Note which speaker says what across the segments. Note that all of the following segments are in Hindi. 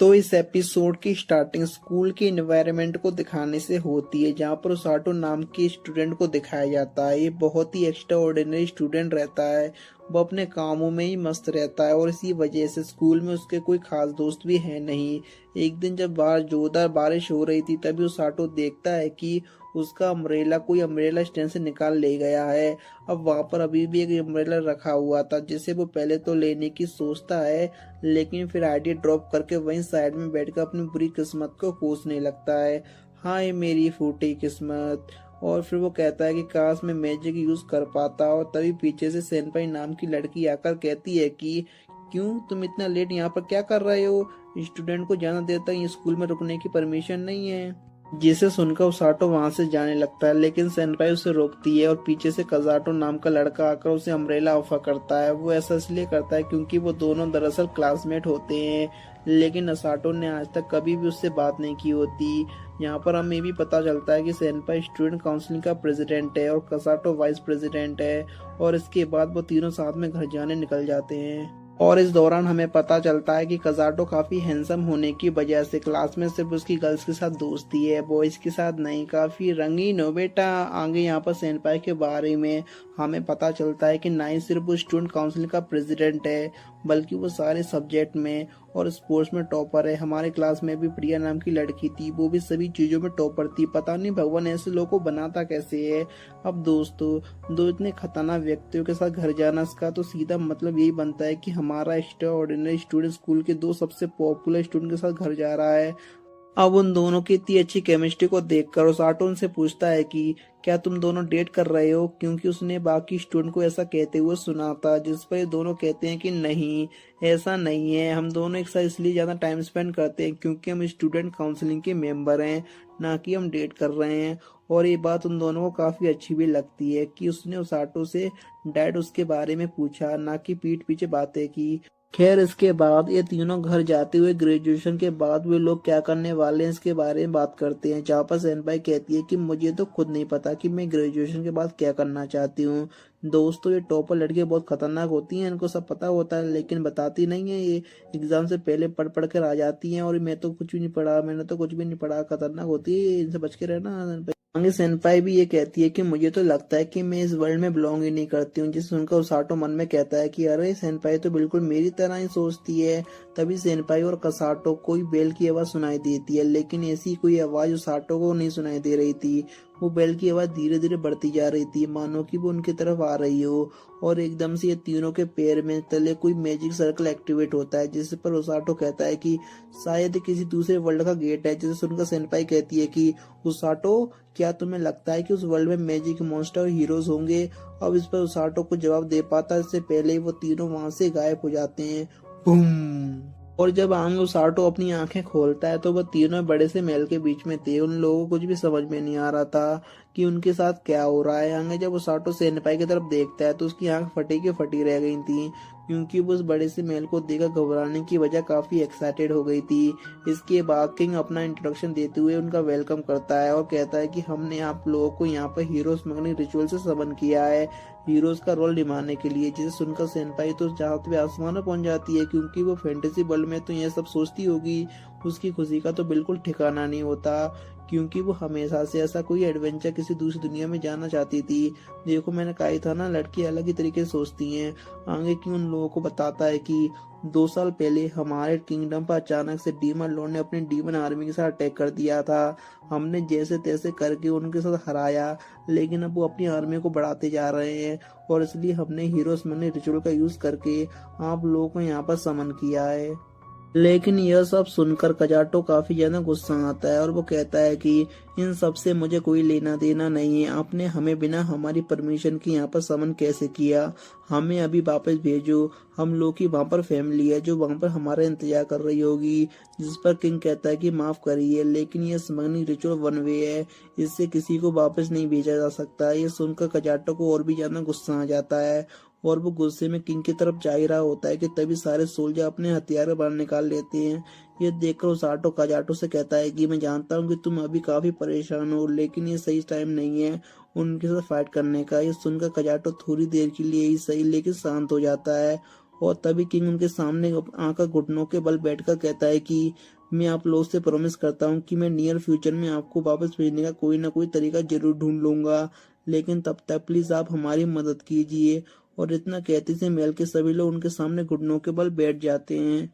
Speaker 1: तो इस एपिसोड की स्टार्टिंग स्कूल के एनवायरनमेंट को दिखाने से होती है, जहाँ पर उसाटो नाम के स्टूडेंट को दिखाया जाता है। ये बहुत ही एक्स्ट्रा ऑर्डिनरी स्टूडेंट रहता है। वो अपने कामों में ही मस्त रहता है और इसी वजह से स्कूल में उसके कोई खास दोस्त भी है नहीं। एक दिन जब बाहर जोरदार बारिश हो रही थी, तभी उसाटो देखता है कि उसका अम्ब्रेला कोई अम्ब्रेला स्टैंड से निकाल ले गया है। अब वहां पर अभी भी एक अम्ब्रेला रखा हुआ था, जिसे वो पहले तो लेने की सोचता है, लेकिन फिर आइडिया ड्रॉप करके वहीं साइड में बैठकर अपनी बुरी किस्मत को कोसने लगता है। हाय मेरी फूटी किस्मत। और फिर वो कहता है कि काश मैं मैजिक यूज कर पाता। और तभी पीछे से सेनपाई नाम की लड़की आकर कहती है कि क्यों तुम इतना लेट यहाँ पर क्या कर रहे हो? स्टूडेंट को जाना देता है, स्कूल में रुकने की परमिशन नहीं है। जिसे सुनकर उसाटो वहां से जाने लगता है, लेकिन सेनपाई उसे रोकती है और पीछे से कजाटो नाम का लड़का आकर उसे अम्ब्रेला ऑफर करता है। वो ऐसा इसलिए करता है क्योंकि वो दोनों दरअसल क्लासमेट होते हैं, लेकिन उसाटो ने आज तक कभी भी उससे बात नहीं की होती। यहाँ पर हमें भी पता चलता है कि सेनपाई स्टूडेंट काउंसिलिंग का प्रेसिडेंट है और कसाटो वाइस प्रेसिडेंट है, और इसके बाद वो तीनों साथ में घर जाने निकल जाते हैं। और इस दौरान हमें पता चलता है कि कजाटो काफी हैंडसम होने की वजह से क्लास में सिर्फ उसकी गर्ल्स के साथ दोस्ती है, बॉयज के साथ नहीं। काफी रंगीन हो बेटा। आगे यहाँ पर सेनपाई के बारे में हमें पता चलता है कि ना ही सिर्फ वो स्टूडेंट काउंसिल का प्रेसिडेंट है, बल्कि वो सारे सब्जेक्ट में और स्पोर्ट्स में टॉपर है। हमारे क्लास में भी प्रिया नाम की लड़की थी, वो भी सभी चीजों में टॉपर थी। पता नहीं भगवान ऐसे लोगों को बनाता कैसे है। अब दोस्तों, दो इतने खतरनाक व्यक्तियों के साथ घर जाना, इसका तो सीधा मतलब यही बनता है कि हमारा एक्स्ट्रा ऑर्डिनरी स्टूडेंट स्कूल के दो सबसे पॉपुलर स्टूडेंट के साथ घर जा रहा है। अब उन दोनों की इतनी अच्छी केमिस्ट्री को देखकर उसाटो उनसे पूछता है कि क्या तुम दोनों डेट कर रहे हो, क्योंकि उसने बाकी स्टूडेंट को ऐसा कहते हुए सुना था। जिस पर ये दोनों कहते हैं कि नहीं, ऐसा नहीं है, हम दोनों एक साथ इसलिए ज्यादा टाइम स्पेंड करते हैं क्योंकि हम स्टूडेंट काउंसलिंग के मेंबर हैं, ना कि हम डेट कर रहे हैं। और ये बात उन दोनों को काफी अच्छी भी लगती है कि उसने उसाटो से डैड उसके बारे में पूछा, ना कि पीठ पीछे बातें की। खैर, इसके बाद ये तीनों घर जाते हुए ग्रेजुएशन के बाद वे लोग क्या करने वाले हैं इसके बारे में बात करते हैं, जहाँ पर सेनपाई कहती है कि मुझे तो खुद नहीं पता कि मैं ग्रेजुएशन के बाद क्या करना चाहती हूँ। दोस्तों, ये टॉपर लड़कियां बहुत खतरनाक होती हैं, इनको सब पता होता है लेकिन बताती नहीं है। ये एग्जाम से पहले पढ़ पढ़ कर आ जाती हैं, और मैं तो कुछ भी नहीं पढ़ा, मैंने तो कुछ भी नहीं पढ़ा। खतरनाक होती है, इनसे बच के रहना। आगे सेनपाई भी ये कहती है कि मुझे तो लगता है कि मैं इस वर्ल्ड में बिलोंग ही नहीं करती हूँ, जिसे सुनकर उसाटो मन में कहता है कि अरे सेनपाई तो बिल्कुल मेरी तरह ही सोचती है। तभी सेनपाई और कसाटो कोई बेल की आवाज सुनाई देती है, लेकिन ऐसी कोई आवाज उसाटो को नहीं सुनाई दे रही थी। वो बेल की आवाज धीरे धीरे बढ़ती जा रही थी, मानो कि वो उनकी तरफ आ रही हो। और एकदम से ये तीनों के पैर में तले कोई मैजिक सर्कल एक्टिवेट होता है, जिस पर उसाटो कहता है कि शायद किसी दूसरे वर्ल्ड का गेट है। जिसे सुनकर सेनपाई कहती है कि उसाटो, क्या तुम्हें लगता है कि उस वर्ल्ड में मैजिक मॉन्स्टर और हीरोज होंगे? अब इस पर उसाटो को जवाब दे पाता, इससे पहले ही वो तीनों वहां से गायब हो जाते हैं। बूम। और जब आंग उसाटो अपनी आंखें खोलता है तो वह तीनों बड़े से महल के बीच में थे। उन लोगों को कुछ भी समझ में नहीं आ रहा था कि उनके साथ क्या हो रहा है। आगे जब उसाटो सेनपाई की तरफ देखता है तो उसकी आंख फटी की फटी रह गई थी, क्योंकि वो उस बड़े से महल को देखकर घबराने की वजह काफी एक्साइटेड हो गई थी। इसके बाद किंग अपना इंट्रोडक्शन देते हुए उनका वेलकम करता है और कहता है कि हमने आप लोगों को यहाँ पर हीरो स्मगलिंग रिचुअल से समन किया है, हीरोज का रोल निभाने के लिए। जिसे सुनकर सेनपाई तो चाहते हुए आसमान में पहुंच जाती है, क्योंकि वो फैंटेसी वर्ल्ड में तो ये सब सोचती होगी। उसकी खुशी का तो बिल्कुल ठिकाना नहीं होता, क्योंकि वो हमेशा से ऐसा कोई एडवेंचर किसी दूसरी दुनिया में जाना चाहती थी। देखो, मैंने कहा ही था ना, लड़की अलग ही तरीके से सोचती हैं। आगे की उन लोगों को बताता है कि 2 साल पहले हमारे किंगडम पर अचानक से डीमन लॉर्ड ने अपनी डीमन आर्मी के साथ अटैक कर दिया था। हमने जैसे तैसे करके उनके साथ हराया, लेकिन अब वो अपनी आर्मी को बढ़ाते जा रहे हैं, और इसलिए हमने हीरोज मनी रिचुअल का यूज करके आप लोगों को यहाँ पर समन किया है। लेकिन यह सब सुनकर कजाटो काफी ज्यादा गुस्सा आता है और वो कहता है कि इन सब से मुझे कोई लेना देना नहीं है। आपने हमें बिना हमारी परमिशन के यहाँ पर समन कैसे किया? हमें अभी वापस भेजो। हम लोग की वहाँ पर फैमिली है जो वहाँ पर हमारा इंतजार कर रही होगी। जिस पर किंग कहता है कि माफ करिए, लेकिन यह स्मगलिंग रिचुअल वन वे है, इससे किसी को वापस नहीं भेजा जा सकता। ये सुनकर कजाटो को और भी ज्यादा गुस्सा आ जाता है, और वो गुस्से में किंग की तरफ जा ही रहा होता है कि तभी सारे सोल्जर अपने हथियार बाहर निकाल लेते हैं। ये देखकर उसाटो कजाटो से कहता है कि मैं जानता हूँ कि तुम अभी काफी परेशान हो, लेकिन ये सही टाइम नहीं है उनके साथ फाइट करने का। ये सुनकर कजाटो थोड़ी देर के लिए ही सही लेकिन शांत हो जाता है, और तभी किंग उनके सामने आकर घुटनों के बल बैठकर कहता है कि मैं आप लोग से प्रॉमिस करता हूँ कि मैं नियर फ्यूचर में आपको वापस भेजने का कोई ना कोई तरीका जरूर ढूंढ लूंगा, लेकिन तब तक प्लीज आप हमारी मदद कीजिए। और इतना कहते से महल के सभी लोग उनके सामने घुटनों के बल बैठ जाते हैं।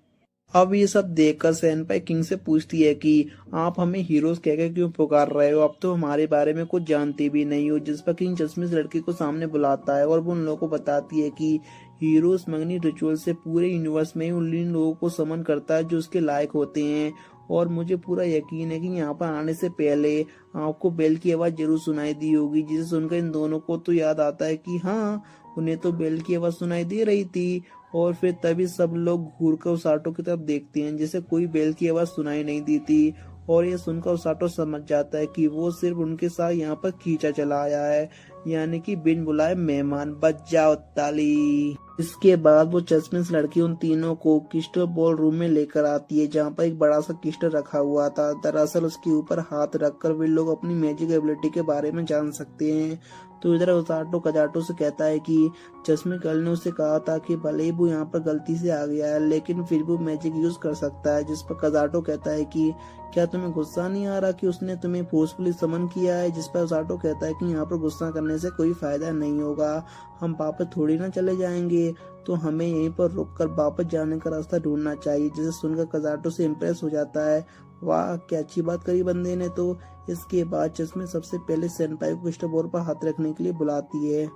Speaker 1: अब ये सब देखकर सेनपाई किंग से पूछती है कि आप हमें हीरोज कहकर क्यों पुकार रहे हो, अब तो हमारे बारे में कुछ जानते भी नहीं हो। जिस पर किंग चश्मिश लड़की को सामने बुलाता है और वो उन लोगों को बताती है कि हीरोज मंगनी रिचुअल से पूरे यूनिवर्स में ही उन लोगों को समन करता है जो उसके लायक होते हैं। और मुझे पूरा यकीन है कि यहाँ पर आने से पहले आपको बेल की आवाज जरूर सुनाई दी होगी, जिसे सुनकर इन दोनों को तो याद आता है कि हाँ, उन्हें तो बेल की आवाज सुनाई दे रही थी। और फिर तभी सब लोग घूरकर उस ऑटो की तरफ देखते हैं, जिसे कोई बेल की आवाज सुनाई नहीं दी थी। और ये सुनकर उस ऑटो समझ जाता है कि वो सिर्फ उनके साथ यहाँ पर खींचा चला आया है, यानी कि बिन बुलाए मेहमान। बज जाओ ताली। इसके बाद वो चश्मिश लड़की उन तीनों को क्रिस्टल बॉल रूम में लेकर आती है, जहाँ पर एक बड़ा सा क्रिस्टल रखा हुआ था। दरअसल उसके ऊपर हाथ रखकर वे लोग अपनी मैजिक एबिलिटी के बारे में जान सकते हैं। तो इधर उसाटो कजाटो से कहता है कि चश्मे गर्ल ने उसे कहा था कि भले ही वो यहाँ पर गलती से आ गया है, लेकिन फिर भी मैजिक यूज कर सकता है। जिस पर कजाटो कहता है कि क्या तुम्हें गुस्सा नहीं आ रहा कि उसने तुम्हें फोर्सफुली समन किया है। जिस पर उसाटो कहता है कि यहाँ पर गुस्सा करने से कोई फायदा नहीं होगा, हम वापस थोड़ी ना चले जाएंगे, तो हमें यहीं पर रुककर वापस जाने का रास्ता ढूंढना चाहिए। जिसे सुनकर कजाटो से इम्प्रेस हो जाता है। वाह, क्या अच्छी बात करी बंदे ने। तो इसके बाद चश्मे सबसे पहले सेनपाई को क्रिस्टल बॉल पर हाथ रखने के लिए बुलाती है।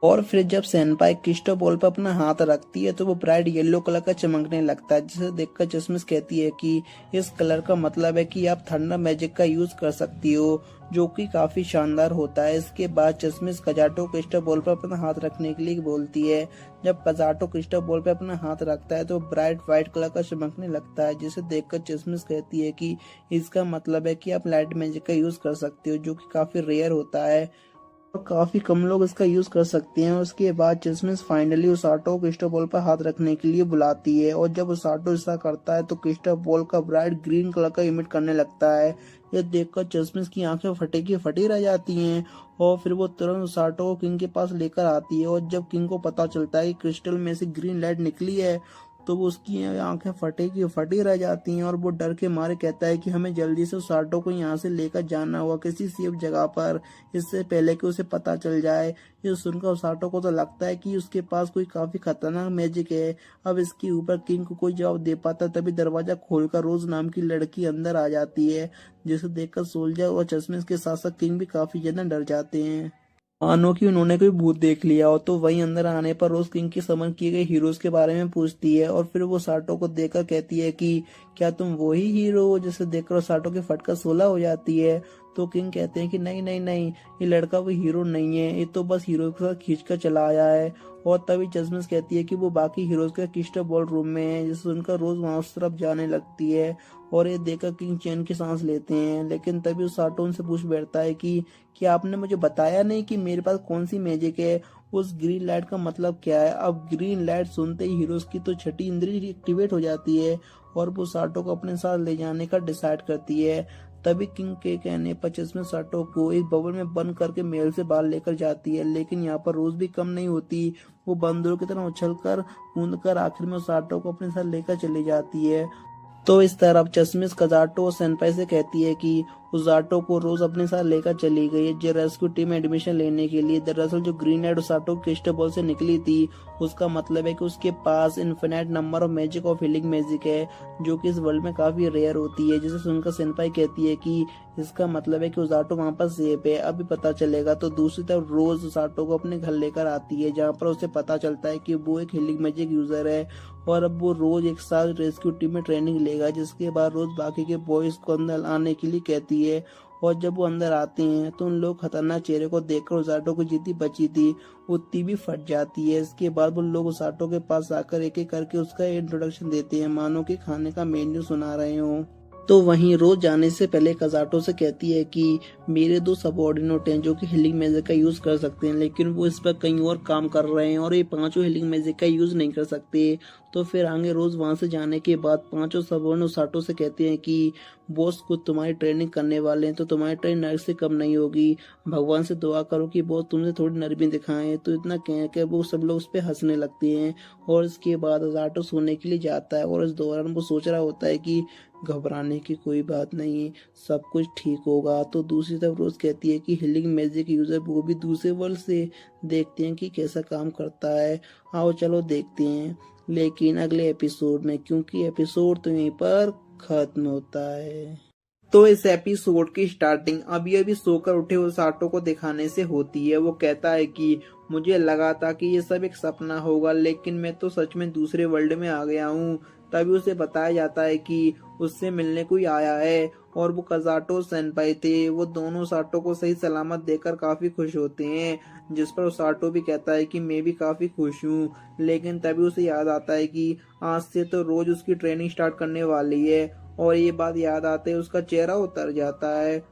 Speaker 1: और फिर जब सेनपाई क्रिस्टल बॉल पर अपना हाथ रखती है तो वो ब्राइट येलो कलर का चमकने लगता है, जिसे देखकर चश्मिश कहती है कि इस कलर का मतलब है कि आप थंडर मैजिक का यूज कर सकती हो, जो कि काफी शानदार होता है। इसके बाद चश्मिश कजाटो क्रिस्टल बॉल पर अपना हाथ रखने के लिए बोलती है। जब कजाटो क्रिस्टल बॉल पर अपना हाथ रखता है तो ब्राइट व्हाइट कलर का चमकने लगता है, जिसे देखकर चश्मिश कहती है कि इसका मतलब है कि आप लाइट मैजिक का यूज कर सकते हो, जो कि काफी रेयर होता है और काफी कम लोग इसका यूज कर सकते हैं। उसके बाद चश्मिश फाइनली उस ऑटो को क्रिस्टल बॉल पर हाथ रखने के लिए बुलाती है। और जब उस ऑटो ऐसा करता है तो क्रिस्टल बॉल का ब्राइट ग्रीन कलर का इमिट करने लगता है। यह देखकर चश्मिश की आंखें फटे की फटी रह जाती हैं। और फिर वो तुरंत उस ऑटो को किंग के पास लेकर आती है। और जब किंग को पता चलता है कि क्रिस्टल में से ग्रीन लाइट निकली है तो वो उसकी आंखें फटे की फटी रह जाती हैं। और वो डर के मारे कहता है कि हमें जल्दी से उस ऑटो को यहाँ से लेकर जाना होगा किसी सेफ जगह पर, इससे पहले कि उसे पता चल जाए। ये सुनकर उस ऑटो को तो लगता है कि उसके पास कोई काफी खतरनाक मैजिक है। अब इसके ऊपर किंग को कोई जवाब दे पाता, तभी दरवाजा खोलकर रोज नाम की लड़की अंदर आ जाती है, जिसे देखकर सोल्जर और चश्मिश के साथ साथ किंग भी काफी ज्यादा डर जाते हैं, मानो कि उन्होंने कोई भूत देख लिया हो। तो वहीं अंदर आने पर रोज किंग की समन किए गए हीरोज के बारे में पूछती है। और फिर वो साटो को देखकर कहती है कि क्या तुम वही हीरो हो, जिसे देखकर साटो की फटकर 16 हो जाती है। तो किंग कहते हैं कि नहीं नहीं नहीं, ये लड़का कोई हीरो नहीं है, ये तो बस हीरो के साथ खींच कर चला आया है। और तभी चश्मिश कहती है कि वो बाकी हीरोज के क्रिस्टल बॉल रूम में है, जिसे सुनकर रोज वहां उस तरफ जाने लगती है। और ये देखकर किंग चैन की सांस लेते हैं। लेकिन तभी उस साटो उनसे पूछ बैठता है कि क्या आपने मुझे बताया नहीं कि मेरे पास कौन सी मैजिक है, उस ग्रीन लाइट का मतलब क्या है। अब ग्रीन लाइट सुनते ही हीरोज की तो छठी इंद्री एक्टिवेट हो जाती है और वो साटो को अपने साथ ले जाने का डिसाइड करती है। तभी किंग के कहने पर चश्मिश साटो को एक बबल में बंद करके महल से बाहर लेकर जाती है। लेकिन यहाँ पर रोज भी कम नहीं होती, वो बंदरों की तरह उछलकर कूदकर आखिर में साटो को अपने साथ लेकर चली जाती है। तो इस तरफ चश्मिश कजाटो और सेनपाई से कहती है कि उस ऑटो को रोज अपने साथ लेकर चली गई है जो रेस्क्यू टीम में एडमिशन लेने के लिए। दरअसल जो ग्रीन लाइट उस ऑटो क्रिस्टल बॉल से निकली थी, उसका मतलब है कि उसके पास infinite number of magic of healing magic है, जो कि इस वर्ल्ड में काफी रेयर होती है। जिसे सुनकर सेनपाई कहती है कि इसका मतलब है कि उस ऑटो वहाँ पर सेफ है, अभी पता चलेगा। तो दूसरी तरफ रोज उस ऑटो को अपने घर लेकर आती है, जहाँ पर उसे पता चलता है कि वो एक हीलिंग मैजिक यूजर है और अब वो रोज एक साथ रेस्क्यू टीम में ट्रेनिंग लेगा। जिसके बाद रोज बाकी के बॉयज को अंदर आने के लिए कहती है। और जब वो अंदर आते हैं तो उन लोग खतरनाक चेहरे को देखकर उस ऑटो की जितनी बची थी उतनी भी फट जाती है। इसके बाद वो लोग उस ऑटो के पास आकर एक एक करके उसका इंट्रोडक्शन देते हैं, मानो कि खाने का मेन्यू सुना रहे हों। तो वहीं रोज जाने से पहले कजाटो से कहती है कि मेरे 2 सबऑर्डिनेट हैं जो कि हीलिंग मैजिक का यूज कर सकते हैं, लेकिन वो इस पर कहीं और काम कर रहे हैं और ये 5 हीलिंग मैजिक का यूज नहीं कर सकते। तो फिर आगे रोज वहां से जाने के बाद पांचों सवर्ण उस ऑटो से कहते हैं कि बॉस खुद तुम्हारी ट्रेनिंग करने वाले हैं, तो तुम्हारी ट्रेनिंग नर्क से कम नहीं होगी। भगवान से दुआ करो कि बॉस तुमसे थोड़ी नरमी दिखाएं। तो इतना कह के वो सब लोग उस पर हंसने लगते हैं। और इसके बाद ऑटो सोने के लिए जाता है और इस दौरान वो सोच रहा होता है कि घबराने की कोई बात नहीं, सब कुछ ठीक होगा। तो दूसरी तरफ रोज कहती है कि हीलिंग मैजिक यूजर वो भी दूसरे वर्ल्ड से, देखते हैं कि कैसा काम करता है। आओ चलो देखते हैं, लेकिन अगले एपिसोड में, क्योंकि एपिसोड तो यहीं पर खत्म होता है। तो इस एपिसोड की स्टार्टिंग अभी अभी सोकर उठे उस ऑटो को दिखाने से होती है। वो कहता है कि मुझे लगा था कि ये सब एक सपना होगा, लेकिन मैं तो सच में दूसरे वर्ल्ड में आ गया हूँ। तभी उसे बताया जाता है कि उससे मिलने कोई आया है और वो कजाटो सेनपाई थे। वो दोनों साटो को सही सलामत देखकर काफी खुश होते हैं, जिस पर साटो भी कहता है कि मैं भी काफी खुश हूँ। लेकिन तभी उसे याद आता है कि आज से तो रोज उसकी ट्रेनिंग स्टार्ट करने वाली है, और ये बात याद आते ही उसका चेहरा उतर जाता है।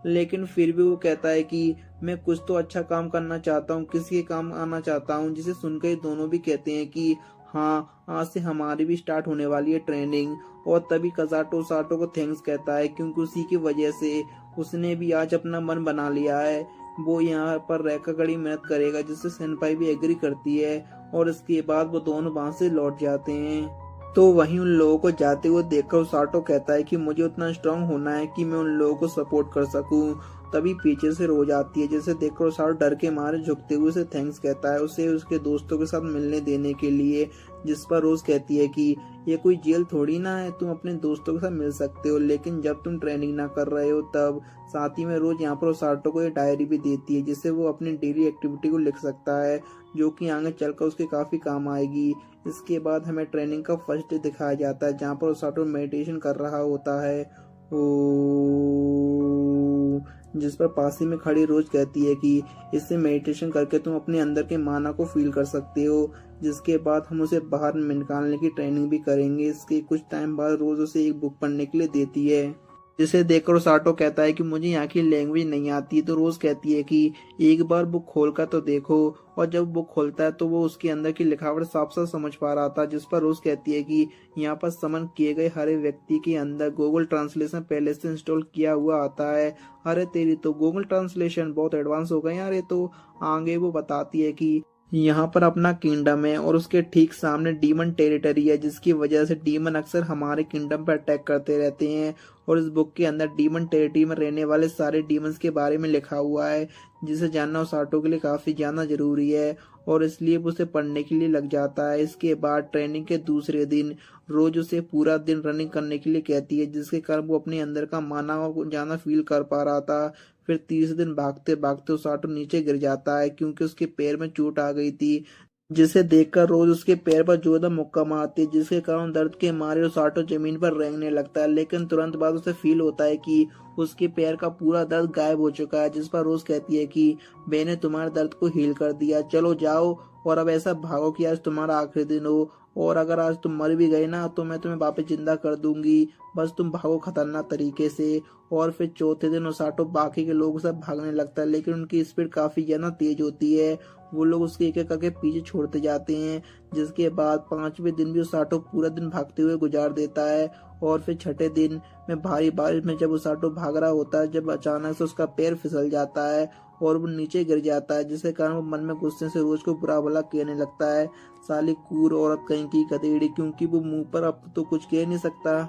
Speaker 1: लेकिन फिर भी वो कहता है कि मैं कुछ तो अच्छा काम करना चाहता हूँ, किसी के काम आना चाहता हूँ। जिसे सुनकर ये दोनों भी कहते हैं कि हाँ, आज से हमारी भी स्टार्ट होने वाली है ट्रेनिंग। और तभी कजाटो साटो को थैंक्स कहता है, क्योंकि उसी की वजह से उसने भी आज अपना मन बना लिया है। वो यहाँ पर रहकर कड़ी मेहनत करेगा, जिससे सेनपाई भी एग्री करती है। और इसके बाद वो दोनों वहां से लौट जाते हैं। तो वहीं उन लोगों को जाते हुए देखकर साटो कहता है कि मुझे उतना स्ट्रांग होना है कि मैं उन लोगों को सपोर्ट कर सकूं। तभी पीछे से रोज आती है, जिसे देखकर साटो डर के मारे झुकते हुए उसे थैंक्स कहता है, उसे उसके दोस्तों के साथ मिलने देने के लिए। जिस पर रोज कहती है कि ये कोई जेल थोड़ी ना है, तुम अपने दोस्तों के साथ मिल सकते हो, लेकिन जब तुम ट्रेनिंग ना कर रहे हो तब। साथ ही में रोज यहाँ पर साटो को ये डायरी भी देती है, जिससे वो अपनी डेली एक्टिविटी को लिख सकता है, जो कि आगे चलकर उसके काफी काम आएगी। इसके बाद हमें ट्रेनिंग का फर्स्ट डे दिखाया जाता है, जहाँ पर साटो मेडिटेशन कर रहा होता है। जिस पर पास ही में खड़ी रोज कहती है कि इससे मेडिटेशन करके तुम अपने अंदर के माना को फील कर सकते हो। जिसके बाद हम उसे बाहर निकालने की ट्रेनिंग भी करेंगे। इसके कुछ टाइम बाद रोज उसे एक बुक पढ़ने के लिए देती है, जिसे देखकर साटो कहता है कि मुझे यहाँ की लैंग्वेज नहीं आती। तो रोज कहती है कि एक बार बुक खोलकर तो देखो। और जब बुक खोलता है तो वो उसके अंदर की लिखावट साफ साफ समझ पा रहा था। जिस पर रोज कहती है कि यहाँ पर समन किए गए हर एक व्यक्ति के अंदर गूगल ट्रांसलेशन पहले से इंस्टॉल किया हुआ आता है। अरे तेरी तो गूगल ट्रांसलेशन बहुत एडवांस हो गए यार ये तो। आगे वो बताती है कि यहाँ पर अपना किंगडम है और उसके ठीक सामने डीमन टेरिटरी है, जिसकी वजह से डीमन अक्सर हमारे किंगडम पर अटैक करते रहते हैं। और इस बुक के अंदर डीमन टेरिटरी में रहने वाले सारे डीमंस के बारे में लिखा हुआ है, जिसे जानना उस आटो के लिए काफी ज्यादा जरूरी है, और इसलिए वो उसे पढ़ने के लिए लग जाता है। इसके बाद ट्रेनिंग के दूसरे दिन रोज उसे पूरा दिन रनिंग करने के लिए कहती है, जिसके कारण वो अपने अंदर का माना ज्यादा फील कर पा रहा था। फिर तीसरे दिन भागते भागते उस ऑटो नीचे गिर जाता है, क्योंकि उसके पैर में चोट आ गई थी। जिसे देखकर रोज उसके पैर पर जोरदार मुक्का मारती है, जिसके कारण दर्द के मारे उस ऑटो जमीन पर रेंगने लगता है। लेकिन तुरंत बाद उसे फील होता है कि उसके पैर का पूरा दर्द गायब हो चुका है। जिस पर रोज कहती है कि मैंने तुम्हारे दर्द को हील कर दिया, चलो जाओ और अब ऐसा भागो कि आज तुम्हारा आखिरी दिन हो, और अगर आज तुम मर भी गए ना तो मैं तुम्हें वापस जिंदा कर दूंगी, बस तुम भागो खतरनाक तरीके से। और फिर चौथे दिन ओसाटो बाकी के लोगों से भागने लगता है, लेकिन उनकी स्पीड काफी ज्यादा तेज होती है। वो लोग उसके एक एक करके पीछे छोड़ते जाते हैं। जिसके बाद पांचवें दिन भी ओसाटो पूरा दिन भागते हुए गुजार देता है। और फिर छठे दिन में भारी बारिश में जब ओसाटो भाग रहा होता है, जब अचानक से उसका पैर फिसल जाता है और वो नीचे गिर जाता है, जिसके कारण वो मन में गुस्से से रोज को बुरा भला कहने लगता है, साली कूर औरत कहीं की गधेड़ी, क्योंकि वो मुंह पर अब तो कुछ कह नहीं सकता।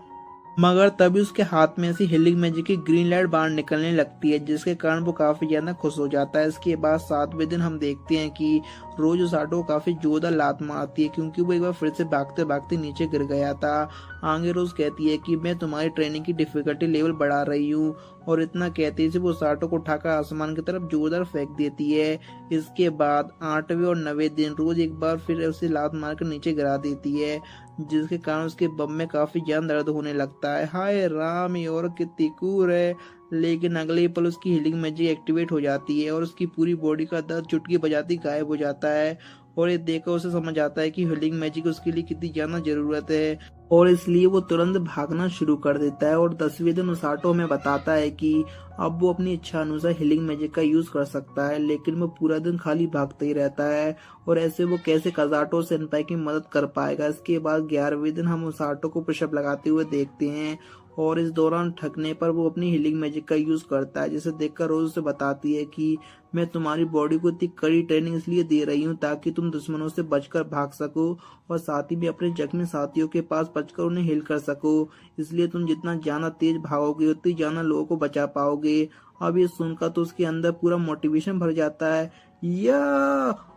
Speaker 1: मगर तभी उसके हाथ में ऐसी हीलिंग मैजिक की ग्रीन लाइट बाहर निकलने लगती है, जिसके कारण वो काफी ज्यादा खुश हो जाता है। इसके बाद सातवें दिन हम देखते हैं कि रोज ओसाटो काफी जोरदार लात मारती है, क्योंकि वो एक बार फिर से भागते भागते नीचे गिर गया था। आगे रोज कहती है कि मैं तुम्हारी ट्रेनिंग की डिफिकल्टी लेवल बढ़ा रही हूँ, और इतना कहते ही वो ओसाटो को उठाकर आसमान की तरफ जोरदार फेंक देती है। इसके बाद आठवें और नवें दिन रोज एक बार फिर उसे लात मारकर नीचे गिरा देती है, जिसके कारण उसके बम में काफी ज्यादा दर्द होने लगता है। हाय राम, ये और कितनी कूर है। लेकिन अगले ही पल उसकी हीलिंग मैजिक एक्टिवेट हो जाती है और उसकी पूरी बॉडी का दर्द चुटकी बजाती गायब हो जाता है। और ये देखकर उसे समझ आता है कि हीलिंग मैजिक उसके लिए कितनी ज्यादा जरूरत है और इसलिए वो तुरंत भागना शुरू कर देता है। और 10वें दिन उसाटो हमें बताता है कि अब वो अपनी इच्छा अनुसार हीलिंग मैजिक का यूज कर सकता है, लेकिन वो पूरा दिन खाली भागता ही रहता है और ऐसे वो कैसे कज़ाटो सेनपाई की मदद कर पाएगा। इसके बाद 11वें दिन हम उसाटो को पुशअप लगाते हुए देखते हैं और इस दौरान थकने पर वो अपनी हीलिंग मैजिक का यूज करता है, जिसे देखकर रोज उसे बताती है कि मैं तुम्हारी बॉडी को इतनी कड़ी ट्रेनिंग इसलिए दे रही हूँ ताकि तुम दुश्मनों से बचकर भाग सको और साथ ही में अपने जख्मी साथियों के पास बचकर उन्हें हिल कर सको। इसलिए तुम जितना ज्यादा तेज भागोगे उतनी ज्यादा लोगों को बचा पाओगे। अब ये सुनकर तो उसके अंदर पूरा मोटिवेशन भर जाता है। या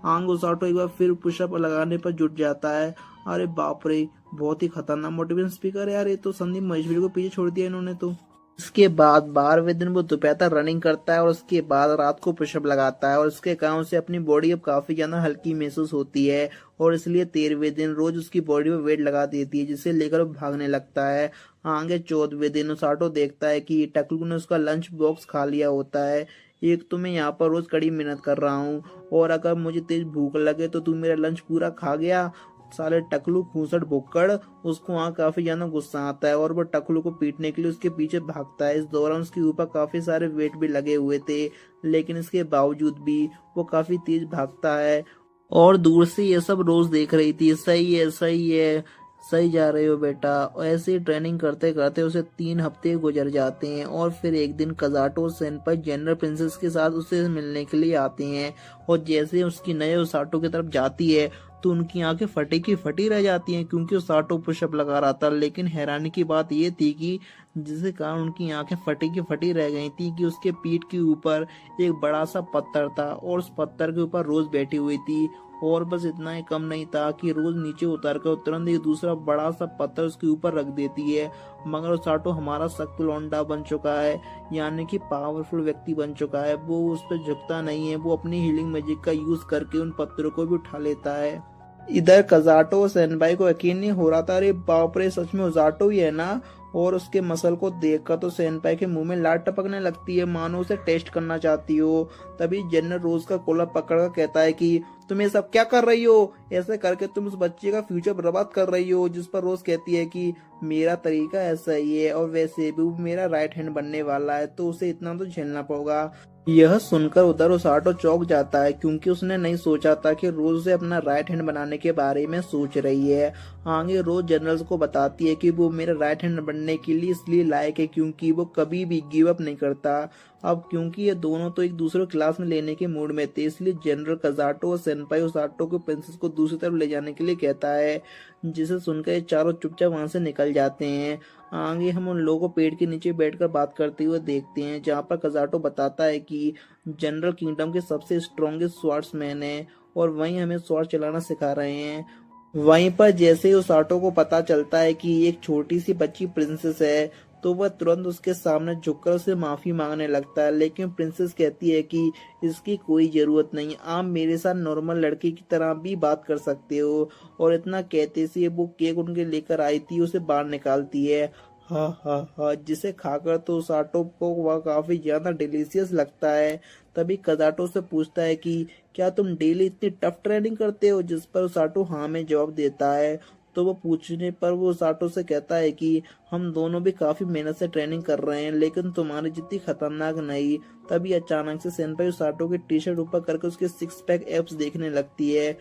Speaker 1: आंग उसाटो एक बार फिर पुशअप लगाने पर जुट जाता है। अरे बाप रे, बहुत ही खतरनाक मोटिवेशन स्पीकर है यार, ये तो संदीप महेश्वरी को पीछे छोड़ दिया इन्होंने तो। इसके बाद 12वें दिन वो दोपहर तक रनिंग करता है और उसके बाद रात को पुशअप लगाता है और इसके कारण से अपनी बॉडी अब काफी ज्यादा हल्की महसूस होती है और इसलिए 13वें दिन रोज उसकी बॉडी में वेट लगा देती है, जिसे लेकर वो भागने लगता है। आगे 14वें दिन उसाटो देखता है कि टकलू ने उसका लंच बॉक्स खा लिया होता है। एक तो मैं यहाँ पर रोज कड़ी मेहनत कर रहा हूँ और अगर मुझे तेज भूख लगे तो तू मेरा लंच पूरा खा गया, साले टकलू खूंसट भुक्कड़। उसको वहाँ काफी ज्यादा गुस्सा आता है और वो टकलू को पीटने के लिए उसके पीछे भागता है। इस दौरान उसके ऊपर काफी सारे वेट भी लगे हुए थे, लेकिन इसके बावजूद भी वो काफी तेज भागता है और दूर से ये सब रोज देख रही थी। सही है, सही है, सही जा रहे हो बेटा। और ऐसे ही ट्रेनिंग करते करते उसे 3 हफ्ते गुजर जाते हैं और फिर एक दिन कज़ाटो सेनपाई जनरल प्रिंसेस के साथ उसे मिलने के लिए आते हैं और जैसे उसकी नए उसाटो की तरफ जाती है तो उनकी आंखें फटी की फटी रह जाती हैं क्योंकि उसाटो पुशअप लगा रहा था। लेकिन हैरानी की बात यह थी कि जिसके कारण उनकी आंखें फटी की फटी रह गई थी कि उसके पीठ के ऊपर एक बड़ा सा पत्थर था और उस पत्थर के ऊपर रोज बैठी हुई थी। और बस इतना ही कम नहीं था कि रोज नीचे उतर कर तुरंत एक दूसरा बड़ा सा पत्थर उसके ऊपर रख देती है। मगर उसाटो हमारा सख्त लौंडा बन चुका है, यानी कि पावरफुल व्यक्ति बन चुका है। वो उस पर झुकता नहीं है, वो अपनी हीलिंग मैजिक का यूज करके उन पत्थरों को भी उठा लेता है। इधर कज़ाटो सेनपाई को यकीन नहीं हो रहा था, अरे बाप रे, सच में उसाटो ही है ना। और उसके मसल को देखकर तो सेनपाई के मुंह में लाट टपकने लगती है, मानो उसे टेस्ट करना चाहती हो। तभी जनरल रोज का कोलर पकड़कर कहता है कि तुम ये सब क्या कर रही हो, ऐसे करके तुम उस बच्चे का फ्यूचर बर्बाद कर रही हो। जिस पर रोज कहती है कि मेरा तरीका ऐसा ही है और वैसे भी वो मेरा राइट हैंड बनने वाला है तो उसे इतना तो झेलना पड़ेगा। यह सुनकर उधर उसाटो चौंक जाता है क्योंकि उसने नहीं सोचा था कि रोज से अपना राइट हैंड बनाने के बारे में सोच रही है। आगे रोज जनरल्स को बताती है कि वो मेरा राइट हैंड बनने के लिए इसलिए लायक है क्योंकि वो कभी भी गिव अप नहीं करता। अब क्योंकि ये दोनों तो एक दूसरे क्लास में लेने के मूड में थे, इसलिए जनरल कज़ाटो और सेनपाई उसाटो को प्रिंसेस को दूसरी तरफ ले जाने के लिए कहता है, जिसे सुनकर ये चारों चुपचाप वहां से निकल जाते हैं। आगे हम उन लोगों को पेड़ के नीचे बैठकर बात करते हुए देखते हैं, जहाँ पर कज़ाटो बताता है कि जनरल किंगडम के सबसे स्ट्रॉन्गेस्ट स्वॉर्ड्समैन है और वहीं हमें स्वॉर्ड चलाना सिखा रहे हैं। वहीं पर जैसे ही उसाटो को पता चलता है कि एक छोटी सी बच्ची प्रिंसेस है तो वह तुरंत उसके सामने झुककर उसे माफी मांगने लगता है, लेकिन प्रिंसेस कहती है कि इसकी कोई जरूरत नहीं, आप मेरे साथ नॉर्मल लड़की की तरह भी बात कर सकते हो। और इतना कहते से वो केक उनके लेकर आई थी उसे बाहर निकालती है। हा हा हा, जिसे खाकर तो उसाटो को वह काफी ज्यादा डिलीशियस लगता है। तभी कज़ाटो से पूछता है कि क्या तुम डेली इतनी टफ ट्रेनिंग करते हो, जिस पर उसाटो हाँ में जवाब देता है। तो वो पूछने पर वो उसाटो से कहता है कि हम दोनों भी काफी मेहनत से ट्रेनिंग कर रहे हैं लेकिन तुम्हारी जितनी खतरनाक नहीं। तभी अचानक से सेनपाई उसाटो की टी शर्ट ऊपर करके उसके 6 पैक एब्स देखने लगती है।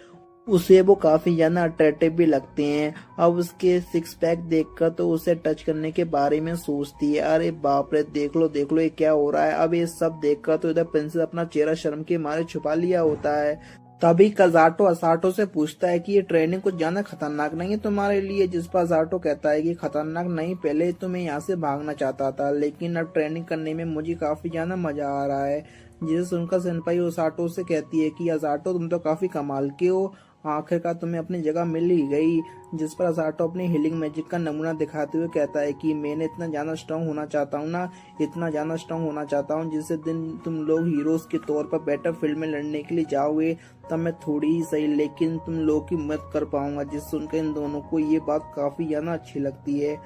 Speaker 1: उसे वो काफी ज्यादा अट्रैक्टिव भी लगते हैं। अब उसके 6 पैक देखकर तो उसे टच करने के बारे में सोचती है। अरे बाप रे, देख लो ये क्या हो रहा है। अब ये सब देखकर तो इधर प्रिंसेस अपना चेहरा शर्म के मारे छुपा लिया होता है। तभी कज़ाटो असाटो से पूछता है कि ये ट्रेनिंग कुछ ज्यादा खतरनाक नहीं है तुम्हारे लिए, जिस पर असाटो कहता है कि खतरनाक नहीं, पहले तो मैं यहाँ से भागना चाहता था लेकिन अब ट्रेनिंग करने में मुझे काफी ज्यादा मजा आ रहा है। जिसे सुनकर सेनपाई असाटो से कहती है कि असाटो तुम तो काफी कमाल के हो, आखिरकार तुम्हें अपनी जगह मिल ही गई। जिस पर असाटो अपनी हीलिंग मैजिक का नमूना दिखाते हुए कहता है कि मैंने इतना ज्यादा स्ट्रांग होना चाहता हूँ ना, इतना ज्यादा स्ट्रांग होना चाहता हूँ जिससे दिन तुम लोग हीरोज के तौर पर बैटल फील्ड में लड़ने के लिए जाओगे तब मैं थोड़ी ही सही लेकिन तुम लोग की मदद कर पाऊंगा। जिस सुनकर इन दोनों को ये बात काफी ज्यादा अच्छी लगती है।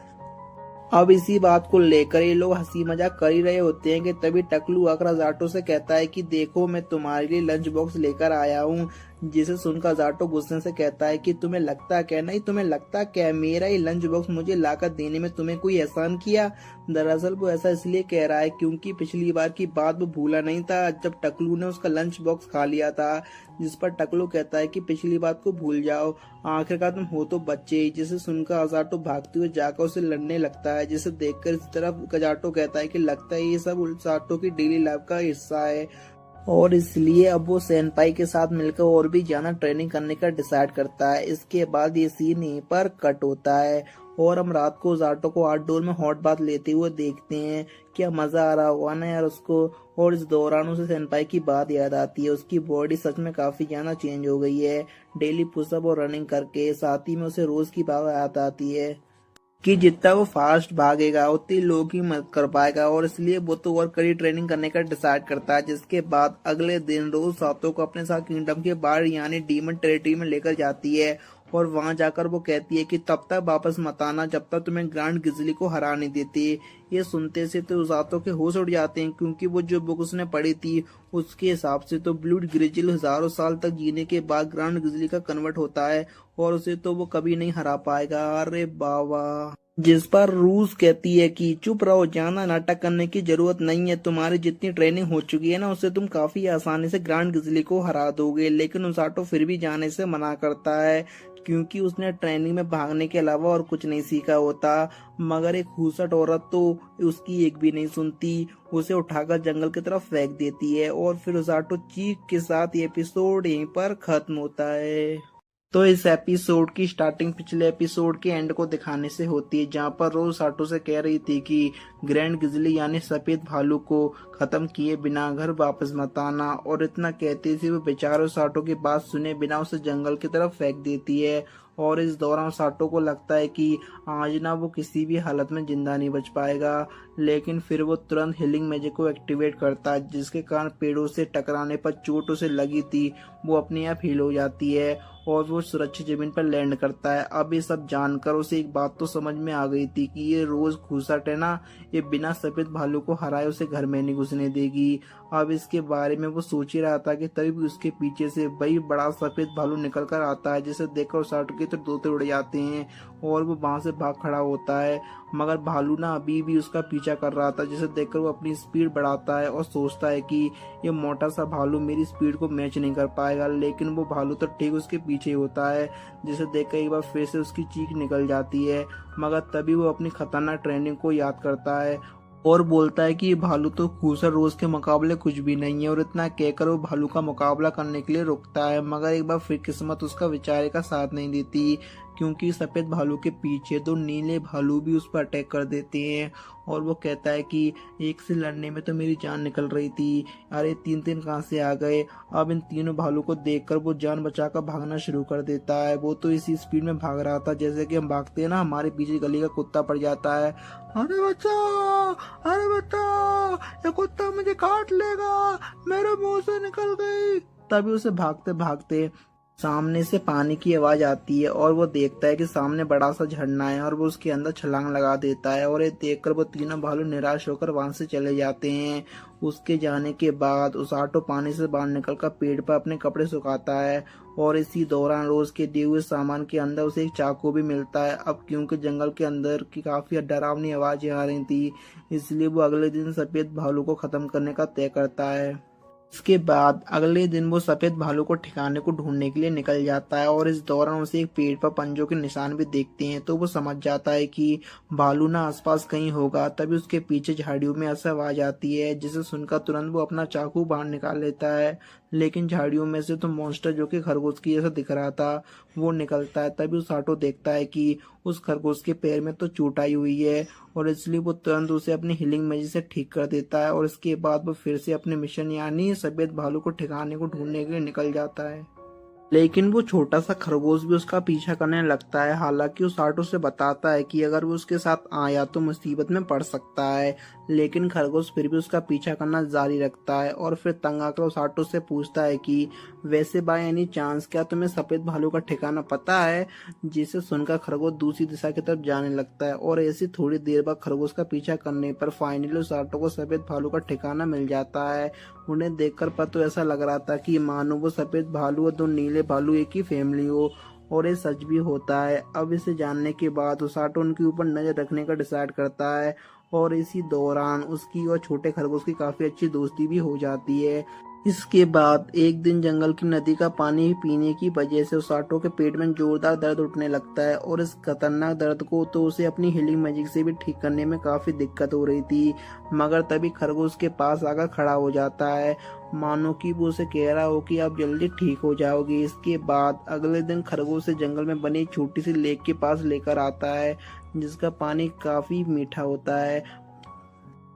Speaker 1: अब इसी बात को लेकर ये लोग हंसी मजाक कर ही रहे होते हैं कि तभी टकलू आकर असाटो से कहता है कि देखो मैं तुम्हारे लिए लंच बॉक्स लेकर आया हूँ, जिसे सुनकर जाटो गुस्से से कहता है कि तुम्हें लगता क्या, नहीं तुम्हें लगता क्या मेरा ही लंच बॉक्स मुझे लाकर देने में तुम्हें कोई एहसान किया। दरअसल वो ऐसा इसलिए कह रहा है क्योंकि पिछली बार की बात वो भूला नहीं था जब टकलू ने उसका लंच बॉक्स खा लिया था। जिस पर टकलू कहता है कि पिछली बात को भूल जाओ, आखिरकार तुम हो तो बच्चे ही। जिसे सुनकर अजाटो भागते हुए जाकर उसे लड़ने लगता है, जिसे देखकर इस तरफ गजाटो कहता है कि लगता है ये सब अजाटो की डेली लाइफ का हिस्सा है और इसलिए अब वो सेनपाई के साथ मिलकर और भी ज्यादा ट्रेनिंग करने का डिसाइड करता है। इसके बाद ये सीन यहीं पर कट होता है और हम रात को जाटो को आउटडोर में हॉट बाथ लेते हुए देखते हैं। क्या मजा आ रहा होगा ना यार उसको। और इस दौरान उसे सेनपाई की बात याद आती है, उसकी बॉडी सच में काफी ज्यादा चेंज हो गई है डेली पुशअप और रनिंग करके। साथ ही में उसे रोज की बात याद आती है कि जितना वो फास्ट भागेगा उतनी लोग ही मदद कर पाएगा और इसलिए वो तो और कड़ी ट्रेनिंग करने का डिसाइड करता है। जिसके बाद अगले दिन रोज सातो को अपने साथ किंगडम के बाहर यानी डीमन टेरिटरी में लेकर जाती है और वहां जाकर वो कहती है कि तब तक वापस मत आना जब तक तुम्हें ग्रैंड गिजली को हरा नहीं देती। ये सुनते से तो सातो के होश उड़ जाते हैं क्योंकि वो जो बुक उसने पढ़ी थी उसके हिसाब से तो ब्लूड ग्रिजिल हजारों साल तक जीने के बाद ग्रैंड गिजली का कन्वर्ट होता है और उसे तो वो कभी नहीं हरा पाएगा। अरे बाबा। जिस पर रूस कहती है कि चुप रहो, ज्यादा नाटक करने की जरूरत नहीं है, तुम्हारी जितनी ट्रेनिंग हो चुकी है ना उससे तुम काफी आसानी से ग्रैंड गिजली को हरा दोगे। लेकिन उसाटो फिर भी जाने से मना करता है क्योंकि उसने ट्रेनिंग में भागने के अलावा और कुछ नहीं सीखा होता। मगर एक खूसट औरत तो उसकी एक भी नहीं सुनती, उसे उठाकर जंगल की तरफ फेंक देती है और फिर उसाटो चीख के साथ ये एपिसोड यहीं पर खत्म होता है। तो इस एपिसोड की स्टार्टिंग पिछले एपिसोड के एंड को दिखाने से होती है जहां पर रोज साटो से कह रही थी कि ग्रैंड गिजली यानी सफेद भालू को खत्म किए बिना घर वापस मत आना और इतना कहती थी वो बेचारो साटो की बात सुने बिना उसे जंगल की तरफ फेंक देती है। और इस दौरान साटो को लगता है कि आज ना वो किसी भी हालत में जिंदा नहीं बच पाएगा, लेकिन फिर वो तुरंत हीलिंग मैजिक को एक्टिवेट करता है जिसके कारण पेड़ों से टकराने पर चोट उसे लगी थी वो अपने आप हील हो जाती है और वो सुरक्षित जमीन पर लैंड करता है। अब ये सब जानकर उसे एक बात तो समझ में आ गई थी कि ये रोज खूसट है ना, ये बिना सफेद भालू को हराए उसे घर में नहीं घुसने देगी। अब इसके बारे में वो सोच ही रहा था कि तभी भी उसके पीछे से वही बड़ा सफेद भालू निकल कर आता है जिसे देखकर साटो के तो तोते उड़ जाते हैं और वो वहां से भाग खड़ा होता है। मगर भालू ना अभी भी उसका पीछा कर रहा था जिसे देखकर वो अपनी स्पीड बढ़ाता है और सोचता है कि ये मोटा सा भालू मेरी स्पीड को मैच नहीं कर पाएगा। लेकिन वो भालू तो ठीक उसके पीछे होता है जिसे देखकर एक बार फिर से उसकी चीख निकल जाती है। मगर तभी वो अपनी खतरनाक ट्रेनिंग को याद करता है और बोलता है कि भालू तो खूसर रोज के मुकाबले कुछ भी नहीं है और इतना कहकर वो भालू का मुकाबला करने के लिए रुकता है। मगर एक बार फिर किस्मत उसका विचारे का साथ नहीं देती क्योंकि सफेद भालू के पीछे दो नीले भालू भी उस पर अटैक कर देते हैं और वो कहता है कि एक से लड़ने में तो मेरी जान निकल रही थी, अरे तीन तीन कहां से आ गए। अब इन तीनों भालू को देखकर वो जान बचाकर भागना शुरू कर देता है। वो तो इसी स्पीड में भाग रहा था जैसे कि हम भागते हैं ना, हमारे पीछे गली का कुत्ता पड़ जाता है, अरे बच्चा, अरे बच्चा, ये कुत्ता मुझे काट लेगा, मेरे मुंह से निकल गई। तभी उसे भागते भागते सामने से पानी की आवाज आती है और वो देखता है कि सामने बड़ा सा झरना है और वो उसके अंदर छलांग लगा देता है और ये देखकर वो तीनों भालू निराश होकर वहां से चले जाते हैं। उसके जाने के बाद उसाटो पानी से बाहर निकलकर पेड़ पर अपने कपड़े सुखाता है और इसी दौरान रोज के दिए हुए सामान के अंदर उसे एक चाकू भी मिलता है। अब क्योंकि जंगल के अंदर की काफी डरावनी आवाजें आ रही थी इसलिए वो अगले दिन सफेद भालू को खत्म करने का तय करता है। इसके बाद अगले दिन वो सफेद भालू को ठिकाने को ढूंढने के लिए निकल जाता है और इस दौरान उसे एक पेड़ पर पंजों के निशान भी देखते हैं तो वो समझ जाता है कि भालू ना आसपास कहीं होगा। तभी उसके पीछे झाड़ियों में ऐसा आवाज आती है जिसे सुनकर तुरंत वो अपना चाकू बाहर निकाल लेता है, लेकिन झाड़ियों में से तो मॉन्स्टर जो कि खरगोश की जैसा दिख रहा था वो निकलता है। तभी उसाटो देखता है कि उस खरगोश के पैर में तो चोट आई हुई है और इसलिए वो तुरंत उसे अपनी हीलिंग मैजिक से ठीक कर देता है और इसके बाद वो फिर से अपने मिशन यानी सफेद भालू को ठिकाने को ढूंढने के लिए निकल जाता है। लेकिन वो छोटा सा खरगोश भी उसका पीछा करने लगता है। हालांकि उसाटो से बताता है कि अगर वो उसके साथ आया तो मुसीबत में पड़ सकता है, लेकिन खरगोश फिर भी उसका पीछा करना जारी रखता है और फिर तंग आकर उसाटो से पूछता है कि वैसे बाय एनी चांस क्या तुम्हें सफेद भालू का ठिकाना पता है। जिसे सुनकर खरगोश दूसरी दिशा की तरफ जाने लगता है और ऐसी थोड़ी देर बाद खरगोश का पीछा करने पर फाइनली उसाटो को सफेद भालू का ठिकाना मिल जाता है। उन्हें देखकर पर तो ऐसा लग रहा था कि मानो वो सफेद भालू और दो नीले भालू एक ही फैमिली हो, और ये सच भी होता है। अब इसे जानने के बाद उसाटो उनके ऊपर नजर रखने का डिसाइड करता है और इसी दौरान उसकी और छोटे खरगोश की काफी अच्छी दोस्ती भी हो जाती है। इसके बाद एक दिन जंगल की नदी का पानी पीने की वजह से उसाटो के पेट में जोरदार दर्द उठने लगता है और इस खतरनाक दर्द को तो उसे अपनी हीलिंग मैजिक से भी ठीक करने में काफी दिक्कत हो रही थी। मगर तभी खरगोश के पास आकर खड़ा हो जाता है, मानो कि वो उसे कह रहा हो कि आप जल्दी ठीक हो जाओगे। इसके बाद अगले दिन खरगोश से जंगल में बनी एक छोटी सी लेक के पास लेकर आता है, जिसका पानी काफी मीठा होता है।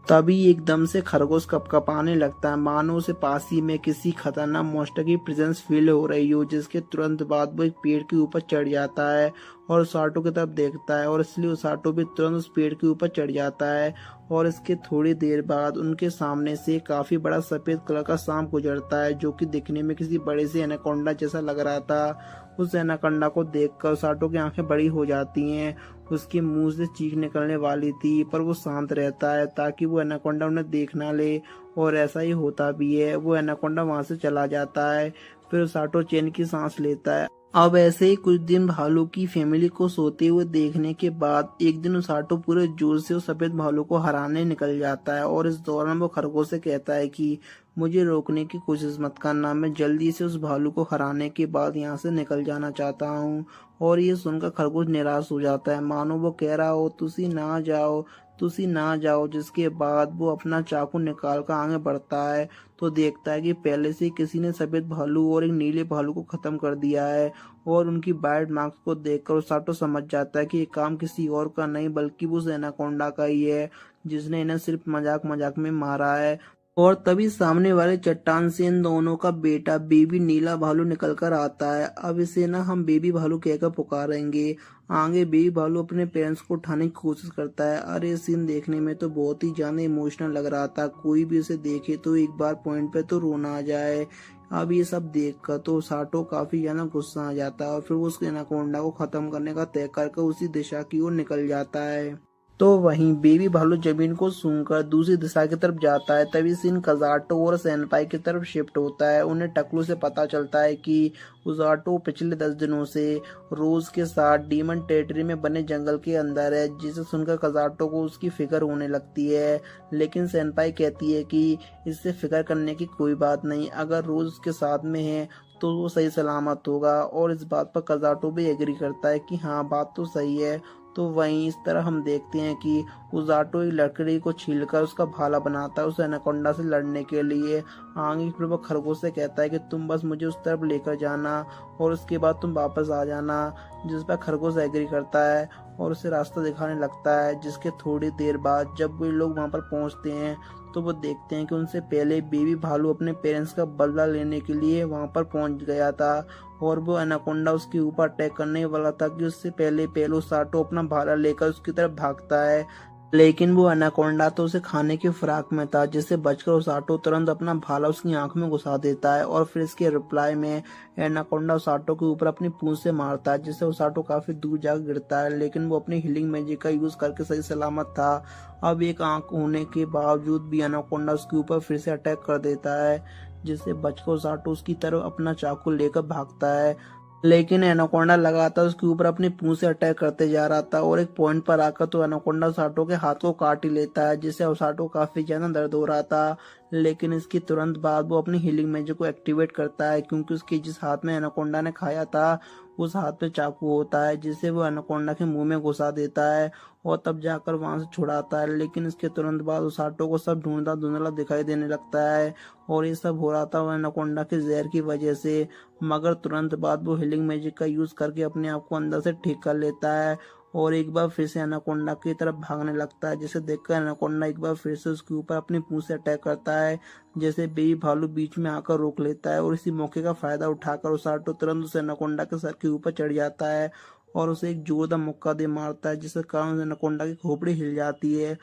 Speaker 1: तभी एकदम से खरगोश कपकपाने लगता है, मानो उसे पास ही में किसी खतरनाक मॉन्स्टर की प्रेजेंस फील हो रही हो। जिसके तुरंत बाद वो एक पेड़ के ऊपर चढ़ जाता है और उसाटो की तरफ देखता है, और इसलिए उसाटो भी तुरंत उस पेड़ के ऊपर चढ़ जाता है। और इसके थोड़ी देर बाद उनके सामने से काफी बड़ा सफेद कलर का सांप गुजरता है, जो कि दिखने में किसी बड़े से एनाकोंडा जैसा लग रहा था। उस एनाकोंडा को देखकर उसाटो की आंखें बड़ी हो जाती हैं। उसके मुंह से चीख निकलने वाली थी, पर वो शांत रहता है ताकि वो एनाकोंडा उन्हें देख ना ले, और ऐसा ही होता भी है। वो एनाकोंडा वहां से चला जाता है। फिर उसाटो चैन की सांस लेता है। अब ऐसे ही कुछ दिन भालू की फैमिली को सोते हुए देखने के बाद एक दिन उसाटो पूरे जोर से उस सफेद भालू को हराने निकल जाता है, और इस दौरान वो खरगोश से कहता है कि मुझे रोकने की कोशिश मत करना, मैं जल्दी से उस भालू को हराने के बाद यहाँ से निकल जाना चाहता हूँ। और ये सुनकर खरगोश निराश हो जाता है, मानो वो कह रहा हो तुसी ना जाओ, तुसी ना जाओ। जिसके बाद वो अपना चाकू निकाल कर आगे बढ़ता है तो देखता है कि पहले से किसी ने सफेद भालू और एक नीले भालू को खत्म कर दिया है। और उनकी बाइट मार्क्स को देखकर उसाटो समझ जाता है कि ये काम किसी और का नहीं बल्कि वो एनाकोंडा का ही है, जिसने इन्हें सिर्फ मजाक मजाक में मारा है। और तभी सामने वाले चट्टान से इन दोनों का बेटा बेबी नीला भालू निकल कर आता है। अब इसे ना हम बेबी भालू कहकर पुकारेंगे। आगे बेबी भालू अपने पेरेंट्स को उठाने की कोशिश करता है। अरे ये सीन देखने में तो बहुत ही ज्यादा इमोशनल लग रहा था, कोई भी इसे देखे तो एक बार पॉइंट पे तो रोना आ जाए। अब ये सब देखकर तो साटो काफी ज्यादा गुस्सा आ जाता है और फिर वो उस एनाकोंडा को खत्म करने का तय करके उसी दिशा की ओर निकल जाता है। तो वहीं बेबी भालू जमीन को सूंघकर दूसरी दिशा की तरफ जाता है। तभी सीन कजाटो और सेनपाई की तरफ शिफ्ट होता है। उन्हें टकलू से पता चलता है कि उजाटो पिछले 10 दिनों से रोज के साथ डीमन टेरिटरी में बने जंगल के अंदर है, जिसे सुनकर कजाटो को उसकी फिक्र होने लगती है। लेकिन सेनपाई कहती है कि इससे फिक्र करने की कोई बात नहीं, अगर रोज उसके साथ में है तो वो सही सलामत होगा। और इस बात पर कजाटो भी एग्री करता है कि हाँ बात तो सही है। तो वहीं इस तरह हम देखते हैं कि उजाटो एक लकड़ी को छीलकर उसका भाला बनाता है उस एनाकोंडा से लड़ने के लिए। आगे फिर वो खरगोश से कहता है कि तुम बस मुझे उस तरफ लेकर जाना और उसके बाद तुम वापस आ जाना, जिस पर खरगोश एग्री करता है और उसे रास्ता दिखाने लगता है। जिसके थोड़ी देर बाद जब वे लोग वहां पर पहुंचते हैं तो वो देखते हैं कि उनसे पहले बेबी भालू अपने पेरेंट्स का बदला लेने के लिए वहां पर पहुंच गया था, और वो एनाकोंडा उसके ऊपर अटैक करने वाला था कि उससे पहले पेलो साटो अपना भाला लेकर उसकी तरफ भागता है। लेकिन वो एनाकोंडा तो उसे खाने की फिराक में था, जिससे बचकर उसाटो तुरंत अपना भाला उसकी आंख में घुसा देता है और फिर इसके रिप्लाई में एनाकोंडा उसाटो के ऊपर अपनी पूंछ से मारता है, जिससे उसाटो काफी दूर जाकर गिरता है। लेकिन वो अपनी हीलिंग मैजिक का यूज करके सही सलामत था। अब एक आंख होने के बावजूद भी एनाकोंडा उसके ऊपर फिर से अटैक कर देता है, जिससे बचकर उसाटो उसकी तरफ अपना चाकू लेकर भागता है। लेकिन एनाकोंडा लगातार उसके ऊपर अपनी पूंछ से अटैक करते जा रहा था, और एक पॉइंट पर आकर तो एनाकोंडा उसाटो के हाथ को काट ही लेता है, जिससे उसाटो काफी ज्यादा दर्द हो रहा था। लेकिन इसकी तुरंत बाद वो अपनी हीलिंग मैजिक को एक्टिवेट करता है, क्योंकि उसके जिस हाथ में एनाकोंडा ने खाया था उस हाथ पे चाकू होता है, जिसे वो एनाकोंडा के मुंह में घुसा देता है और तब जाकर वहां से छुड़ाता है। लेकिन इसके तुरंत बाद उसाटो को सब ढूंढता धुंधला दिखाई देने लगता है, और ये सब हो रहा था वो एनाकोंडा के जहर की वजह से। मगर तुरंत बाद वो हीलिंग मैजिक का यूज करके अपने आप को अंदर से ठीक कर लेता है और एक बार फिर से एनाकोंडा की तरफ भागने लगता है, जिसे देखकर एनाकोंडा एक बार फिर से उसके ऊपर अपनी पूंछ से अटैक करता है। जैसे बेबी भालू बीच में आकर रोक लेता है और इसी मौके का फायदा उठाकर ओसाटो तुरंत उस एनाकोंडा के सर के ऊपर चढ़ जाता है और उसे एक जोरदार मुक्का दे मारता है, जिसके कारण एनाकोंडा की खोपड़ी हिल जाती है।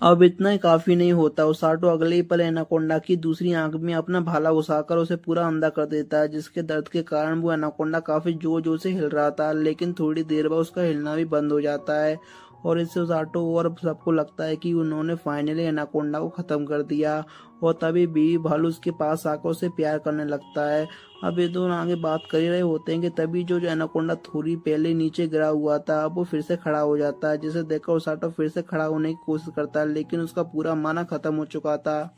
Speaker 1: अब इतना ही काफी नहीं होता, ओसाटो अगले ही पल एनाकोंडा की दूसरी आंख में अपना भाला घुसाकर उसे पूरा अंधा कर देता है, जिसके दर्द के कारण वो एनाकोंडा काफी जोर जोर से हिल रहा था, लेकिन थोड़ी देर बाद उसका हिलना भी बंद हो जाता है। और इससे ओसाटो और सबको लगता है कि उन्होंने फाइनली एनाकोंडा को खत्म कर दिया। और तभी बीवी भालू उसके पास आकर उसे प्यार करने लगता है। अब ये दोनों आगे बात कर ही रहे होते हैं कि तभी जो एनाकोंडा थोड़ी पहले नीचे गिरा हुआ था, अब वो फिर से खड़ा हो जाता है, जिसे देखकर ओसाटो फिर से खड़ा होने की कोशिश करता है, लेकिन उसका पूरा माना खत्म हो चुका था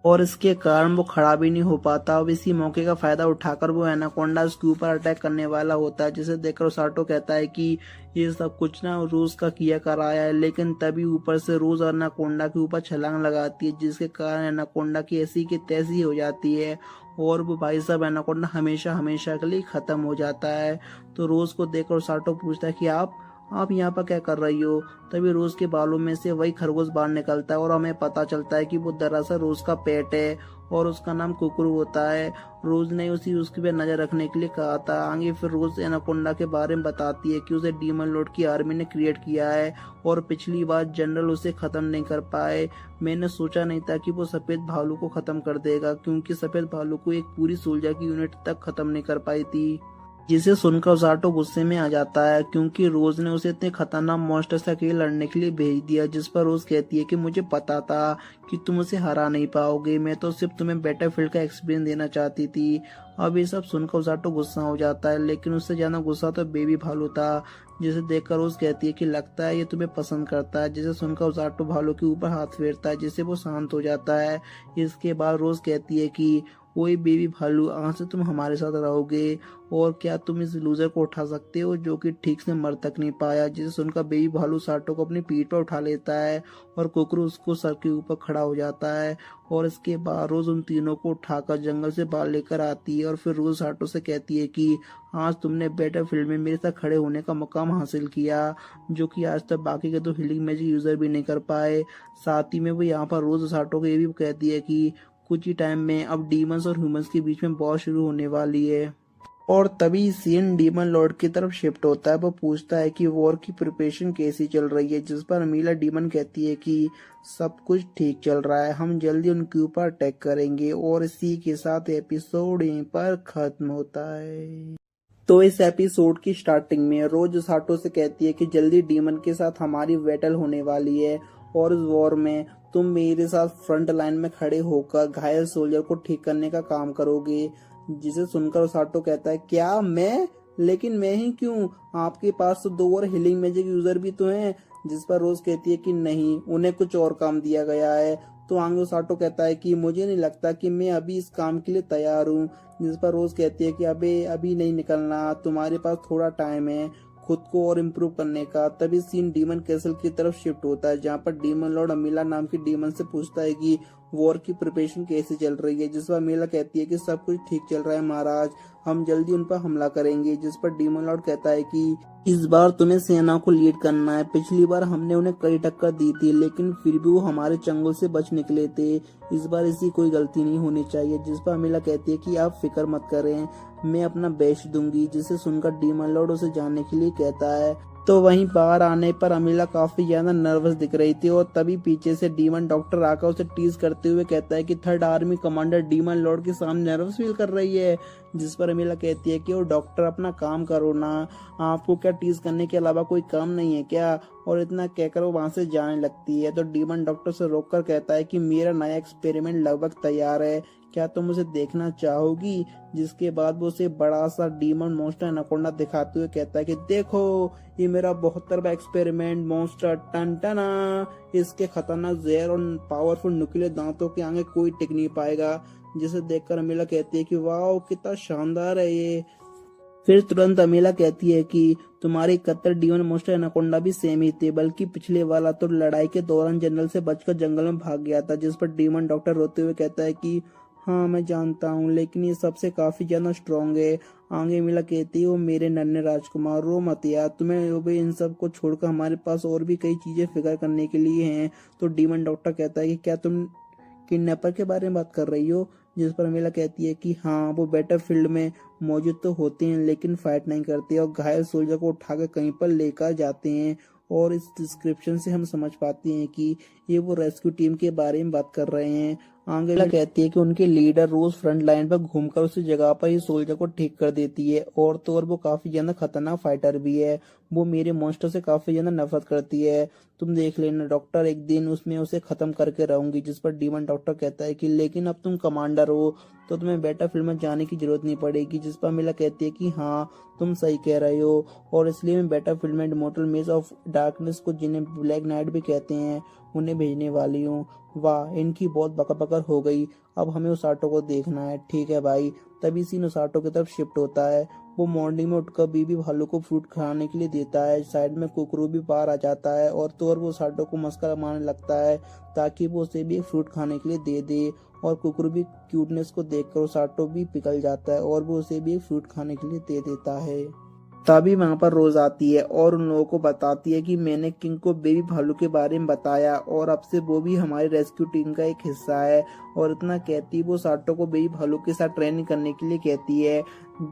Speaker 1: और इसके कारण वो खड़ा भी नहीं हो पाता। अब इसी मौके का फायदा उठाकर वो एनाकोंडा उसके ऊपर अटैक करने वाला होता है, जिसे देखकर ओसाटो कहता है कि ये सब कुछ ना रोज का किया कराया है। लेकिन तभी ऊपर से रोज एनाकोंडा के ऊपर छलांग लगाती है, जिसके कारण एनाकोंडा की ऐसी की तैसी हो जाती है और वो भाई साहब एनाकोंडा हमेशा हमेशा के लिए खत्म हो जाता है। तो रोज को देखकर ओसाटो पूछता है कि आप यहाँ पर क्या कर रही हो। तभी रोज के बालों में से वही खरगोश बाहर निकलता है और हमें पता चलता है कि वो दरअसल रोज का पेट है और उसका नाम कुकरू होता है। रोज ने उसके पे नजर रखने के लिए कहा था। आगे फिर रोज एनाकोंडा के बारे में बताती है कि उसे डीमन लॉर्ड की आर्मी ने क्रिएट किया है और पिछली बार जनरल उसे खत्म नहीं कर पाए। मैंने सोचा नहीं था कि वो सफेद भालू को खत्म कर देगा, क्योंकि सफेद भालू को एक पूरी सोल्जर की यूनिट तक खत्म नहीं कर पाई थी। जिसे सुनकर ओसाटो गुस्से में आ जाता है, क्योंकि रोज ने उसे इतने खतरनाक मॉन्स्टर से अकेले लड़ने के लिए भेज दिया। जिस पर रोज कहती है कि मुझे पता था कि तुम उसे हरा नहीं पाओगे, मैं तो सिर्फ तुम्हें बैटलफील्ड का एक्सपीरियंस देना चाहती थी। अब ये सब सुनकर ओसाटो गुस्सा हो जाता है, लेकिन उससे ज्यादा गुस्सा तो बेबी भालू था, जिसे देखकर रोज कहती है कि लगता है ये तुम्हें पसंद करता है। जिसे सुनकर ओसाटो भालू के ऊपर हाथ फेरता है, जिससे वो शांत हो जाता है। इसके बाद रोज कहती है कि वही बेबी भालू, आज से तुम हमारे साथ रहोगे और क्या तुम इस लूजर को उठा सकते हो जो कि ठीक से मर तक नहीं पाया। जिसे सुनकर बेबी भालू साटो को अपनी पीठ पर उठा लेता है और कुकरू उसको सर के ऊपर खड़ा हो जाता है। और इसके बाद रोज उन तीनों को उठाकर जंगल से बाहर लेकर आती है और फिर रोज साटो से कहती है कि आज तुमने बैटलफील्ड में मेरे साथ खड़े होने का मुकाम हासिल किया, जो कि आज तक बाकी के दो हीलिंग मैजिक यूजर भी नहीं कर पाए। साथ ही में वो यहाँ पर रोज साटो को ये भी कहती है कि कुछ ही टाइम में अब डीमंस और ह्यूमंस के बीच में वॉर शुरू होने वाली है। और तभी सीन डीमन लॉर्ड की तरफ शिफ्ट होता है। वो पूछता है कि वॉर की प्रिपरेशन कैसी चल रही है, जिस पर अमीला डीमन कहती है कि सब कुछ ठीक चल रहा है, हम जल्दी उनके ऊपर अटैक करेंगे। और इसी के साथ एपिसोड यहीं पर खत्म होता है। तो इस एपिसोड की स्टार्टिंग में रोज साटो से कहती है कि जल्दी डीमन के साथ हमारी बैटल होने वाली है और इस वॉर में तुम मेरे साथ फ्रंट लाइन में खड़े होकर घायल सोल्जर को ठीक करने का काम करोगे। जिसे सुनकर साटो कहता है क्या मैं, लेकिन मैं ही क्यों, आपके पास तो दो और हीलिंग मैजिक यूजर भी तो हैं। जिस पर रोज कहती है कि नहीं, उन्हें कुछ और काम दिया गया है। तो आंगो साटो कहता है कि मुझे नहीं लगता कि मैं अभी इस काम के लिए तैयार हूँ। जिस पर रोज कहती है कि अभी नहीं निकलना, तुम्हारे पास थोड़ा टाइम है खुद को और इम्प्रूव करने का। तभी सीन डीमन कैसल की तरफ शिफ्ट होता है, जहाँ पर डीमन लॉर्ड अमीला नाम की डीमन से पूछता है कि वॉर की प्रिपरेशन कैसे चल रही है। जिस पर अमीला कहती है कि सब कुछ ठीक चल रहा है महाराज, हम जल्दी उन पर हमला करेंगे। जिस पर डीमन लॉर्ड कहता है कि इस बार तुम्हें सेना को लीड करना है, पिछली बार हमने उन्हें कड़ी टक्कर दी थी लेकिन फिर भी वो हमारे चंगुल से बच निकले थे, इस बार इसकी कोई गलती नहीं होनी चाहिए। जिस पर अमीला कहती है कि आप फिक्र मत करें, मैं अपना बेस्ट दूंगी। जिसे सुनकर डीमन लॉर्ड उसे जाने के लिए कहता है। तो वहीं बाहर आने पर अमीला काफी ज्यादा नर्वस दिख रही थी और तभी पीछे से डीमन डॉक्टर आकर उसे टीज करते हुए कहता है कि third army commander demon Lord के सामने नर्वस फील कर रही है। जिस पर अमीला कहती है कि वो डॉक्टर अपना काम करो ना, आपको क्या टीज करने के अलावा कोई काम नहीं है क्या। और इतना कहकर वो वहां से जाने लगती है। तो डीमन डॉक्टर से रोककर कहता है कि मेरा नया एक्सपेरिमेंट लगभग तैयार है, क्या तुम उसे देखना चाहोगी। जिसके बाद वो उसे बड़ा सा डीमन मॉन्स्टर एनाकोंडा दिखाते हुए कहता है कि देखो ये मेरा 72वां एक्सपेरिमेंट मॉन्स्टर टनटना, इसके खतरनाक जहर और पावरफुल नुकीले दांतों के आगे कोई टिक नहीं पाएगा। जिसे देखकर अमीला कहती है कि वाह कितना शानदार है ये। फिर तुरंत अमीला कहती है कि तुम्हारे 71 डीमन मॉन्स्टर एनाकोंडा भी सेम ही थे, बल्कि पिछले वाला तो लड़ाई के दौरान जनरल से बचकर जंगल में भाग गया था। जिस पर डीमन डॉक्टर रोते हुए कहता है कि हाँ मैं जानता हूँ, लेकिन ये सबसे काफी ज्यादा स्ट्रॉन्ग है, आगे मिला कहती है, वो मेरे नन्हे राजकुमार रो मत यार, तुम्हें वो भी इन सब को छोड़कर हमारे पास और भी कई चीजें फिक्र करने के लिए हैं। तो डीमन डॉक्टर कहता है कि क्या तुम किडनैपर के बारे में बात कर रही हो? जिस पर अमीला कहती है कि हाँ, वो बैटलफील्ड में मौजूद तो होते हैं लेकिन फाइट नहीं करते और घायल सोल्जर को उठाकर कहीं पर लेकर जाते हैं। और इस डिस्क्रिप्शन से हम समझ पाते हैं कि ये वो रेस्क्यू टीम के बारे में बात कर रहे हैं। आंगेला कहती है कि उनके लीडर रोज फ्रंट लाइन पर घूमकर उसी जगह पर ही सोल्जर को ठीक कर देती है और तो और वो काफी ज्यादा खतरनाक फाइटर भी है। वो मेरे मॉन्स्टर से काफी ज्यादा नफरत करती है। तुम देख लेना डॉक्टर, एक दिन उसमें उसे खत्म करके रहूंगी। जिस पर डीमन डॉक्टर कहता है कि लेकिन अब तुम कमांडर हो तो तुम्हें बैटलफील्ड में जाने की जरूरत नहीं पड़ेगी। जिस पर मिला कहती है कि हाँ, तुम सही कह रहे हो और इसलिए मैं बैटलफील्ड में इमॉर्टल मेज ऑफ डार्कनेस को, जिन्हें ब्लैक नाइट भी कहते हैं, उन्हें भेजने वाली हूँ। वाह, इनकी बहुत बकर हो गई। अब हमें उस ऑटो को देखना है। ठीक है भाई। तभी सीन उस ऑटो की तरफ शिफ्ट होता है। वो मॉर्निंग में उठकर बीबी भालू को फ्रूट खाने के लिए देता है। साइड में कुकरू भी बाहर आ जाता है और तो और वो साटो को मस्का मारने लगता है ताकि वो उसे भी एक फ्रूट खाने के लिए दे दे। और कुकरू भी क्यूटनेस को देखकर साटो भी पिघल जाता है और वो उसे भी एक फ्रूट खाने के लिए दे देता है। तभी वहां पर रोज आती है और उन लोगों को बताती है कि मैंने किंग को बेबी भालू के बारे में बताया और अब से वो भी हमारी रेस्क्यू टीम का एक हिस्सा है। और इतना कहती वो साटो को बेबी भालू के साथ ट्रेनिंग करने के लिए कहती है,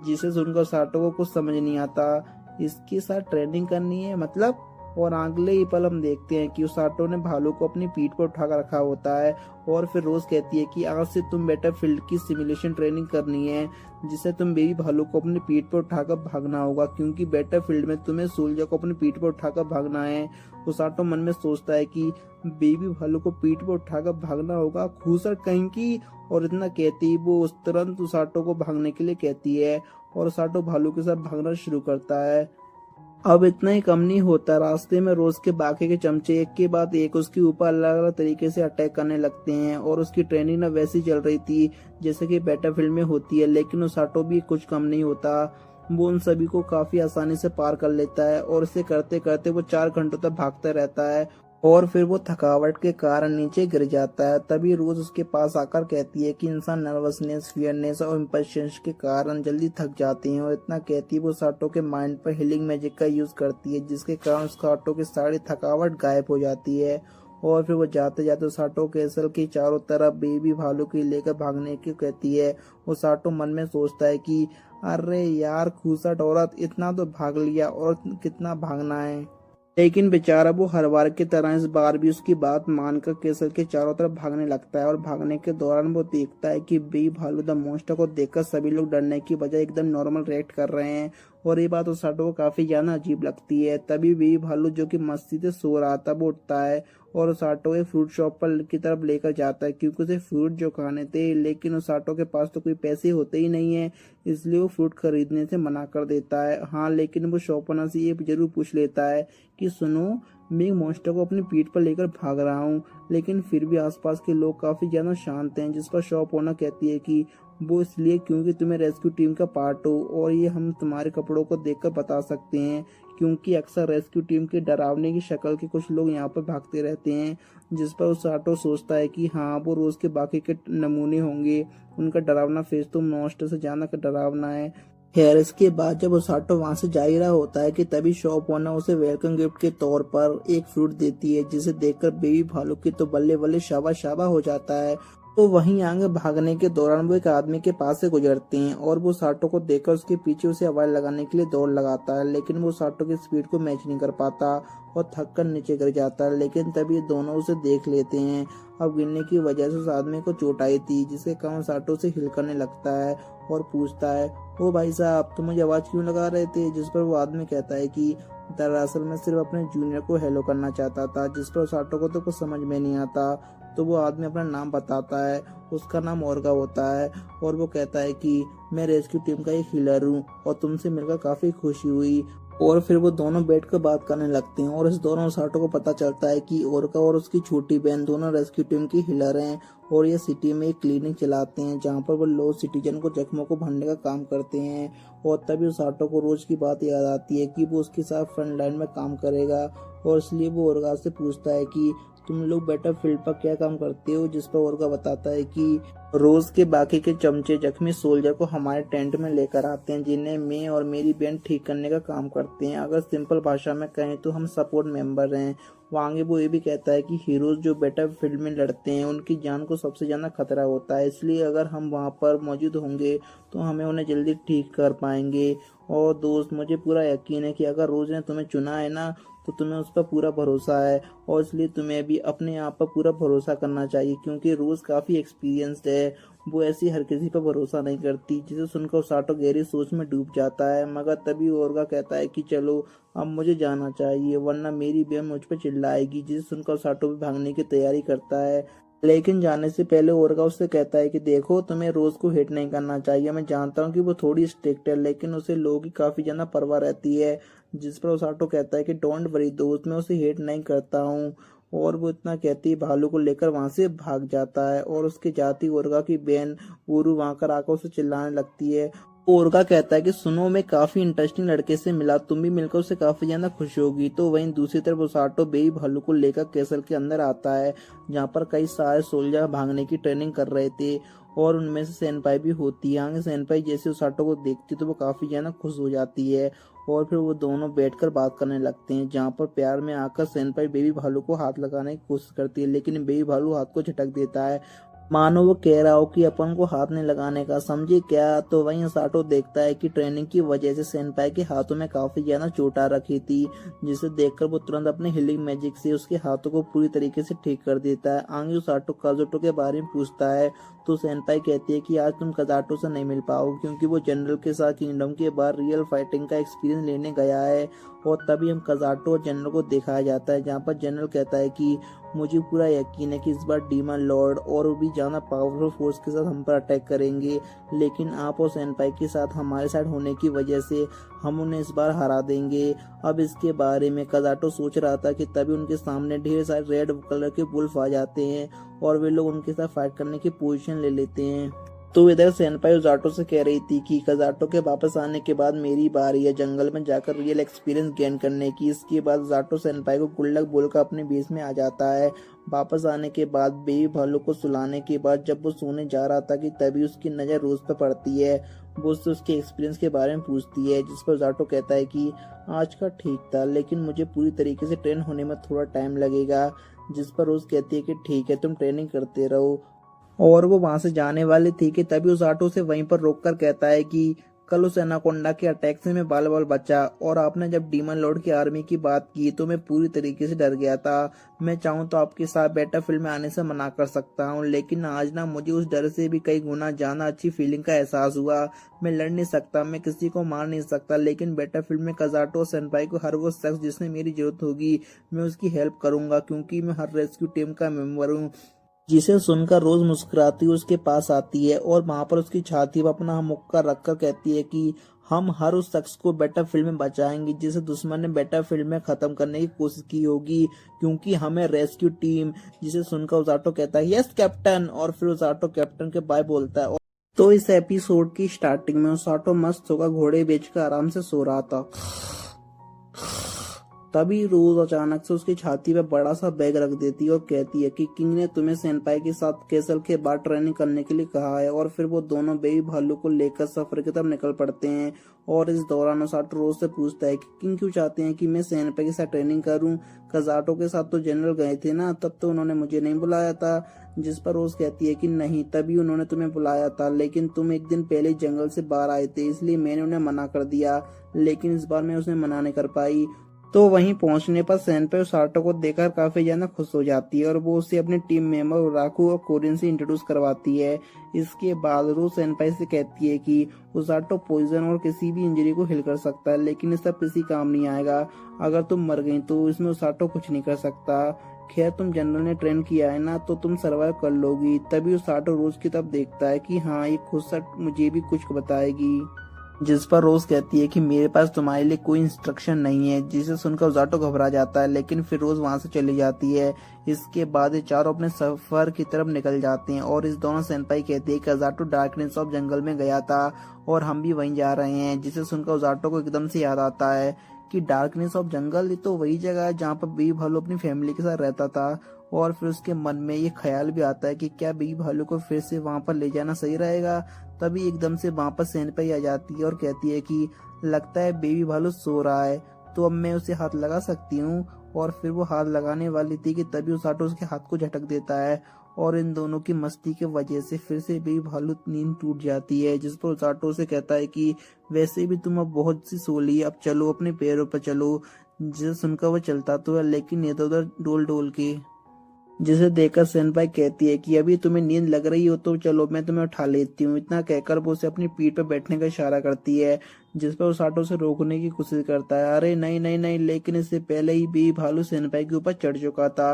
Speaker 1: जिसे सुनकर साटो को कुछ समझ नहीं आता। इसके साथ ट्रेनिंग करनी है मतलब? और अगले ही पल हम देखते हैं कि उस साटो ने भालू को अपनी पीठ पर उठाकर रखा होता है। और फिर रोज कहती है कि आज से तुम बैटलफील्ड की सिमुलेशन ट्रेनिंग करनी है, जिसे तुम बेबी भालू को अपनी पीठ पर उठाकर भागना होगा, क्योंकि बैटलफील्ड में तुम्हें सोल्जर को अपनी पीठ पर उठाकर भागना है। उसाटो मन में सोचता है कि बेबी भालू को पीठ पर उठाकर भागना होगा, खूसट कहीं की। और इतना कहती वो उस तुरंत उसाटो को भागने के लिए कहती है और उसाटो भालू के साथ भागना शुरू करता है। अब इतना ही कम नहीं होता, रास्ते में रोज के बाकी के चमचे एक के बाद एक उसके ऊपर अलग अलग तरीके से अटैक करने लगते हैं। और उसकी ट्रेनिंग ना वैसी चल रही थी जैसे कि बैटलफील्ड में होती है, लेकिन उसाटो भी कुछ कम नहीं होता। वो उन सभी को काफी आसानी से पार कर लेता है और इसे करते करते वो 4 घंटों तक भागता रहता है और फिर वो थकावट के कारण नीचे गिर जाता है। तभी रोज उसके पास आकर कहती है कि इंसान नर्वसनेस, फियरनेस और इम्पल्शंस के कारण जल्दी थक जाते हैं। और इतना कहती है वो साटो के माइंड पर हीलिंग मैजिक का यूज करती है, जिसके कारण साटो की सारी थकावट गायब हो जाती है। और फिर वो जाते जाते साटो कैसल की चारों तरफ बेबी भालू की लेकर भागने की कहती है। वो साटो मन में सोचता है कि अरे यार खूसट औरत, इतना तो भाग लिया और कितना भागना है। लेकिन बेचारा वो हर बार की तरह इस बार भी उसकी बात मानकर केसर के चारों तरफ भागने लगता है। और भागने के दौरान वो देखता है कि बेबी भालू द मॉन्स्टर को देखकर सभी लोग डरने की बजाय एकदम नॉर्मल रिएक्ट कर रहे हैं। और ये बात उस साटो को काफी ज्यादा अजीब लगती है। तभी बेबी भालू जो कि मस्ती से सो रहा था वो उठता है और उस साटो एक फ्रूट शॉप पर की तरफ लेकर जाता है, क्योंकि उसे फ्रूट जो खाने थे। लेकिन उस साटो के पास तो कोई पैसे होते ही नहीं है, इसलिए वो फ्रूट खरीदने से मना कर देता है। हाँ, लेकिन वो शॉप ओनर से ये जरूर पूछ लेता है कि सुनो, मैं एक मॉन्स्टर को अपनी पीठ पर लेकर भाग रहा हूँ, लेकिन फिर भी आसपास के लोग काफी ज्यादा शांत हैं। जिस पर शॉप ओनर कहती है कि वो इसलिए क्योंकि तुम्हें रेस्क्यू टीम का पार्ट हो और ये हम तुम्हारे कपड़ों को देखकर बता सकते हैं, क्योंकि अक्सर रेस्क्यू टीम के डरावने की शक्ल के कुछ लोग यहाँ पर भागते रहते हैं। जिस पर उस साटो सोचता है कि हाँ, वो रोज के बाकी के नमूने होंगे, उनका डरावना फेस तो मॉन्स्टर से ज्यादा डरावना है। खैर, इसके बाद जब उसाटो वहां से जा ही रहा होता है कि तभी शॉप ओनर उसे वेलकम गिफ्ट के तौर पर एक फ्रूट देती है, जिसे देखकर बेबी भालू की तो बल्ले बल्ले शाबा शाबा हो जाता है। तो वहीं आगे भागने के दौरान वो एक आदमी के पास से गुजरते हैं और वो साटो को देखकर उसके पीछे उसे आवाज लगाने के लिए दौड़ लगाता है, लेकिन वो साटो की स्पीड को मैच नहीं कर पाता और थक कर नीचे गिर जाता है। लेकिन तभी दोनों उसे देख लेते हैं। अब गिरने की वजह से उस आदमी को चोट आई थी, जिसके कारण साटो से हिल करने लगता है और पूछता है, ओ भाई साहब, तुम मुझे आवाज क्यों लगा रहे थे? जिस पर वो आदमी कहता है कि दरअसल मैं सिर्फ अपने जूनियर को हेलो करना चाहता था। जिस पर साटो को तो कुछ समझ में नहीं आता। तो वो आदमी अपना नाम बताता है, उसका नाम ओरगा होता है और वो कहता है कि मैं रेस्क्यू टीम का एक हीलर हूँ और तुमसे मिलकर काफी खुशी हुई। और फिर वो दोनों बैठकर बात करने लगते हैं और इस दौरान साटो को पता चलता है कि ओरका और उसकी छोटी बहन दोनों रेस्क्यू टीम की हीलर हैं और ये सिटी में एक क्लिनिक चलाते हैं, जहाँ पर वो लो सिटीजन को जख्मों को भरने का काम करते हैं। और तभी साटो को रोज की बात याद आती है कि वो उसके साथ फ्रंट लाइन में काम करेगा और इसलिए वो ओरगा से पूछता है कि तुम लोग बैटलफील्ड पर क्या काम करते हो? जिस पर ओरगा बताता है कि रोज के बाकी के चमचे जख्मी सोल्जर को हमारे टेंट में लेकर आते हैं, जिन्हें मैं और मेरी बहन ठीक करने का काम करते हैं। अगर सिंपल भाषा में कहें तो हम सपोर्ट मेंबर हैं। वांगे वो ये भी कहता है कि हीरोज जो बैटलफील्ड में लड़ते हैं उनकी जान को सबसे ज्यादा खतरा होता है, इसलिए अगर हम वहां पर मौजूद होंगे तो हमें उन्हें जल्दी ठीक कर पाएंगे। और दोस्त, मुझे पूरा यकीन है कि अगर रोज ने तुम्हें चुना है ना, तो तुम्हें उस पर पूरा भरोसा है, और इसलिए तुम्हें भी अपने आप पर पूरा भरोसा करना चाहिए, क्योंकि रोज काफी एक्सपीरियंस्ड है। वो ऐसी हर किसी पर भरोसा नहीं करती। जिसे सुनकर साटो गहरी सोच में डूब जाता है, मगर तभी ओरगा कहता है कि चलो अब मुझे जाना चाहिए, वरना मेरी बहन मुझ पर चिल्लाएगी। जिसे सुनकर साटो भी भागने की तैयारी करता है, लेकिन जाने से पहले ओरगा उससे कहता है कि देखो, तुम्हें रोज को हेट नहीं करना चाहिए। मैं जानता हूँ कि वो थोड़ी स्ट्रिक्ट है, लेकिन उसे लोगों की काफी ज्यादा परवाह रहती है। जिस पर ओसाटो कहता है कि डोंट वरी दोस्त, मैं उसे हेट नहीं करता हूँ। और वो इतना कहती भालू को लेकर वहां से भाग जाता है, और उसके जाती ओरगा की बहन ऊरू वहां कर आकर उसे चिल्लाने लगती है। ओरगा कहता है कि सुनो, मैं काफी इंटरेस्टिंग लड़के से मिला, तुम भी मिलकर उससे काफी ज्यादा खुश होगी। तो वहीं दूसरी तरफ ओसाटो बेई भालू को लेकर कैसल के अंदर आता है, जहाँ पर कई सारे सोल्जर भागने की ट्रेनिंग कर रहे थे, और उनमें से सेनपाई भी होती है। आगे सेनपाई जैसे ओसाटो को देखती तो वो काफी ज्यादा खुश हो जाती है, और फिर वो दोनों बैठकर बात करने लगते हैं, जहाँ पर प्यार में आकर सेनपाई बेबी भालू को हाथ लगाने की कोशिश करती है, लेकिन बेबी भालू हाथ को झटक देता है, मानो वो कह रहा हो कि अपन को हाथ नहीं लगाने का, समझे क्या। तो वहीं साटो देखता है कि ट्रेनिंग की वजह से सेनपाई के हाथों में काफी ज्यादा चोट आ रखी थी, जिसे देखकर वो तुरंत अपने हीलिंग मैजिक से उसके हाथों को पूरी तरीके से ठीक कर देता है। आगे साटो काजुटो के बारे में पूछता है, तो सेनपाई कहती है कि आज तुम कजाटो से नहीं मिल पाओगे, क्योंकि वो जनरल के साथ किंगडम के बाहर रियल फाइटिंग का एक्सपीरियंस लेने गया है। और तभी हम कजाटो और जनरल को दिखाया जाता है, जहाँ पर जनरल कहता है कि मुझे पूरा यकीन है कि इस बार डीमन लॉर्ड और भी ज्यादा पावरफुल फोर्स के साथ हम पर अटैक करेंगे, लेकिन आप और सेनपाई के साथ हमारे साथ होने की वजह से हम उन्हें इस बार हरा देंगे। अब इसके बारे में कजाटो सोच रहा था कि तभी उनके सामने ढेर सारे रेड कलर के वुल्फ आ जाते हैं, और वे लोग उनके साथ फाइट करने की पोजीशन ले लेते हैं। तो इधर सेनपाई उजाटो से कह रही थी कि कजाटो के वापस आने के बाद मेरी बारी है जंगल में जाकर रियल एक्सपीरियंस गेन करने की। इसके बाद उजाटो सेनपाई को गुड लक बोलकर अपने बेस में आ जाता है। वापस आने के बाद बेबी भालू को सुलाने के बाद जब वो सोने जा रहा था कि तभी उसकी नजर रोज पर पड़ती है। वो उससे उसके एक्सपीरियंस के बारे में पूछती है, जिस पर उजाटो कहता है कि आज का ठीक था, लेकिन मुझे पूरी तरीके से ट्रेन होने में थोड़ा टाइम लगेगा। जिस पर रोज कहती है कि ठीक है, तुम ट्रेनिंग करते रहो। और वो वहां से जाने वाली थी कि तभी उस ऑटो से वहीं पर रोककर कहता है कि कल उस एनाकोंडा के अटैक से मैं बाल बाल बचा, और आपने जब डीमन लॉर्ड की आर्मी की बात की तो मैं पूरी तरीके से डर गया था। मैं चाहूँ तो आपके साथ बैटलफील्ड में आने से मना कर सकता हूँ, लेकिन आज ना मुझे उस डर से भी कई गुना ज्यादा अच्छी फीलिंग का एहसास हुआ। मैं लड़ नहीं सकता, मैं किसी को मार नहीं सकता, लेकिन बैटलफील्ड में कजाटो सेनपाई को हर वो शख्स जिसने मेरी जरूरत होगी मैं उसकी हेल्प करूंगा, क्योंकि मैं हर रेस्क्यू टीम का मेंबर हूँ। जिसे सुनकर रोज मुस्कुराती उसके पास आती है, और वहां पर उसकी छाती पर अपना मुक्का रखकर कहती है कि हम हर उस शख्स को बैटलफील्ड में बचाएंगे जिसे दुश्मन ने बैटलफील्ड में खत्म करने की कोशिश की होगी, क्योंकि हमें रेस्क्यू टीम। जिसे सुनकर उजाटो कहता है यस कैप्टन, और फिर उजाटो कैप्टन के बाय बोलता है। तो इस एपिसोड की स्टार्टिंग में उजाटो मस्त होकर घोड़े बेचकर आराम से सो रहा था। तभी रोज अचानक से उसकी छाती पे बड़ा सा बैग रख देती है और कहती है कि किंग ने तुम्हें सेनपाई के साथ कैसल के बाद ट्रेनिंग करने के लिए कहा है। और फिर वो दोनों बेबी भालू को लेकर सफर की तरफ निकल पड़ते हैं। और इस दौरान उसाटो रोज से पूछता है कि किंग क्यों चाहते हैं कि मैं सेनपाई के साथ ट्रेनिंग करूं? कजाटो के साथ तो जनरल गए थे ना, तब तो उन्होंने मुझे नहीं बुलाया था। जिस पर रोज कहती है कि नहीं, तभी उन्होंने तुम्हें बुलाया था, लेकिन तुम एक दिन पहले जंगल से बाहर आए थे, इसलिए मैंने उन्हें मना कर दिया, लेकिन इस बार मैं उसे मना नहीं कर पाई। तो वहीं पहुंचने पर सेनपाई उसाटो को देखकर काफी ज्यादा खुश हो जाती है, और वो उसे अपने टीम मेंबर उराकू और कोरिन से इंट्रोड्यूस करवाती है। इसके बाद रू सेनपाई से कहती है कि उसाटो पॉइजन और किसी भी इंजरी को हिल कर सकता है, लेकिन इस सब किसी काम नहीं आएगा। अगर तुम मर गई तो इसमें उसाटो कुछ नहीं कर सकता। खैर, तुम जनरल ने ट्रेन किया है ना, तो तुम सर्वाइव कर लोगी। तभी उसाटो रोज की तरफ देखता है कि हाँ, ये खुद से मुझे भी कुछ बताएगी। जिस पर रोज कहती है कि मेरे पास तुम्हारे लिए कोई इंस्ट्रक्शन नहीं है। जिसे सुनकर उजाटो घबरा जाता है, लेकिन फिर रोज वहां से चली जाती है। इसके बाद ये चारों अपने सफर की तरफ निकल जाते हैं, और इस दौरान सेनपाई कहती है कि उजाटो डार्कनेस ऑफ जंगल में गया था और हम भी वहीं जा रहे हैं। जिसे सुनकर उजाटो को एकदम से याद आता है कि डार्कनेस ऑफ जंगल, ये तो वही जगह है जहाँ पर बेबी भालू अपनी फैमिली के साथ रहता था। और फिर उसके मन में ये ख्याल भी आता है कि क्या बेबी भालू को फिर से वहां पर ले जाना सही रहेगा। तभी एकदम से वहां पर सेनपाई आ जाती है और कहती है कि लगता है बेबी भालू सो रहा है, तो अब मैं उसे हाथ लगा सकती हूँ। और फिर वो हाथ लगाने वाली थी कि तभी उसाटो उसके हाथ को झटक देता है और इन दोनों की मस्ती के वजह से फिर से बेबी भालू नींद टूट जाती है। जिस पर उसाटो से कहता है कि वैसे भी तुम अब बहुत सी सो ली, अब चलो अपने पैरों पर चलो। जिसे सुनकर वो चलता तो है लेकिन इधर उधर डोल डोल के। जिसे देखकर सेनपाई कहती है कि अभी तुम्हें नींद लग रही हो तो चलो मैं तुम्हें उठा लेती हूँ। इतना कहकर वो उसे अपनी पीठ पर बैठने का इशारा करती है, जिस पर उसाटो से रोकने की कोशिश करता है। अरे नहीं नहीं नहीं, लेकिन इससे पहले ही बेबी भालू सेनपाई के ऊपर चढ़ चुका था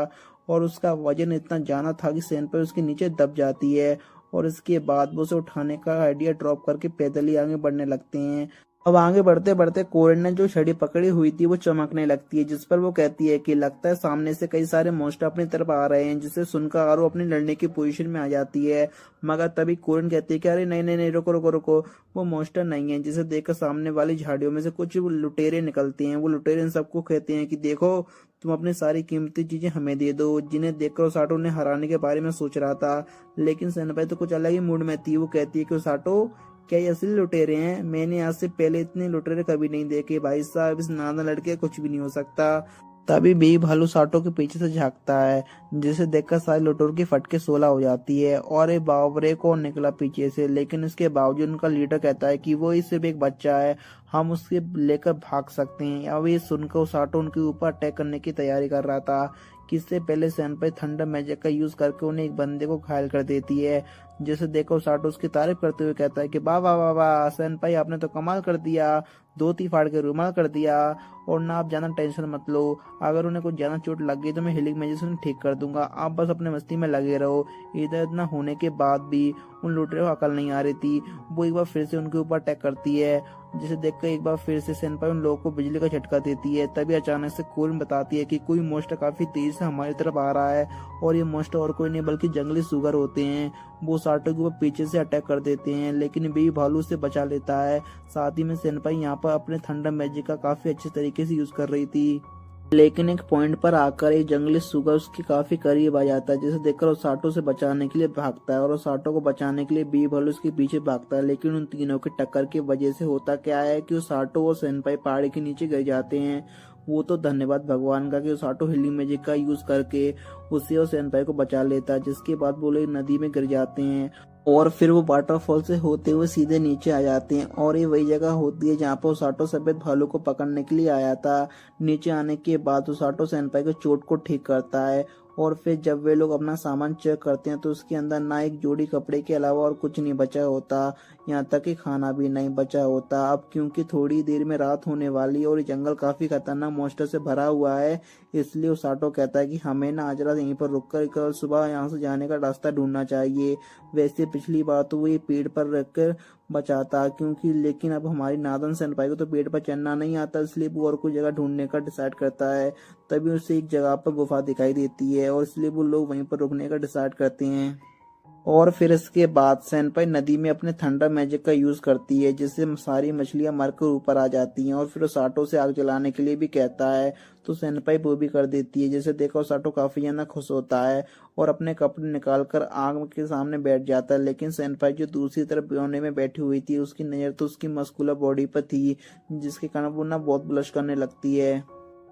Speaker 1: और उसका वजन इतना ज्यादा था कि सेनपाई उसके नीचे दब जाती है। और इसके बाद वो उसे उठाने का आइडिया ड्रॉप करके पैदल ही आगे बढ़ने लगते हैं। अब आगे बढ़ते बढ़ते कोरेन ने जो छड़ी पकड़ी हुई थी वो चमकने लगती है, जिस पर वो कहती है कि लगता है सामने से कई सारे मॉन्स्टर अपनी तरफ आ रहे हैं। जिसे सुनकर आरो अपनी लड़ने की पोजीशन में आ जाती है, मगर तभी कोरेन कहती है कि अरे नहीं नहीं नहीं, रुको रुको रुको, वो मॉन्स्टर नहीं है। जिसे देखकर सामने वाली झाड़ियों में से कुछ लुटेरे निकलते हैं। वो लुटेरे इन सबको कहते हैं कि देखो, तुम अपनी सारी कीमती चीजें हमें दे दो। जिन्हें देखकर उसाटो उन्हें हराने के बारे में सोच रहा था, लेकिन सेनपाई तो कुछ अलग ही मूड में थी। वो कहती है कि उसाटो, क्या ये असली लुटेरे हैं? मैंने आज से पहले इतने लुटेरे कभी नहीं देखे भाई साहब, इस नादान लड़के कुछ भी नहीं हो सकता। तभी बेबी भालू साटो के पीछे से झांकता है, जिसे देखकर सारी लुटेरों की फटके 16 हो जाती है और ये बावरे को निकला पीछे से। लेकिन इसके बावजूद उनका लीडर कहता है कि वो ही सिर्फ एक बच्चा है, हम उसके लेकर भाग सकते हैं। अब ये सुनकर साटो उनके ऊपर अटैक करने की तैयारी कर रहा था कि इससे पहले सेनपाई थंडर मैजिक का यूज करके उन्हें एक बंदे को घायल कर देती है। जिसे देखकर साटो उसकी तारीफ करते हुए कहता है कि वाह वाह वाह वाह सेनपाई, आपने तो कमाल कर दिया, धोती फाड़ के रुमाल कर दिया। और ना आप ज्यादा टेंशन मत लो, अगर उन्हें कुछ ज्यादा चोट लग गई तो मैं हीलिंग मैजिक से उन्हें ठीक कर दूंगा, आप बस अपने मस्ती में लगे रहो। इधर इतना होने के बाद भी उन लुटेरों को अकल नहीं आ रही थी। वो एक बार फिर से उनके ऊपर अटैक करती है, जिसे देखकर एक बार फिर से सेनपाई उन लोगों को बिजली का झटका देती है। तभी अचानक से कोरिन बताती है कि कोई मॉन्स्टर काफी तेज से हमारी तरफ आ रहा है और ये मॉन्स्टर और कोई नहीं बल्कि जंगली सुगर होते हैं। वो साटो के ऊपर पीछे से अटैक कर देते हैं, लेकिन बेबी भालू से बचा लेता है। साथ ही में सेनपाई यहाँ पर अपने थंडर मैजिक का काफी अच्छे तरीके से यूज कर रही थी, लेकिन एक पॉइंट पर आकर एक जंगली सुगर उसके काफी करीब आ जाता है, जिसे देखकर ओसाटो से बचाने के लिए भागता है और ओसाटो को बचाने के लिए बेबी भालू उसके पीछे भागता है। लेकिन उन तीनों की टक्कर की वजह से होता क्या है कि ओसाटो और सेनपाई पहाड़ी के नीचे गिर जाते हैं। वो तो धन्यवाद भगवान का कि ओसाटो हीलिंग मैजिक का यूज करके उसे और सेनपाई को बचा लेता है। जिसके बाद वो लोग नदी में गिर जाते हैं और फिर वो वाटरफॉल से होते हुए सीधे नीचे आ जाते हैं। और ये वही जगह होती है जहाँ पर ओसाटो सफेद भालू को पकड़ने के लिए आया था। नीचे आने के बाद ओसाटो सेनपाई के चोट को ठीक करता है और फिर जब वे लोग अपना सामान चेक करते हैं तो उसके अंदर ना एक जोड़ी कपड़े के अलावा और कुछ नहीं बचा होता, यहाँ तक कि खाना भी नहीं बचा होता। अब क्योंकि थोड़ी देर में रात होने वाली है और जंगल काफी खतरनाक मॉन्स्टर से भरा हुआ है, इसलिए ओसाटो कहता है कि हमें ना आज रात यहीं पर रुककर कल सुबह यहाँ से जाने का रास्ता ढूंढना चाहिए। वैसे पिछली बार तो वो ये पेड़ पर रखकर बचाता क्योंकि, लेकिन अब हमारी नादन सेनपाई को तो पेड़ पर चढ़ना नहीं आता, इसलिए वो और कोई जगह ढूंढने का डिसाइड करता है। तभी उसे एक जगह पर गुफा दिखाई देती है और इसलिए वो लोग वहीं पर रुकने का डिसाइड करते हैं। और फिर इसके बाद सेनपाई नदी में अपने थंडर मैजिक का यूज करती है, जिससे सारी मछलियां मरकर ऊपर आ जाती हैं। और फिर ओसाटो से आग जलाने के लिए भी कहता है, तो सेनपाई वो भी कर देती है। जिसे देखकर ओसाटो काफी ज्यादा खुश होता है और अपने कपड़े निकालकर आग के सामने बैठ जाता है। लेकिन सेनपाई जो दूसरी तरफ कोने में बैठी हुई थी, उसकी नजर तो उसकी मस्कुलर बॉडी पर थी, जिसके कारण वो ना बहुत ब्लश करने लगती है।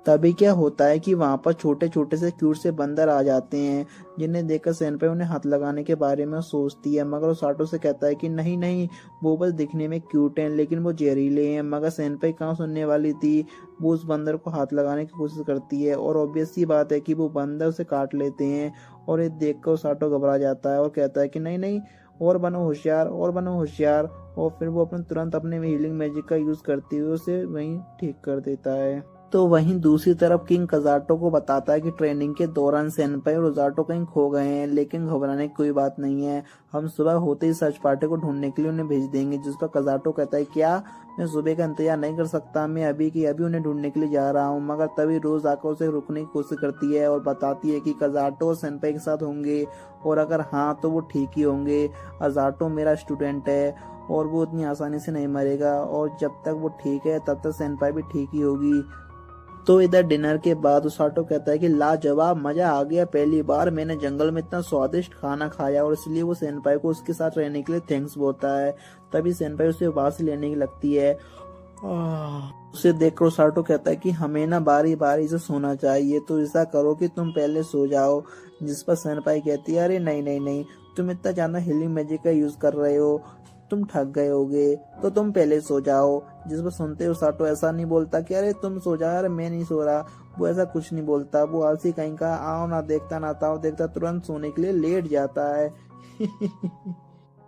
Speaker 1: तभी क्या होता है कि वहां पर छोटे छोटे से क्यूट से बंदर आ जाते हैं, जिन्हें देखकर सेनपाई उन्हें हाथ लगाने के बारे में सोचती है, मगर ओसाटो से कहता है कि नहीं नहीं, वो बस दिखने में क्यूट हैं लेकिन वो जहरीले हैं। मगर सेनपाई कहाँ सुनने वाली थी, वो उस बंदर को हाथ लगाने की कोशिश करती है और ऑब्वियस सी बात है कि वो बंदर उसे काट लेते हैं। और ये देखकर ओसाटो घबरा जाता है और कहता है कि नहीं नहीं, और बनो होशियार और बनो होशियार। और फिर वो तुरंत अपने हीलिंग मैजिक का यूज करते हुए उसे वहीं ठीक कर देता है। तो वहीं दूसरी तरफ किंग कजाटो को बताता है कि ट्रेनिंग के दौरान सेनपाई और ओसाटो कहीं खो गए हैं, लेकिन घबराने की कोई बात नहीं है, हम सुबह होते ही सर्च पार्टी को ढूंढने के लिए उन्हें भेज देंगे। जिस पर कजाटो कहता है, क्या मैं सुबह का इंतजार नहीं कर सकता, मैं अभी की अभी उन्हें ढूंढने के लिए जा रहा हूँ। मगर तभी रोज आकर उसे रुकने की कोशिश करती है और बताती है कि कजाटो और सेनपाई के साथ होंगे, और अगर हाँ तो वो ठीक ही होंगे। अजाटो मेरा स्टूडेंट है और वो उतनी आसानी से नहीं मरेगा, और जब तक वो ठीक है तब तक सेनपाई भी ठीक ही होगी। तो इधर डिनर के बाद उसाटो कहता है कि लाजवाब, मजा आ गया, पहली बार मैंने जंगल में इतना स्वादिष्ट खाना खाया। और इसलिए वो सेनपाई को उसके साथ रहने के लिए थैंक्स बोलता है। तभी सेनपाई उसे वापस लेने की लगती है। उसे देखकर उसाटो कहता है कि हमें ना बारी बारी से सोना चाहिए, तो ऐसा करो कि तुम पहले सो जाओ। जिस पर सेनपाई कहती है अरे नहीं नहीं नहीं, तुम इतना ज्यादा हीलिंग मैजिक का यूज कर रहे हो, तुम थक गए होगे, तो तुम पहले सो जाओ। जिस पर सुनते उसाटो ऐसा नहीं बोलता कि अरे तुम सो जाओ, अरे मैं नहीं सो रहा। वो ऐसा कुछ नहीं बोलता। वो आलसी कहीं का आओ ना देखता ना ताओ देखता तुरंत सोने के लिए लेट जाता है।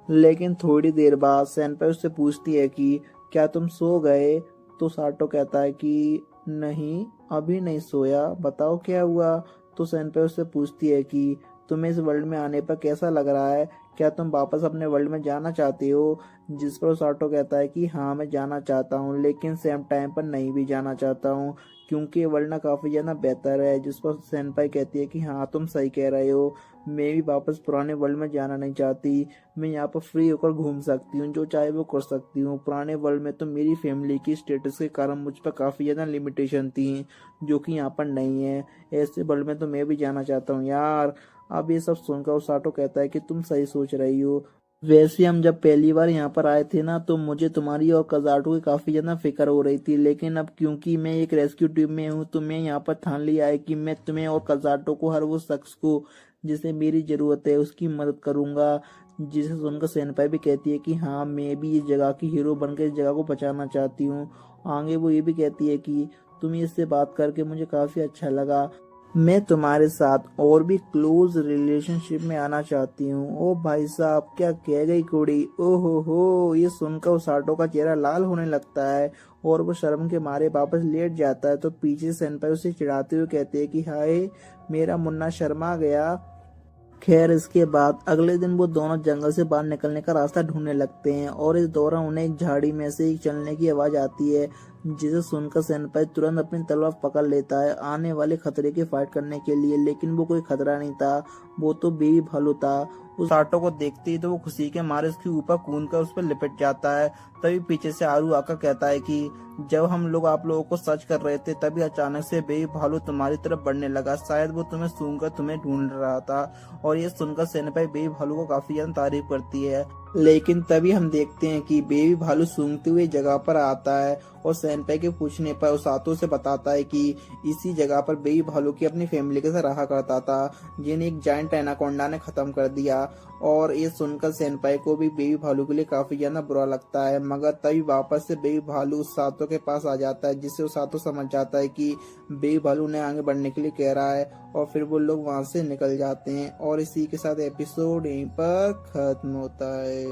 Speaker 1: लेकिन थोड़ी देर बाद सेनपाई उससे पूछती है कि क्या तुम सो गए? तो साटो कहता है कि नहीं, अभी नहीं सोया, बताओ क्या हुआ। तो सेनपाई उससे पूछती है कि तुम्हें इस वर्ल्ड में आने पर कैसा लग रहा है, क्या तुम वापस अपने वर्ल्ड में जाना चाहते हो? जिस पर साटो कहता है कि हाँ मैं जाना चाहता हूँ, लेकिन सेम टाइम पर नहीं भी जाना चाहता हूँ, क्योंकि ये वर्ल्ड ना काफी ज्यादा बेहतर है। जिस पर सेनपाई कहती है कि हाँ तुम सही कह रहे हो, मैं भी वापस पुराने वर्ल्ड में जाना नहीं चाहती। मैं यहाँ पर फ्री होकर घूम सकती हूँ, जो चाहे वो कर सकती हूँ। पुराने वर्ल्ड में तो मेरी फैमिली की स्टेटस के कारण मुझ पर काफी ज्यादा लिमिटेशन थी, जो कि यहाँ पर नहीं है। ऐसे वर्ल्ड में तो मैं भी जाना चाहता हूँ यार। अब ये सब सुनकर उसाटो कहता है कि तुम सही सोच रही हो। वैसे हम जब पहली बार यहाँ पर आए थे ना, तो मुझे तुम्हारी और कजाटो की काफी ज्यादा फिक्र हो रही थी, लेकिन अब क्योंकि मैं एक रेस्क्यू टीम में हूँ, तो मैं यहाँ पर ठान लिया है कि मैं तुम्हें और कजाटो को, हर वो शख्स को जिसे मेरी जरूरत है, उसकी मदद करूंगा। जिसे सुनकर सेनपाई भी कहती है कि हाँ मैं भी इस जगह की हीरो बनकर इस जगह को बचाना चाहती हूँ। आगे वो ये भी कहती है कि तुम्हें इससे बात करके मुझे काफी अच्छा लगा, मैं तुम्हारे साथ और भी क्लोज रिलेशनशिप में आना चाहती हूँ। ओ भाई साहब, क्या कह गई कुड़ी। ओहो हो, ये सुनकर उसाटो का चेहरा लाल होने लगता है और वो शर्म के मारे वापस लेट जाता है। तो पीछे सेनपाई उसे चिढ़ाते हुए कहते हैं कि हाय मेरा मुन्ना शर्मा गया। खैर इसके बाद अगले दिन वो दोनों जंगल से बाहर निकलने का रास्ता ढूंढने लगते हैं और इस दौरान उन्हें एक झाड़ी में से एक चलने की आवाज आती है, जिसे सुनकर सेनपाई तुरंत अपनी तलवार पकड़ लेता है आने वाले खतरे की फाइट करने के लिए। लेकिन वो कोई खतरा नहीं था, वो तो बेबी भालू था। उस आटो को देखते ही तो वो खुशी के मारे उसके ऊपर कूद कर उस पर लिपट जाता है। तभी पीछे से आरू आकर कहता है कि जब हम लोग आप लोगों को सर्च कर रहे थे, तभी अचानक से बेबी भालू तुम्हारी तरफ बढ़ने लगा। शायद वो तुम्हें सूंघकर तुम्हें ढूंढ रहा था। और ये सुनकर सेनपाई बेबी भालू को काफी ज्यादा तारीफ करती है। लेकिन तभी हम देखते हैं कि बेबी भालू सूंघते हुए जगह पर आता है और सेनपाई के पूछने पर उसातो से बताता है कि इसी जगह पर बेबी भालू की अपनी फैमिली के साथ रहा करता था, जिन्हें एक जायंट एनाकोंडा ने खत्म कर दिया। और ये सुनकर सेनपाई को भी बेबी भालू के लिए काफी ज्यादा बुरा लगता है, मगर तभी वापस से बेबी भालू उसातो के पास आ जाता है, जिससे उसातो समझ जाता है कि बेबी भालू उन्हें आगे बढ़ने के लिए कह रहा है। और फिर वो लोग वहां से निकल जाते हैं और इसी के साथ एपिसोड यहीं पर खत्म होता है।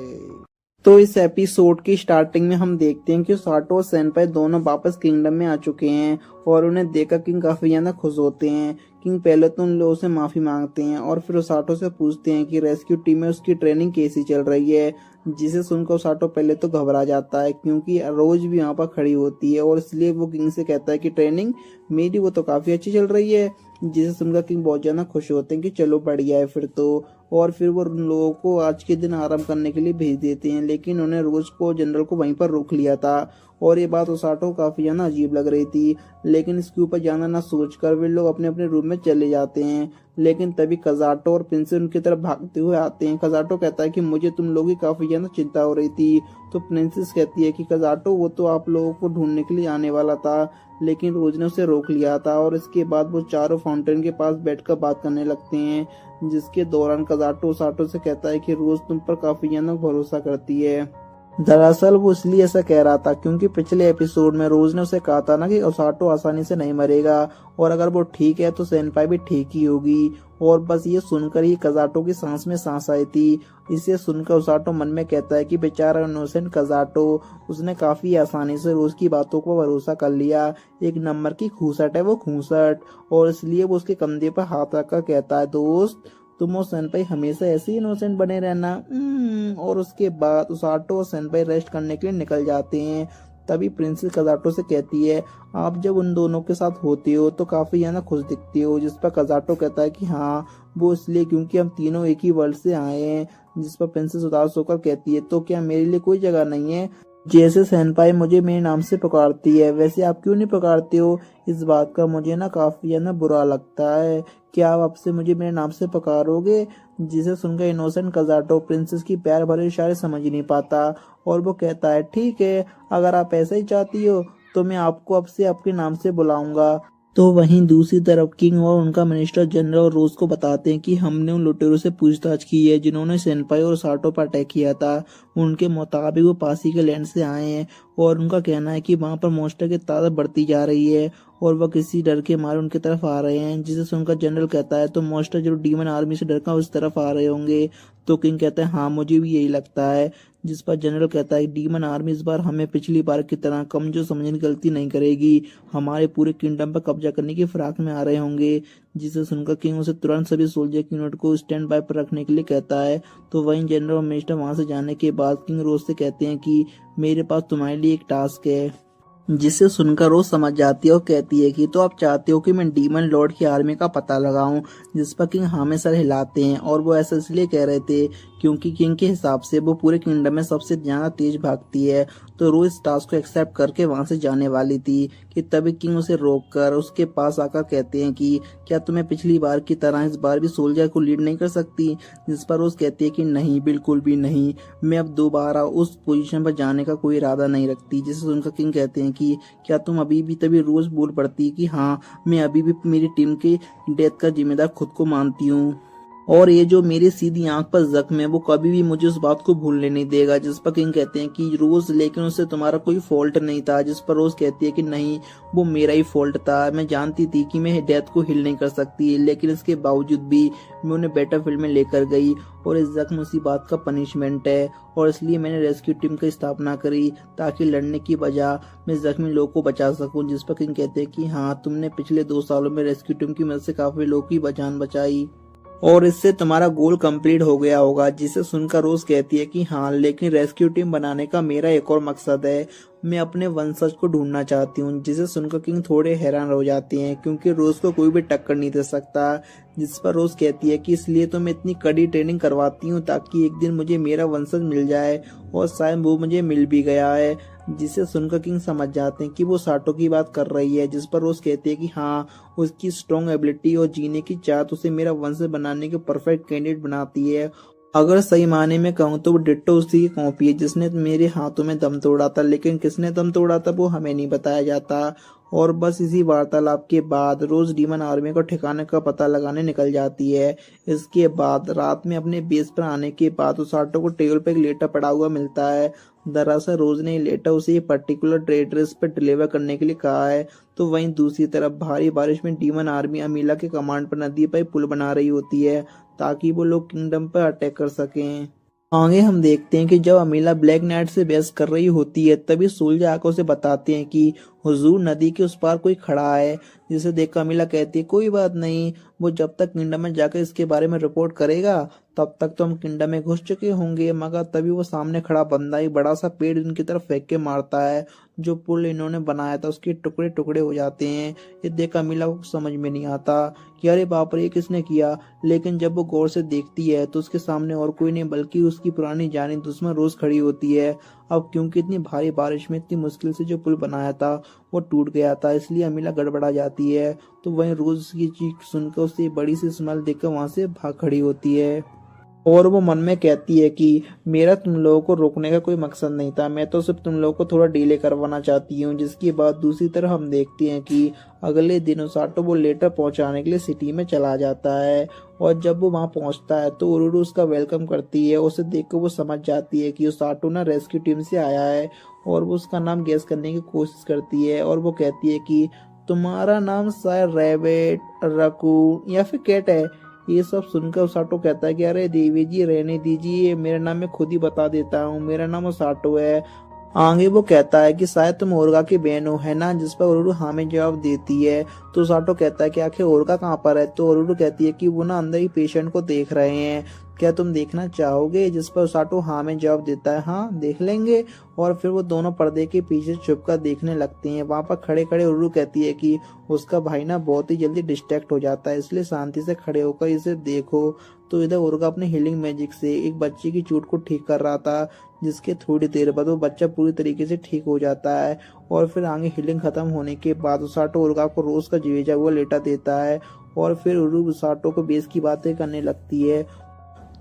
Speaker 1: तो इस एपिसोड की स्टार्टिंग में हम देखते हैं कि साटो और सेनपाई दोनों वापस किंगडम में आ चुके हैं और उन्हें देखकर किंग काफी ज्यादा खुश होते हैं। किंग पहले तो उन लोगों से माफी मांगते हैं और फिर साटो से पूछते हैं कि रेस्क्यू टीम में उसकी ट्रेनिंग कैसी चल रही है, जिसे सुनकर साटो पहले तो घबरा जाता है, क्योंकि रोज भी यहाँ पर खड़ी होती है और इसलिए वो किंग से कहता है कि ट्रेनिंग मेरी वो तो काफी अच्छी चल रही है। जिसे सुनकर किंग बहुत ज्यादा खुश होते हैं कि चलो बढ़िया है फिर तो। और फिर वो उन लोगों को आज के दिन आराम करने के लिए भेज देते हैं, लेकिन उन्हें रोज को जनरल को वहीं पर रोक लिया था और ये बात उसाटो को काफी ज्यादा अजीब लग रही थी। लेकिन इसके ऊपर जाना ना सोचकर वे लोग अपने अपने रूम में चले जाते हैं। लेकिन तभी कजाटो और प्रिंसेस उनकी तरफ भागते हुए आते हैं। कजाटो कहता है कि मुझे तुम लोगों की काफी ज्यादा चिंता हो रही थी। तो प्रिंसेस कहती है कि कजाटो वो तो आप लोगों को ढूंढने के लिए आने वाला था, लेकिन रोज ने उसे रोक लिया था। और इसके बाद वो चारों फाउंटेन के पास बैठकर बात करने लगते हैं, जिसके दौरान कजाटो साटो से कहता है कि रोज तुम पर काफी ज्यादा भरोसा करती है। दरअसल वो इसलिए ऐसा कह रहा था क्योंकि पिछले एपिसोड में रोज ने उसे कहा था ना कि ओसाटो आसानी से नहीं मरेगा और अगर वो ठीक है तो सेनपाई भी ठीक ही होगी। और बस ये सुनकर ही कजाटो की सांस में सांस आई थी। इसे सुनकर ओसाटो मन में कहता है कि बेचारा इनोसेंट कजाटो, उसने काफी आसानी से रोज की बातों को भरोसा कर लिया। एक नंबर की खूसट है वो खूसट। और इसलिए वो उसके कंधे पर हाथ रखकर कहता है दोस्त तुम और सेनपाई हमेशा ऐसे ही इनोसेंट बने रहना। और उसके बाद ओसाटो और सेनपाई रेस्ट करने के लिए निकल जाते हैं। तभी प्रिंसेस कजाटो से कहती है आप जब उन दोनों के साथ होती हो तो काफी ज्यादा खुश दिखती हो। जिस पर कजाटो कहता है कि हाँ वो इसलिए क्योंकि हम तीनों एक ही वर्ल्ड से आए हैं। जिस पर प्रिंसेस उदास होकर कहती है तो क्या मेरे लिए कोई जगह नहीं है। जैसे सेनपाई मुझे मेरे नाम से पुकारती है, वैसे आप क्यों नहीं पुकारते हो? इस बात का मुझे ना काफी है ना बुरा लगता है। क्या आप अब से मुझे मेरे नाम से पुकारोगे? जिसे सुनकर इनोसेंट कजाटो प्रिंसेस की प्यार भरे इशारे समझ ही नहीं पाता और वो कहता है, ठीक है, अगर आप ऐसा ही चाहती हो तो मैं आपको अब से आपके नाम से बुलाऊंगा। तो वहीं दूसरी तरफ किंग और उनका मिनिस्टर जनरल रोज को बताते हैं कि हमने उन लुटेरों से पूछताछ की है जिन्होंने सेनपाई और साटो पर अटैक किया था। उनके मुताबिक वो पासी के लैंड से आए हैं और उनका कहना है कि वहां पर मॉन्स्टर की तादाद बढ़ती जा रही है और वह किसी डर के मारे उनकी तरफ आ रहे हैं। जिसे सुनकर जनरल कहता है, तो मॉन्स्टर जो डीमन आर्मी से डरकर उस तरफ आ रहे होंगे। तो किंग कहता है, हाँ मुझे भी यही लगता है। जिस पर जनरल कहता है, डीमन आर्मी इस बार हमें पिछली बार की तरह कमजोर समझने की गलती नहीं करेगी, हमारे पूरे किंगडम पर कब्जा करने की फिराक में आ रहे होंगे। जिसे सुनकर किंग उसे तुरंत सभी सोल्जर की यूनिट को स्टैंड बाय पर रखने के लिए कहता है। तो वहीं जनरल और मिनिस्टर वहां से जाने के बाद किंग रोज से कहते हैं कि मेरे पास तुम्हारे लिए एक टास्क है। जिसे सुनकर वो समझ जाती है और कहती है कि तो आप चाहते हो कि मैं डीमन लॉर्ड की आर्मी का पता लगाऊं? जिस पर किंग हाँ में सर हिलाते हैं और वो ऐसा इसलिए कह रहे थे क्योंकि किंग के हिसाब से वो पूरे किंगडम में सबसे ज्यादा तेज भागती है। तो रोज इस टास्क को एक्सेप्ट करके वहां से जाने वाली थी कि तभी किंग उसे रोककर उसके पास आकर कहते हैं कि क्या तुम्हें पिछली बार की तरह इस बार भी सोल्जर को लीड नहीं कर सकती? जिस पर रोज कहती है कि नहीं, बिल्कुल भी नहीं, मैं अब दोबारा उस पोजीशन पर जाने का कोई इरादा नहीं रखती। जिसे सुनकर किंग कहते हैं कि क्या तुम अभी भी? तभी रोज बोल पड़ती है कि हाँ, मैं अभी भी मेरी टीम की डेथ का जिम्मेदार खुद को मानती हूँ और ये जो मेरी सीधी आंख पर जख्म है वो कभी भी मुझे उस बात को भूलने नहीं देगा। जिस पर किंग कहते हैं कि रोज, लेकिन उससे तुम्हारा कोई फॉल्ट नहीं था। जिस पर रोज कहती है कि नहीं, वो मेरा ही फॉल्ट था, मैं जानती थी कि मैं डेथ को हिल नहीं कर सकती, लेकिन इसके बावजूद भी मैं उन्हें बैटलफील्ड में लेकर गई और इस जख्म उसी बात का पनिशमेंट है और इसलिए मैंने रेस्क्यू टीम की स्थापना करी ताकि लड़ने की बजाय मैं जख्मी लोगों को बचा सकूं। जिस पर किंग कहते हैं कि हाँ, तुमने पिछले 2 सालों में रेस्क्यू टीम की मदद से काफी लोगों की जान बचाई और इससे तुम्हारा गोल कंप्लीट हो गया होगा। जिसे सुनकर रोज कहती है कि हाँ, लेकिन रेस्क्यू टीम बनाने का मेरा एक और मकसद है, मैं अपने वंशज को ढूंढना चाहती हूँ। जिसे सुनकर किंग थोड़े हैरान हो जाते हैं क्योंकि रोज को कोई भी टक्कर नहीं दे सकता। जिस पर रोज कहती है कि इसलिए तो मैं इतनी कड़ी ट्रेनिंग करवाती हूँ ताकि एक दिन मुझे मेरा वंशज मिल जाए और शायद वो मुझे मिल भी गया है। जिसे सुनकर किंग समझ जाते हैं कि वो साटो की बात कर रही है। जिस पर रोज कहती है कि हाँ, उसकी स्ट्रॉन्ग एबिलिटी और जीने की चाहत उसे मेरा वंश बनाने के परफेक्ट कैंडिडेट बनाती है। अगर सही मायने में कहूँ तो वो डिट्टो उसी की कॉपी है जिसने मेरे हाथों में दम तोड़ा था, लेकिन किसने दम तोड़ा था वो हमें नहीं बताया जाता। और बस इसी वार्तालाप के बाद रोज डीमन आर्मी को ठिकाने का पता लगाने निकल जाती है। इसके बाद रात में अपने बेस पर आने के बाद उसाटो को टेबल पर एक लेटर पड़ा हुआ मिलता है। दरअसल रोज ने लेटर उसे पर्टिकुलर एड्रेस पर डिलीवर करने के लिए कहा है। तो वहीं दूसरी तरफ भारी बारिश में डीमन आर्मी अमीला के कमांड पर नदी पर पुल बना रही होती है ताकि वो लोग किंगडम पर अटैक कर सकें। आगे हम देखते हैं कि जब अमीला ब्लैक नाइट से बहस कर रही होती है तभी सोल्जर आकर उसे बताते हैं कि हुजूर, नदी के उस पार कोई खड़ा है। जिसे देखकर अमीला कहती है, कोई बात नहीं, वो जब तक किंगडम में जाकर इसके बारे में रिपोर्ट करेगा तब तक तो हम किंगडम में घुस चुके होंगे। मगर तभी वो सामने खड़ा बंदा एक बड़ा सा पेड़ इनकी तरफ फेंक के मारता है। जो पुल इन्होंने बनाया था उसके टुकड़े टुकड़े हो जाते हैं। ये देख अमीला को समझ में नहीं आता कि अरे बाप रे, ये किसने किया। लेकिन जब वो गौर से देखती है तो उसके सामने और कोई नहीं बल्कि उसकी पुरानी जानी दुश्मन रोज खड़ी होती है। अब क्योंकि इतनी भारी बारिश में इतनी मुश्किल से जो पुल बनाया था वो टूट गया था, इसलिए अमीला गड़बड़ा जाती है। तो वहीं रोज की चीख सुनकर उसे बड़ी सी स्मेल देखकर वहां से भाग खड़ी होती है और वो मन में कहती है कि मेरा तुम लोगों को रोकने का कोई मकसद नहीं था, मैं तो सिर्फ तुम लोगों को थोड़ा डिले करवाना चाहती हूँ। जिसके बाद दूसरी तरफ हम देखते हैं कि अगले दिन उसाटो वो लेटर पहुंचाने के लिए सिटी में चला जाता है और जब वो वहां पहुंचता है तो उरुरु उसका वेलकम करती है। उसे देखकर वो समझ जाती है कि उसाटो ना रेस्क्यू टीम से आया है और वो उसका नाम गेस करने की कोशिश करती है और वो कहती है कि तुम्हारा नाम शायद रैबिट, रकून या फिर कैट है। ये सब सुनकर उसाटो कहता है कि अरे देवी जी, रहने दीजिए, मेरा नाम मैं खुद ही बता देता हूँ, मेरा नाम उसाटो है। आगे वो कहता है कि शायद तुम ओरगा की बहन हो, है ना? जिस पर उरुरु हाँ में जवाब देती है। तो उसाटो कहता है कि आखिर ओरगा कहाँ पर है? तो उरुरु कहती है कि वो ना अंदर ही पेशेंट को देख रहे हैं, क्या तुम देखना चाहोगे? जिस पर उसाटो हाँ में जवाब देता है, हाँ देख लेंगे। और फिर वो दोनों पर्दे के पीछे छुपकर देखने लगते हैं। वहां पर खड़े खड़े उरुरु कहती है कि उसका भाई ना बहुत ही जल्दी डिस्ट्रैक्ट हो जाता है, इसलिए शांति से खड़े होकर इसे देखो। तो इधर ओरगा अपने हीलिंग मैजिक से एक बच्चे की चोट को ठीक कर रहा था, जिसके थोड़ी देर बाद वो बच्चा पूरी तरीके से ठीक हो जाता है। और फिर आगे हीलिंग खत्म होने के बाद उसाटो ओरगा को रोज का भेजा हुआ लेटर देता है और फिर उरुग उसाटो को बेस की बातें करने लगती है।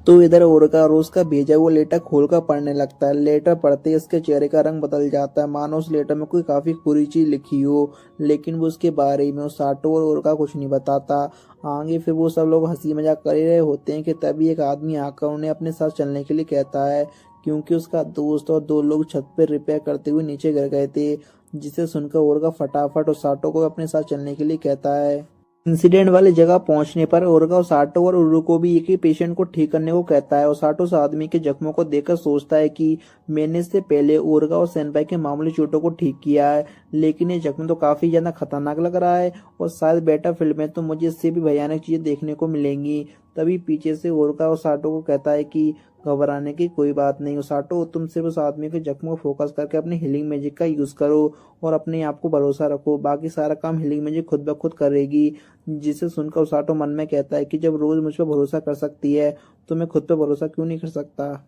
Speaker 1: तो इधर ओरगा रोज का भेजा हुआ लेटर खोलकर पढ़ने लगता है। लेटर पढ़ते ही उसके चेहरे का रंग बदल जाता है, मानो उस लेटर में कोई काफी बुरी चीज लिखी हो, लेकिन वो उसके बारे में उसाटो और ओरगा कुछ नहीं बताता। आगे फिर वो सब लोग हंसी मजाक कर रहे होते हैं कि तभी एक आदमी आकर उन्हें अपने साथ चलने के लिए कहता है, क्योंकि उसका दोस्त और दो लोग छत पर रिपेयर करते हुए नीचे गिर गए थे। जिसे सुनकर ओरगा फटाफट उसाटो को अपने साथ चलने के लिए कहता है। इंसिडेंट वाली जगह पहुंचने पर ओरगा ओसाटो और उरु को भी एक ही पेशेंट को ठीक करने को कहता है। ओसाटो उस आदमी के जख्मों को देखकर सोचता है कि मैंने इससे पहले ओरगा और सेनपाई के मामूली चोटों को ठीक किया है, लेकिन ये जख्म तो काफी ज्यादा खतरनाक लग रहा है और शायद बैटलफील्ड में तो मुझे इससे भी भयानक चीजें देखने को मिलेंगी। तभी पीछे से ओरगा ओसाटो को कहता है कि घबराने की कोई बात नहीं ओसाटो, तुम सिर्फ उस आदमी के जख्म को फोकस करके अपनी हीलिंग मैजिक का यूज करो और अपने आप को भरोसा रखो, बाकी सारा काम हीलिंग मैजिक खुद ब खुद करेगी। जिसे सुनकर ओसाटो मन में कहता है कि जब रोज मुझ पर भरोसा कर सकती है तो मैं खुद पे भरोसा क्यों नहीं कर सकता।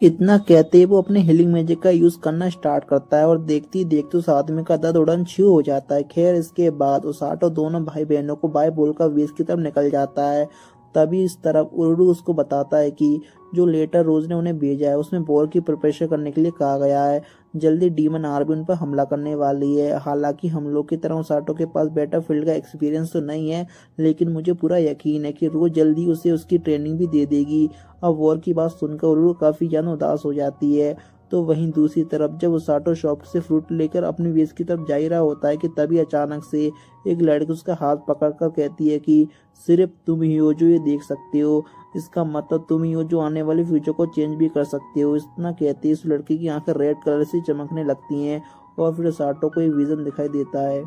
Speaker 1: इतना कहते ही वो अपने हीलिंग मैजिक का यूज करना स्टार्ट करता है और देखते ही देखते उस आदमी का दर्द उड़न छू हो जाता है। खैर इसके बाद ओसाटो दोनों भाई बहनों को बाय बोलकर वेस की तरफ निकल जाता है। तभी इस तरफ उर्डू उसको बताता है कि जो लेटर रोज ने उन्हें भेजा है उसमें वॉर की प्रिपरेशन करने के लिए कहा गया है, जल्दी डीमन आर्मी उन पर हमला करने वाली है। हालांकि हम लोग की तरह ओसाटो के पास बैटलफील्ड का एक्सपीरियंस तो नहीं है, लेकिन मुझे पूरा यकीन है कि रोज जल्दी उसे उसकी ट्रेनिंग भी दे देगी। अब वॉर की बात सुनकर उर्डू काफी ज्यादा उदास हो जाती है। तो वहीं दूसरी तरफ जब ओसाटो शॉप से फ्रूट लेकर अपनी बेस की तरफ जा ही रहा होता है कि तभी अचानक से एक लड़की उसका हाथ पकड़कर कहती है कि सिर्फ तुम ही हो जो ये देख सकते हो, इसका मतलब तुम ही हो जो आने वाले फ्यूचर को चेंज भी कर सकते हो। इतना कहते ही उस लड़की की आंखें रेड कलर से चमकने लगती हैं और फिर ओसाटो को एक विजन दिखाई देता है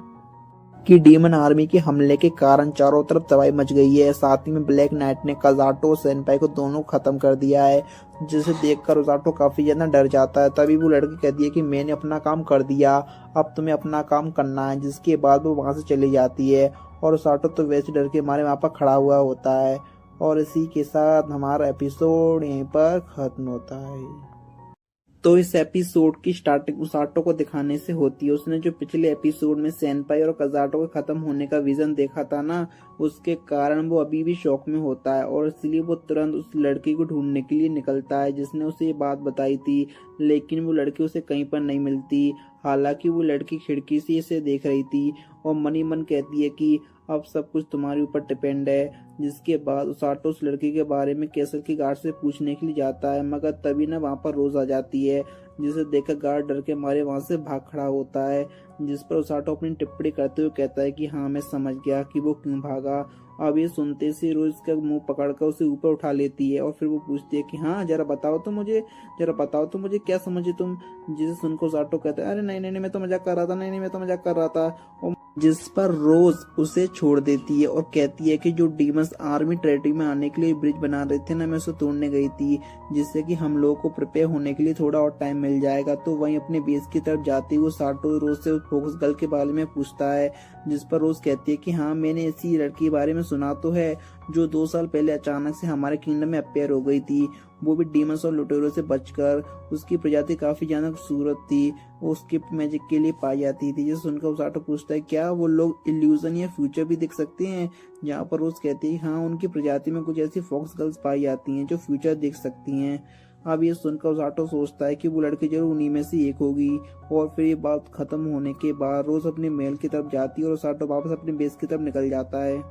Speaker 1: कि डीमन आर्मी के हमले के कारण चारों तरफ तबाही मच गई है। साथ ही में ब्लैक नाइट ने कजाटो और सेनपाई को दोनों खत्म कर दिया है, जिसे देखकर ओसाटो काफी ज्यादा डर जाता है। तभी वो लड़की कहती है कि मैंने अपना काम कर दिया, अब तुम्हें अपना काम करना है। जिसके बाद वो वहां से चली जाती है और ओसाटो तो वैसे डर के मारे वहां पर खड़ा हुआ होता है। और इसी के साथ हमारा एपिसोड यहीं पर खत्म होता है। तो इस एपिसोड की स्टार्टिंग उसाटो को दिखाने से होती है। उसने जो पिछले एपिसोड में सेनपाई और कजाटो के खत्म होने का विजन देखा था ना, उसके कारण वो अभी भी शॉक में होता है और इसलिए वो तुरंत उस लड़की को ढूंढने के लिए निकलता है जिसने उसे ये बात बताई थी, लेकिन वो लड़की उसे कहीं पर नहीं मिलती। हालांकि वो लड़की खिड़की से इसे देख रही थी और मन ही मन कहती है कि अब सब कुछ तुम्हारे ऊपर डिपेंड है। जिसके बाद ओसाटो उस लड़की के बारे में कैसल की गार्ड से पूछने के लिए जाता है, मगर तभी ना वहाँ पर रोज आ जाती है, जिसे देखकर गार्ड डर के मारे वहाँ से भाग खड़ा होता है। जिस पर ओसाटो अपनी टिप्पणी करते हुए कहता है कि हाँ मैं समझ गया कि वो क्यों भागा। अब ये सुनते से रोज का मुंह पकड़कर उसे ऊपर उठा लेती है और फिर वो पूछती है कि हाँ जरा बताओ तो मुझे क्या समझे तुम। जिसे सुनकर ओसाटो कहता है अरे नहीं नहीं नहीं मैं तो मजाक कर रहा था, नहीं नहीं मैं तो मजाक कर रहा था। और जिस पर रोज उसे छोड़ देती है और कहती है कि जो डीमंस आर्मी टेरिटरी में आने के लिए ब्रिज बना रहे थे ना, मैं उसे तोड़ने गई थी, जिससे कि हम लोगों को प्रिपेयर होने के लिए थोड़ा और टाइम मिल जाएगा। तो वहीं अपने बेस की तरफ जाते हुए ओसाटो रोज से फोकस गर्ल के बारे में पूछता है, जिस पर रोज कहती है कि हाँ मैंने ऐसी लड़की के बारे में सुना तो है जो 2 साल पहले अचानक से हमारे किंगडम में अपेयर हो गई थी, वो भी डीमंस और लुटेरों से बचकर। उसकी प्रजाति काफी ज्यादा खूबसूरत थी, वो उसके मैजिक के लिए पाई जाती थी। जिसे सुनकर ओसाटो पूछता है क्या वो लोग इल्यूजन या फ्यूचर भी देख सकते हैं, जहाँ पर रोज कहती है हाँ उनकी प्रजाति में कुछ ऐसी फॉक्स गर्ल्स पाई जाती हैं जो फ्यूचर देख सकती हैं। अब ये सुनकर ओसाटो सोचता है कि वो लड़की जरूर उन्हीं में से एक होगी। और फिर ये बात खत्म होने के बाद रोज अपने महल की तरफ जाती है और ओसाटो वापस अपने बेस की तरफ निकल जाता है।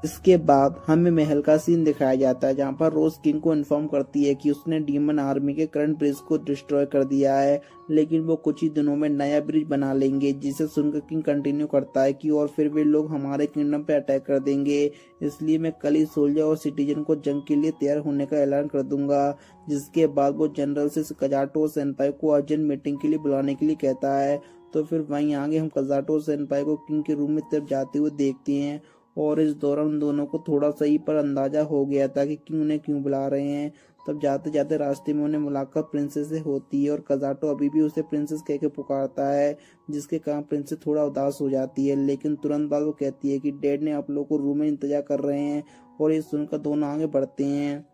Speaker 1: इसके बाद हमें महल का सीन दिखाया जाता है, जहाँ पर रोज किंग को इन्फॉर्म करती है कि उसने डीमन आर्मी के करंट ब्रिज को डिस्ट्रॉय कर दिया है, लेकिन वो कुछ ही दिनों में नया ब्रिज बना लेंगे। जिसे सुनकर किंग कंटिन्यू करता है कि और फिर वे लोग हमारे किंगडम पे अटैक कर देंगे, इसलिए मैं कल ही सोल्जर और सिटीजन को जंग के लिए तैयार होने का ऐलान कर दूंगा। जिसके बाद वो जनरल से कजाटो और सेनपाई को अर्जेंट मीटिंग के लिए बुलाने के लिए कहता है। तो फिर वहीं आगे हम कजाटो और सेनपाई को किंग के रूम में तरफ जाते हुए देखते हैं और इस दौरान उन दोनों को थोड़ा सही पर अंदाजा हो गया था कि उन्हें क्यों बुला रहे हैं। तब जाते जाते रास्ते में उन्हें मुलाकात प्रिंसेस से होती है और कजाटो अभी भी उसे प्रिंसेस कह के पुकारता है, जिसके कारण प्रिंसेस थोड़ा उदास हो जाती है। लेकिन तुरंत बाद वो कहती है कि डैड ने आप लोगों को रूम में इंतजार कर रहे हैं, और ये सुनकर दोनों आगे बढ़ते हैं।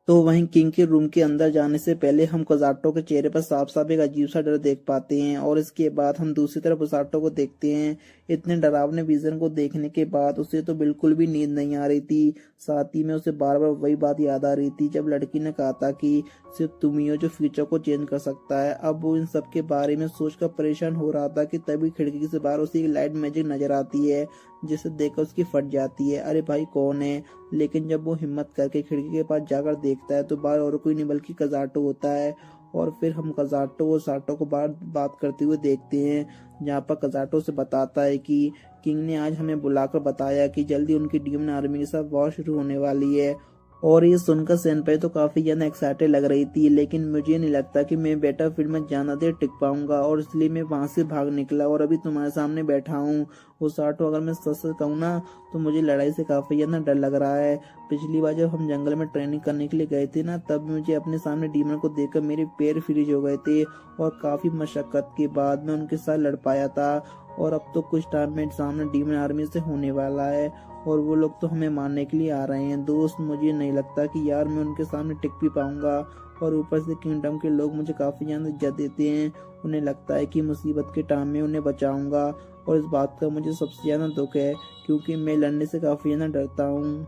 Speaker 1: तो वहीं किंग के रूम के अंदर जाने से पहले हम कजाटो के चेहरे पर साफ साफ एक अजीब सा डर देख पाते हैं, और इसके बाद हम दूसरी तरफ उसाटो को देखते हैं। इतने डरावने विजन को देखने के बाद उसे तो बिल्कुल भी नींद नहीं आ रही थी। साथ ही में उसे बार बार वही बात याद आ रही थी जब लड़की ने कहा था कि सिर्फ तुम ही हो जो फ्यूचर को चेंज कर सकता है। अब वो इन सब के बारे में सोचकर परेशान हो रहा था कि तभी खिड़की से बाहर उसे एक लाइट मैजिक नजर आती है, जिसे देखकर उसकी फट जाती है। अरे भाई कौन है? लेकिन जब वो हिम्मत करके खिड़की के पास जाकर देखता है तो बाहर और कोई नहीं बल्कि कजाटो होता है। और फिर हम कजाटो और साटो को बाहर बात करते हुए देखते हैं, जहाँ पर कजाटो से बताता है कि किंग ने आज हमें बुलाकर बताया कि जल्दी उनकी डीमन आर्मी के साथ वॉर शुरू होने वाली है। और ये सुनकर सेनपाई तो काफी ज्यादा एक्साइटेड लग रही थी, लेकिन मुझे नहीं लगता कि मैं बैटलफील्ड में ज्यादा देर टिक पाऊंगा, और इसलिए मैं वहां से भाग निकला और अभी तुम्हारे सामने बैठा हूँ। उसाटो, अगर मैं सच सच कहूँ ना तो मुझे लड़ाई से काफी ज्यादा डर लग रहा है। पिछली बार जब हम जंगल में ट्रेनिंग करने के लिए गए थे ना, तब मुझे अपने सामने डीमन को देखकर मेरे पैर फ्रीज हो गए थे, और काफी मशक्कत के बाद मैं उनके साथ लड़ पाया था। और अब तो कुछ टाइम में सामने डीमन आर्मी से होने वाला है, और वो लोग तो हमें मारने के लिए आ रहे हैं। दोस्त, मुझे नहीं लगता कि यार मैं उनके सामने टिक भी पाऊंगा। और ऊपर से किंगडम के लोग मुझे काफी ज्यादा इज्जत देते हैं, उन्हें लगता है कि मुसीबत के टाइम में उन्हें बचाऊंगा, और इस बात का मुझे सबसे ज्यादा दुख है क्योंकि मैं लड़ने से काफी ज्यादा डरता हूँ।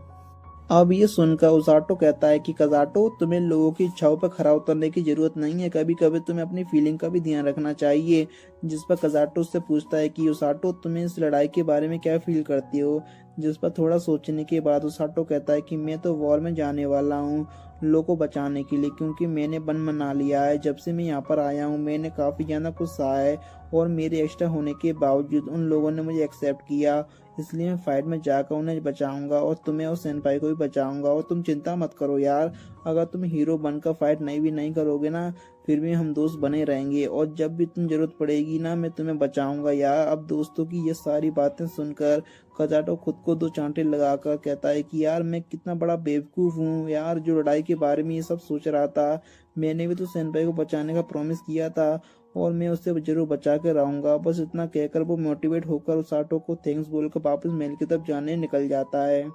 Speaker 1: अब ये सुनकर उसाटो कहता है कि कजाटो, तुम्हें लोगों की इच्छाओं पर खरा उतरने की जरूरत नहीं है, कभी कभी तुम्हें अपनी फीलिंग का भी ध्यान रखना चाहिए। जिस पर कजाटो उससे पूछता है कि उसाटो, तुम्हें इस लड़ाई के बारे में क्या फील करती हो? जिस पर थोड़ा सोचने के बाद उसाटो कहता है कि मैं तो वॉर में जाने वाला हूँ लोगों को बचाने के लिए, क्योंकि मैंने बन बना लिया है। जब से मैं यहाँ पर आया हूँ मैंने काफी ज्यादा कुछ सहा है, और मेरे एक्स्ट्रा होने के बावजूद उन लोगों ने मुझे एक्सेप्ट किया, इसलिए मैं फाइट में जाकर उन्हें बचाऊंगा, और तुम्हें और सेनपाई को भी बचाऊंगा। और तुम चिंता मत करो यार, अगर तुम हीरो बनकर फाइट नहीं करोगे ना, फिर भी हम दोस्त बने रहेंगे, और जब भी तुम जरूरत पड़ेगी ना मैं तुम्हें बचाऊंगा यार। अब दोस्तों की ये सारी बातें सुनकर कजाटो खुद को दो चांटे लगाकर कहता है कि यार मैं कितना बड़ा बेवकूफ हूँ यार, जो लड़ाई के बारे में ये सब सोच रहा था। मैंने भी तो सेनपाई को बचाने का प्रॉमिस किया था, और मैं उससे जरूर बचा के रहूंगा। बस इतना कहकर वो मोटिवेट होकर उसाटो को थैंक्स बोलकर वापस महल की तरफ जाने निकल जाता है।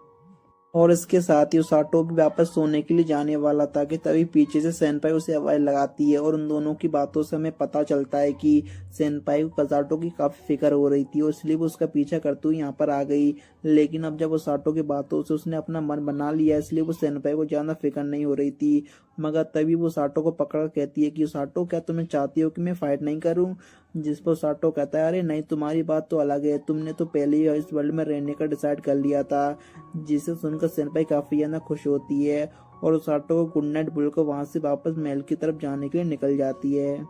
Speaker 1: और इसके साथ ही उसाटो भी वापस सोने के लिए जाने वाला था कि तभी पीछे से सेनपाई उसे आवाज लगाती है, और उन दोनों की बातों से हमें पता चलता है कि सेनपाई को कजाटो की काफी फिक्र हो रही थी, और इसलिए वो उसका पीछा करते हुए यहाँ पर आ गई। लेकिन अब जब उसाटो की बातों से उसने अपना मन बना लिया, इसलिए वो सेनपाई को ज्यादा फिक्र नहीं हो रही थी। मगर तभी वो उसाटो को पकड़ कहती है कि उसाटो, क्या तुम्हें चाहती हो कि मैं फाइट नहीं करूं? जिस पर उसाटो कहता है, अरे नहीं, तुम्हारी बात तो अलग है, तुमने तो पहले ही इस वर्ल्ड में रहने का डिसाइड कर लिया था। जिसे सुनकर सेनपाई काफी ज्यादा खुश होती है, और उसाटो को गुड नाइट बोलकर वहां से वापस महल की तरफ जाने के लिए निकल जाती है।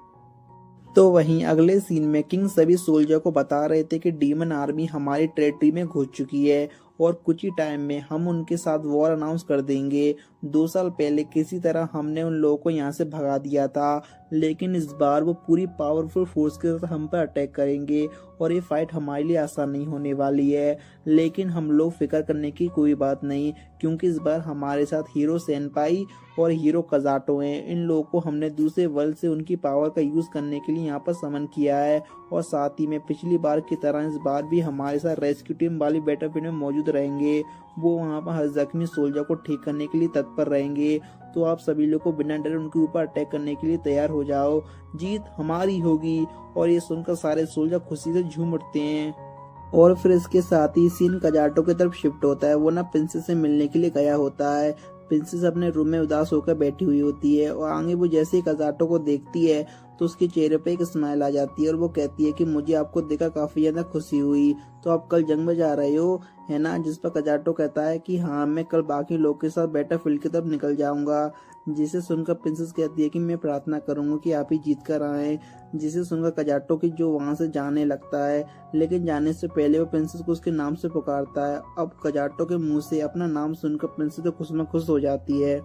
Speaker 1: तो वहीं अगले सीन में किंग सभी सोल्जर को बता रहे थे कि डीमन आर्मी हमारी टेरिटरी में घुस चुकी है, और कुछ ही टाइम में हम उनके साथ वॉर अनाउंस कर देंगे। 2 साल पहले किसी तरह हमने उन लोगों को यहाँ से भगा दिया था, लेकिन इस बार वो पूरी पावरफुल फोर्स के साथ हम पर अटैक करेंगे, और ये फाइट हमारे लिए आसान नहीं होने वाली है। लेकिन हम लोग फिक्र करने की कोई बात नहीं, क्योंकि इस बार हमारे साथ हीरो सेनपाई और हीरो कजाटो हैं। इन लोगों को हमने दूसरे वर्ल्ड से उनकी पावर का यूज करने के लिए यहाँ पर समन किया है, और साथ ही में पिछली बार की तरह इस बार भी हमारे साथ रेस्क्यू टीम वाली बैटलफील्ड में मौजूद रहेंगे। वो वहाँ पर हर जख्मी सोल्जर को ठीक करने के लिए तत्पर रहेंगे। तो आप सभी लोग को बिना डरे उनके ऊपर अटैक करने के लिए तैयार हो जाओ, जीत हमारी होगी। और ये सुनकर सारे सोल्जर खुशी से झूम उठते हैं। और फिर इसके साथ ही सीन कजाटो की तरफ शिफ्ट होता है। वो ना प्रिंसेस से मिलने के लिए गया होता है। प्रिंसेस अपने रूम में उदास होकर बैठी हुई होती है, और आगे वो जैसे ही कजाटो को देखती है तो उसके चेहरे पे एक स्माइल आ जाती है, और वो कहती है कि मुझे आपको देखकर काफी ज्यादा खुशी हुई, तो आप कल जंग में जा रहे हो है ना? जिस पर कजाटो कहता है कि हाँ, मैं कल बाकी लोग के साथ बैटलफील्ड की तरफ निकल जाऊंगा। जिसे सुनकर प्रिंसेस कहती है कि मैं प्रार्थना करूंगा कि आप ही जीत कर आए। जिसे सुनकर कजाटो की जो वहां से जाने लगता है, लेकिन जाने से पहले वो प्रिंसेस को उसके नाम से पुकारता है। अब कजाटो के मुंह से अपना नाम सुनकर प्रिंसेस तो खुश में खुश हो जाती है,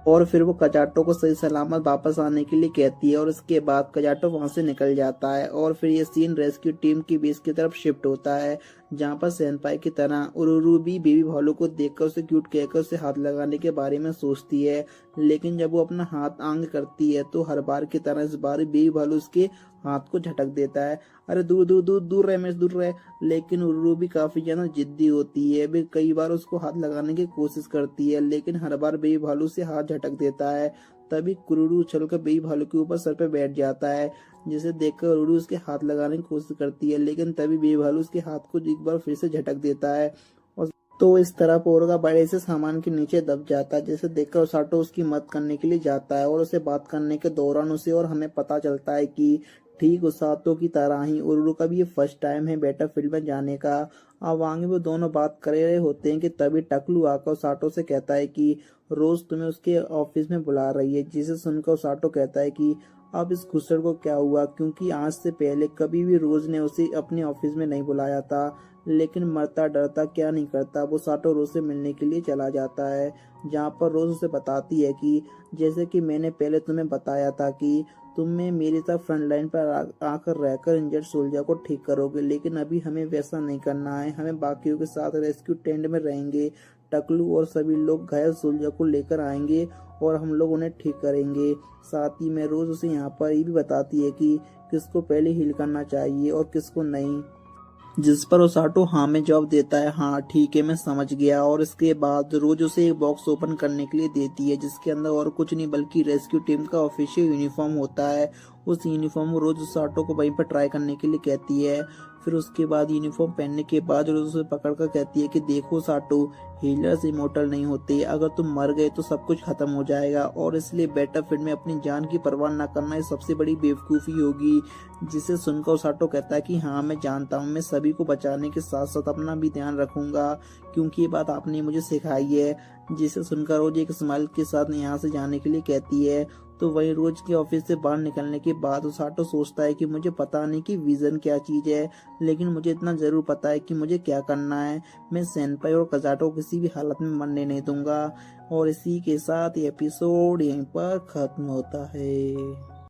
Speaker 1: और फिर वो कजाटो को सही सलामत वापस आने के लिए कहती है, और इसके बाद कजाटो वहां से निकल जाता है। और फिर ये सीन रेस्क्यू टीम की बेस की तरफ शिफ्ट होता है, जहाँ पर सेनपाई की तरह उरुरु भी बेबी भालू को देखकर उसे क्यूट कहकर उसे हाथ लगाने के बारे में सोचती है, लेकिन जब वो अपना हाथ आंग करती है तो हर बार की तरह इस बार बेबी भालू उसके हाथ को झटक देता है। अरे दूर दूर दूर दूर रहे मैं दूर रहे। लेकिन उरुरु भी काफी ज्यादा जिद्दी होती है, वे कई बार उसको हाथ लगाने की कोशिश करती है, लेकिन हर बार बेबी भालू से हाथ झटक देता है। तभी कुरुरु उछलकर बेबी भालू के ऊपर सर पे बैठ जाता है, जिसे देखकर उरुरु उसके हाथ लगाने की कोशिश करती है, लेकिन तभी बेबी भालू उसके हाथ को एक बार फिर से झटक देता है। और तो इस तरह पोरगा बड़े से सामान के नीचे दब जाता है, जिसे देखकर ओसाटो उसकी मदद करने के लिए जाता है और उसे बात करने के दौरान उसे और हमें पता चलता है कि ठीक ओसातो की तरह ही उरुरु का भी ये फर्स्ट टाइम है बैटलफील्ड में जाने का। अब आगे वो दोनों बात कर रहे होते हैं कि तभी टकलू आकर ओसाटो से कहता है कि रोज तुम्हें उसके ऑफिस में बुला रही है, जिसे सुनकर ओसाटो कहता है कि अब इस घुसड़ को क्या हुआ, क्योंकि आज से पहले कभी भी रोज ने उसे अपने ऑफिस में नहीं बुलाया था। लेकिन मरता डरता क्या नहीं करता, वो साटो रोज से मिलने के लिए चला जाता है, जहाँ पर रोज उसे बताती है कि जैसे कि मैंने पहले तुम्हें बताया था कि तुम्हें मेरी तरह फ्रंट लाइन पर आकर रहकर इंजर्ड सोल्जर को ठीक करोगे, लेकिन अभी हमें वैसा नहीं करना है, हमें बाकियों के साथ रेस्क्यू टेंट में रहेंगे। टकलू और सभी लोग घायल सोल्जर को लेकर आएंगे और हम लोग उन्हें ठीक करेंगे। साथ ही में रोज उसे यहाँ पर ये भी बताती है कि किसको पहले हील करना चाहिए और किसको नहीं, जिस पर ओसाटो हाँ में जवाब देता है, हाँ ठीक है मैं समझ गया। और इसके बाद रोज उसे एक बॉक्स ओपन करने के लिए देती है, जिसके अंदर और कुछ नहीं बल्कि रेस्क्यू टीम का ऑफिशियल यूनिफॉर्म होता है। उस यूनिफॉर्म को रोज ओसाटो को वहीं पर ट्राई करने के लिए कहती है। फिर उसके बाद यूनिफॉर्म पहनने के बाद रोज उसे पकड़कर कहती है कि देखो ओसाटो, हीलर्स इमोर्टल नहीं होते, अगर तुम मर गए तो सब कुछ खत्म हो जाएगा, और इसलिए बैटलफील्ड में अपनी जान की परवाह न करना ये सबसे बड़ी बेवकूफ़ी होगी। जिसे सुनकर ओसाटो कहता है कि हाँ मैं जानता हूँ, मैं सभी को बचाने के साथ साथ अपना भी ध्यान रखूंगा, क्योंकि ये बात आपने मुझे सिखाई है। जिसे सुनकर रोज एक स्माइल के साथ यहाँ से जाने के लिए कहती है। तो वही रोज के ऑफिस से बाहर निकलने के बाद ओसाटो सोचता है कि मुझे पता नहीं कि विजन क्या चीज है, लेकिन मुझे इतना जरूर पता है कि मुझे क्या करना है। मैं सेनपाई और कजाटो को किसी भी हालत में मरने नहीं दूंगा। और इसी के साथ ये एपिसोड यहीं पर खत्म होता है।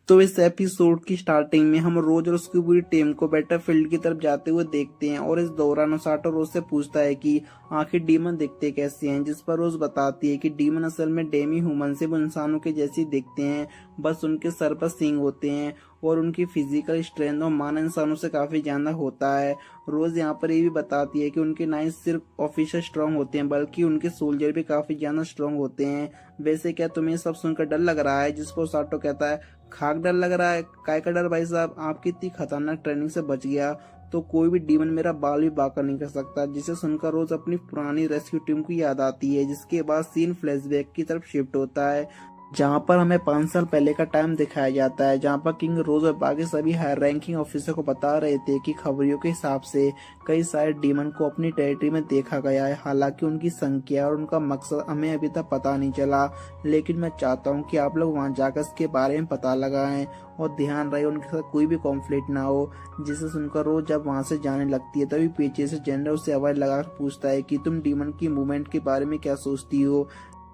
Speaker 1: तो इस एपिसोड की स्टार्टिंग में हम रोज और उसकी पूरी टीम को बैटलफील्ड की तरफ जाते हुए देखते हैं, और इस दौरान ओसाटो रोज से पूछता है कि आखिर डीमन दिखते कैसे हैं, जिस पर रोज बताती है कि डीमन असल में डेमी ह्यूमन से वो इंसानों के जैसे दिखते हैं, बस उनके सर पर सींग होते हैं और उनकी फिजिकल स्ट्रेंथ और मानव इंसानों से काफी ज्यादा होता है। रोज यहाँ पर ये भी बताती है कि उनके ना ही सिर्फ ऑफिसर स्ट्रांग होते हैं बल्कि उनके सोल्जर भी काफी ज्यादा स्ट्रांग होते हैं। वैसे क्या तुम्हें सब सुनकर डर लग रहा है, जिस पर ओसाटो कहता है खाक डर लग रहा है, काय का डर भाई साहब, आपकी इतनी खतरनाक ट्रेनिंग से बच गया तो कोई भी डीमन मेरा बाल भी बाका नहीं कर सकता। जिसे सुनकर रोज अपनी पुरानी रेस्क्यू टीम की याद आती है, जिसके बाद सीन फ्लैशबैक की तरफ शिफ्ट होता है, जहाँ पर हमें 5 साल पहले का टाइम दिखाया जाता है, जहाँ पर किंग रोज और बाकी सभी हायर रैंकिंग ऑफिसर को बता रहे थे कि खबरियों के हिसाब से कई सारे डीमन को अपनी टेरिटरी में देखा गया है। हालांकि उनकी संख्या और उनका मकसद हमें अभी तक पता नहीं चला, लेकिन मैं चाहता हूँ कि आप लोग वहाँ जाकर इसके बारे में पता लगाएं और ध्यान रहे उनके साथ कोई भी कॉन्फ्लिक्ट ना हो। जिसे सुनकर रोज जब वहाँ से जाने लगती है तभी पीछे से जनरल उससे आवाज लगाकर पूछता है कि तुम डीमन की मूवमेंट के बारे में क्या सोचती हो,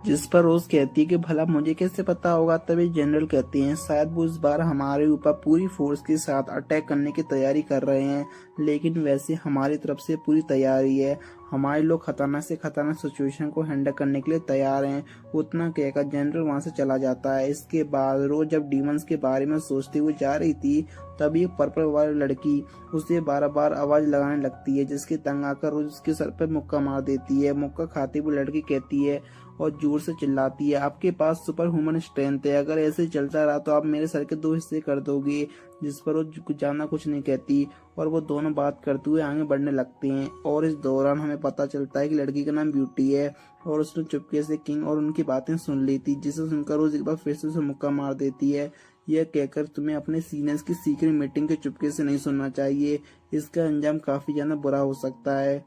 Speaker 1: जिस पर रोज कहती है कि भला मुझे कैसे पता होगा। तभी जनरल कहते हैं शायद वो इस बार हमारे ऊपर पूरी फोर्स के साथ अटैक करने की तैयारी कर रहे हैं, लेकिन वैसे हमारी तरफ से पूरी तैयारी है, हमारे लोग खतरनाक से खतरनाक सिचुएशन को हैंडल करने के लिए तैयार हैं। उतना कहकर जनरल वहां से चला जाता है। इसके बाद रोज जब डीमंस के बारे में सोचते हुए जा रही थी तभी एक पर्पल वाली लड़की उसे बार बार आवाज लगाने लगती है, जिसके तंग आकर रोज उसके सर पर मुक्का मार देती है। मुक्का खाते हुए लड़की कहती है और जोर से चिल्लाती है, आपके पास सुपर ह्यूमन स्ट्रेंथ है, अगर ऐसे चलता रहा तो आप मेरे सर के 2 हिस्से कर दोगे। जिस पर वो जाना कुछ नहीं कहती और वो दोनों बात करते हुए आगे बढ़ने लगते हैं। और इस दौरान हमें पता चलता है कि लड़की का नाम ब्यूटी है और उसने चुपके से किंग और उनकी बातें सुन ली थी, जिसे सुनकर रोज एक बार फिर से उसे मुक्का मार देती है, यह कहकर तुम्हें अपने सीनियर्स की सीक्रेट मीटिंग के चुपके से नहीं सुनना चाहिए, इसका अंजाम काफी ज्यादा बुरा हो सकता है।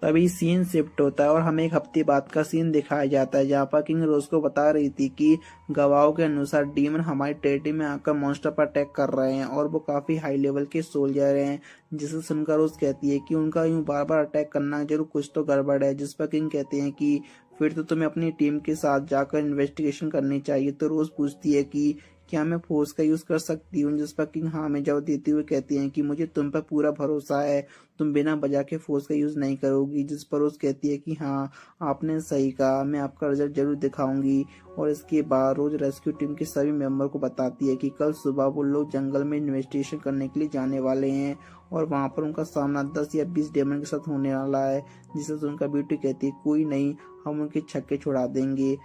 Speaker 1: तभी सीन शिफ्ट होता है और हमें एक हफ्ते बाद का सीन दिखाया जाता है, जहाँ पर किंग रोज को बता रही थी कि गवाहों के अनुसार डीमन हमारी टेरिटरी में आकर मॉन्स्टर पर अटैक कर रहे हैं और वो काफी हाई लेवल के सोल्जर हैं। जिसे सुनकर रोज कहती है कि उनका यूं बार बार अटैक करना जरूर कुछ तो गड़बड़ है, जिस पर किंग कहते हैं कि फिर तो तुम्हें अपनी टीम के साथ जाकर इन्वेस्टिगेशन करनी चाहिए। तो रोज पूछती है कि क्या मैं फोर्स का यूज कर सकती हूँ, जिस पर किंग हाँ में जवाब देते हुए कहती है कि मुझे तुम पर पूरा भरोसा है, तुम बिना वजह के फोर्स का यूज नहीं करोगी। जिस पर रोज कहती है कि हाँ आपने सही कहा, मैं आपका रिजल्ट जरूर दिखाऊंगी। और इसके बाद रोज रेस्क्यू टीम के सभी मेंबर को बताती है कि कल सुबह वो लोग जंगल में इन्वेस्टिगेशन करने के लिए जाने वाले हैं और वहां पर उनका सामना 10 या 20 डेमन के साथ होने वाला है। जिसे उनका ब्यूटी कहती है कोई नहीं, हम उनके छक्के छुड़ा देंगे।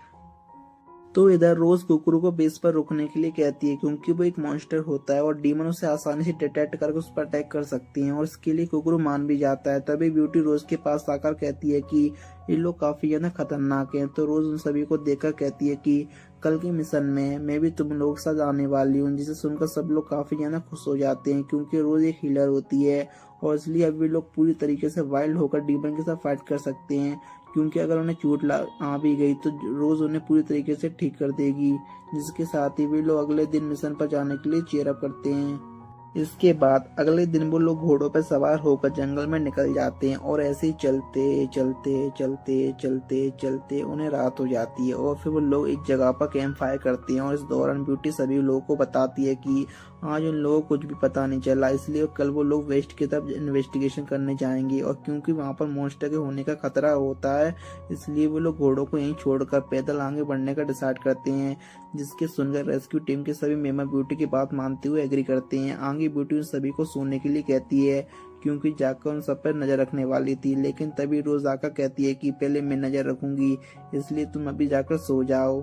Speaker 1: तो इधर रोज कुकरू को बेस पर रुकने के लिए कहती है क्योंकि वो एक मॉन्स्टर होता है और डीमन उसे आसानी से डिटेक्ट करके उस पर अटैक कर सकती हैं और इसके लिए कुकरू मान भी जाता है। तभी ब्यूटी रोज के पास आकर कहती है कि ये लोग काफी ज्यादा खतरनाक हैं। तो रोज उन सभी को देखकर कहती है कि कल के मिशन में मैं भी तुम लोग के साथ आने वाली हूँ। जिसे सुनकर सब लोग काफी ज्यादा खुश हो जाते हैं क्योंकि रोज एक हीलर होती है और इसलिए अब भी लोग पूरी तरीके से वाइल्ड होकर डीमन के साथ फाइट कर सकते हैं, क्योंकि अगर उन्हें चोट आ भी गई तो रोज उन्हें पूरी तरीके से ठीक कर देगी। जिसके साथ ही वे लोग अगले दिन मिशन पर जाने के लिए चीयर अप करते हैं। इसके बाद अगले दिन वो लोग घोड़ों पर सवार होकर जंगल में निकल जाते हैं और ऐसे ही चलते चलते चलते चलते चलते उन्हें रात हो जाती है और फिर वो लोग एक जगह पर कैंप फायर करते हैं। और इस दौरान ब्यूटी सभी लोगों को बताती है कि आज उन लोगों को कुछ भी पता नहीं चला, इसलिए कल वो लोग वेस्ट की तरफ इन्वेस्टिगेशन करने जाएंगे। और क्योंकि वहां पर मॉन्स्टर के होने का खतरा होता है, इसलिए वो लोग घोड़ों को यहीं छोड़कर पैदल आगे बढ़ने का डिसाइड करते हैं। जिसके सुनकर रेस्क्यू टीम के सभी मेंबर ब्यूटी की बात मानते हुए एग्री करते हैं। आगे ब्यूटी उन सभी को सोने के लिए कहती है क्योंकि जाकर उन सब पर नजर रखने वाली थी, लेकिन तभी रोज आकर कहती है कि पहले मैं नजर रखूंगी, इसलिए तुम अभी जाकर सो जाओ।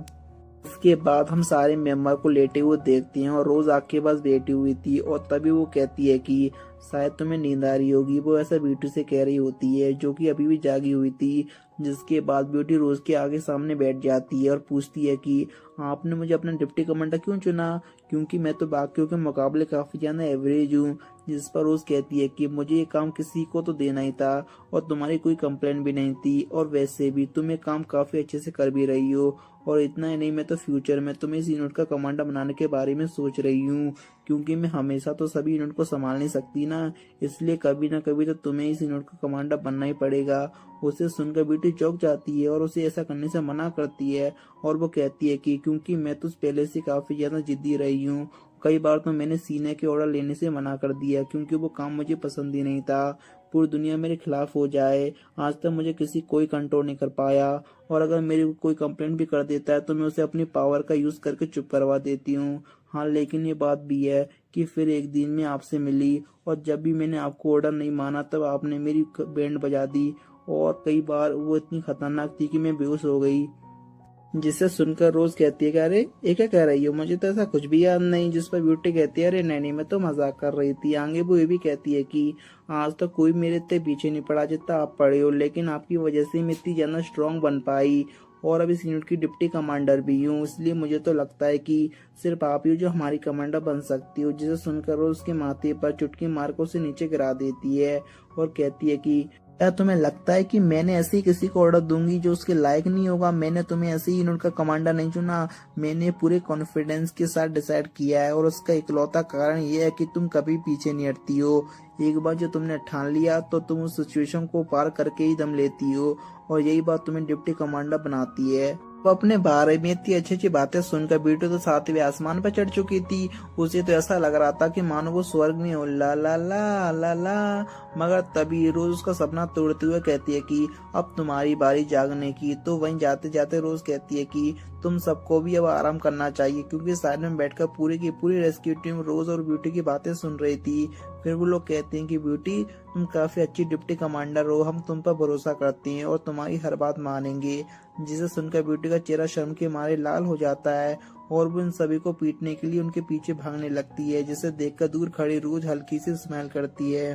Speaker 1: इसके बाद हम सारे मेंबर को लेटे हुए देखते हैं और रोज आग के पास बैठी हुई थी और तभी वो कहती है कि शायद तुम्हें नींद आ रही होगी। वो ऐसा ब्यूटी से कह रही होती है जो कि अभी भी जागी हुई थी। जिसके बाद ब्यूटी रोज के आगे सामने बैठ जाती है और पूछती है कि आपने मुझे अपना डिप्टी कमांडर क्यों चुना, क्योंकि मैं तो बाकियों के मुकाबले काफी ज्यादा एवरेज हूँ। जिस पर रोज कहती है कि मुझे ये काम किसी को तो देना ही था और तुम्हारी कोई कंप्लेंट भी नहीं थी, और वैसे भी तुम ये काम काफी अच्छे से कर भी रही हो। और इतना ही नहीं, मैं तो फ्यूचर में तुम्हें इस यूनिट का कमांडर बनाने के बारे में सोच रही हूँ, क्योंकि मैं हमेशा तो सभी यूनिट को संभाल नहीं सकती ना, इसलिए कभी ना कभी तो तुम्हें इस यूनिट का कमांडर बनना ही पड़ेगा। उसे सुनकर ब्यूटी चौंक जाती है और उसे ऐसा करने से मना करती है और वो कहती है कि क्योंकि मैं तो पहले से काफी ज्यादा जिद्दी रही हूँ, कई बार तो मैंने सीने के ऑर्डर लेने से मना कर दिया क्योंकि वो काम मुझे पसंद ही नहीं था। पूरी दुनिया मेरे खिलाफ हो जाए, आज तक मुझे किसी कोई कंट्रोल नहीं कर पाया, और अगर मेरी कोई कंप्लेंट भी कर देता है तो मैं उसे अपनी पावर का यूज करके चुप करवा देती हूँ। हाँ, लेकिन ये बात भी है कि फिर एक दिन मैं आपसे मिली और जब भी मैंने आपको ऑर्डर नहीं माना तब आपने मेरी बैंड बजा दी और कई बार वो इतनी खतरनाक थी कि मैं बेहोश हो गई। जिसे सुनकर रोज कहती है कि अरे ये क्या कह रही हो, मुझे तो ऐसा कुछ भी याद नहीं। जिस पर ब्यूटी कहती है अरे नहीं, मैं तो मजाक कर रही थी। आगे वो ये भी कहती है कि आज तक कोई मेरे इतने पीछे नहीं पड़ा जितना आप पड़े हो, लेकिन आपकी वजह से मैं इतनी ज्यादा स्ट्रांग बन पाई और अब इस यूनिट की डिप्टी कमांडर भी हूँ, इसलिए मुझे तो लगता है कि सिर्फ आप ही जो हमारी कमांडर बन सकती हो। जिसे सुनकर रोज उसके माथे पर चुटकी मार को उसे नीचे गिरा देती है और कहती है कि क्या तुम्हें लगता है कि मैंने ऐसे ही किसी को ऑर्डर दूंगी जो उसके लायक नहीं होगा? मैंने तुम्हें ऐसे ही यूनिट का कमांडर नहीं चुना, मैंने पूरे कॉन्फिडेंस के साथ डिसाइड किया है और उसका इकलौता कारण ये है कि तुम कभी पीछे नहीं हटती हो। एक बार जो तुमने ठान लिया तो तुम उस सिचुएशन को पार करके ही दम लेती हो और यही बात तुम्हें डिप्टी कमांडर बनाती है। वो अपने बारे में इतनी अच्छी अच्छी बातें सुनकर ब्यूटी तो सातवें आसमान पर चढ़ चुकी थी। उसे तो ऐसा लग रहा था कि मानो वो स्वर्ग में हो, ला ला ला ला ला। मगर तभी रोज उसका सपना तोड़ते हुए कहती है कि अब तुम्हारी बारी जागने की। तो वहीं जाते जाते रोज कहती है कि तुम सबको भी अब आराम करना चाहिए, क्योंकि साइड में बैठकर पूरी की पूरी रेस्क्यू टीम रोज और ब्यूटी की बातें सुन रही थी। फिर वो लोग कहते हैं कि ब्यूटी तुम काफी अच्छी डिप्टी कमांडर हो, हम तुम पर भरोसा करते हैं और तुम्हारी हर बात मानेंगे। जिसे सुनकर ब्यूटी का चेहरा शर्म के मारे लाल हो जाता है और वो इन सभी को पीटने के लिए उनके पीछे भागने लगती है, जिसे देखकर दूर खड़ी रोज हल्की सी स्माइल करती है।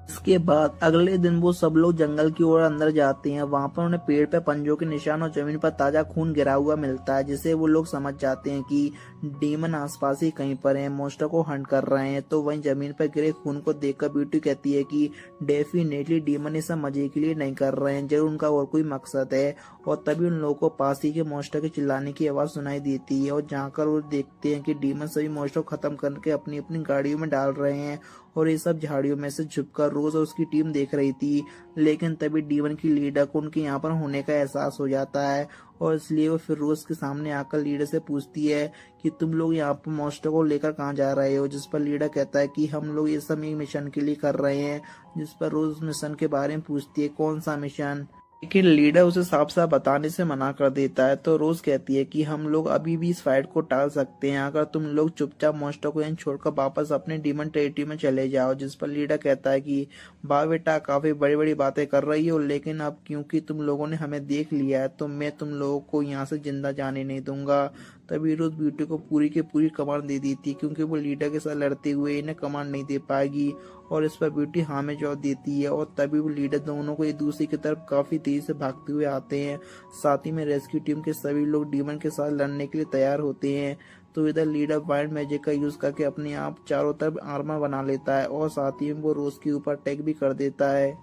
Speaker 1: इसके बाद अगले दिन वो सब लोग जंगल की ओर अंदर जाते हैं। वहां पर उन्हें पेड़ पे पंजों के निशान और जमीन पर ताजा खून गिरा हुआ मिलता है, जिसे वो लोग समझ जाते हैं कि डीमन आसपास ही कहीं पर है, मॉन्स्टर को हंट कर रहे हैं। तो वहीं जमीन पर गिरे खून को देखकर ब्यूटी कहती है कि डेफिनेटली डीमन इसे मजे के लिए नहीं कर रहे हैं, जरूर उनका और कोई मकसद है। और तभी उन लोगों को पास ही के मॉन्स्टर के चिल्लाने की आवाज सुनाई देती है और जाकर वो देखते हैं कि डीमन सभी मॉन्स्टर को खत्म करके अपनी अपनी गाड़ियों में डाल रहे हैं। और ये सब झाड़ियों में से छुपकर रोज और उसकी टीम देख रही थी, लेकिन तभी डीमन की लीडर को उनके यहाँ पर होने का एहसास हो जाता है और इसलिए वो फिर रोज के सामने आकर लीडर से पूछती है कि तुम लोग यहाँ पर मॉन्स्टर को लेकर कहाँ जा रहे हो। जिस पर लीडर कहता है कि हम लोग ये सब एक मिशन के लिए कर रहे हैं। जिस पर रोज मिशन के बारे में पूछती है, कौन सा मिशन। लेकिन लीडर उसे साफ साफ बताने से मना कर देता है। तो रोज कहती है कि हम लोग अभी भी इस फाइट को टाल सकते हैं अगर तुम लोग चुपचाप मॉन्स्टर को यहाँ छोड़कर वापस अपने डीमन टेरिटरी में चले जाओ। जिस पर लीडर कहता है कि वाह बेटा, काफी बड़ी बड़ी बातें कर रही हो, लेकिन अब क्योंकि तुम लोगों ने हमें देख लिया है तो मैं तुम लोगों को यहाँ से जिंदा जाने नहीं दूंगा। तभी रोज ब्यूटी को पूरी की पूरी कमांड दे दी थी, क्योंकि वो लीडर के साथ लड़ते हुए इन्हें कमांड नहीं दे पाएगी। और इस पर ब्यूटी हाँ में जवाब देती है और तभी वो लीडर दोनों को एक दूसरे की तरफ काफी तेजी से भागते हुए आते हैं। साथ ही में रेस्क्यू टीम के सभी लोग डीमन के साथ लड़ने के लिए तैयार होते हैं। तो इधर लीडर वाइल्ड मैजिक का यूज करके अपने आप चारों तरफ आर्मर बना लेता है और साथ ही में वो रोज के ऊपर अटैक भी कर देता है।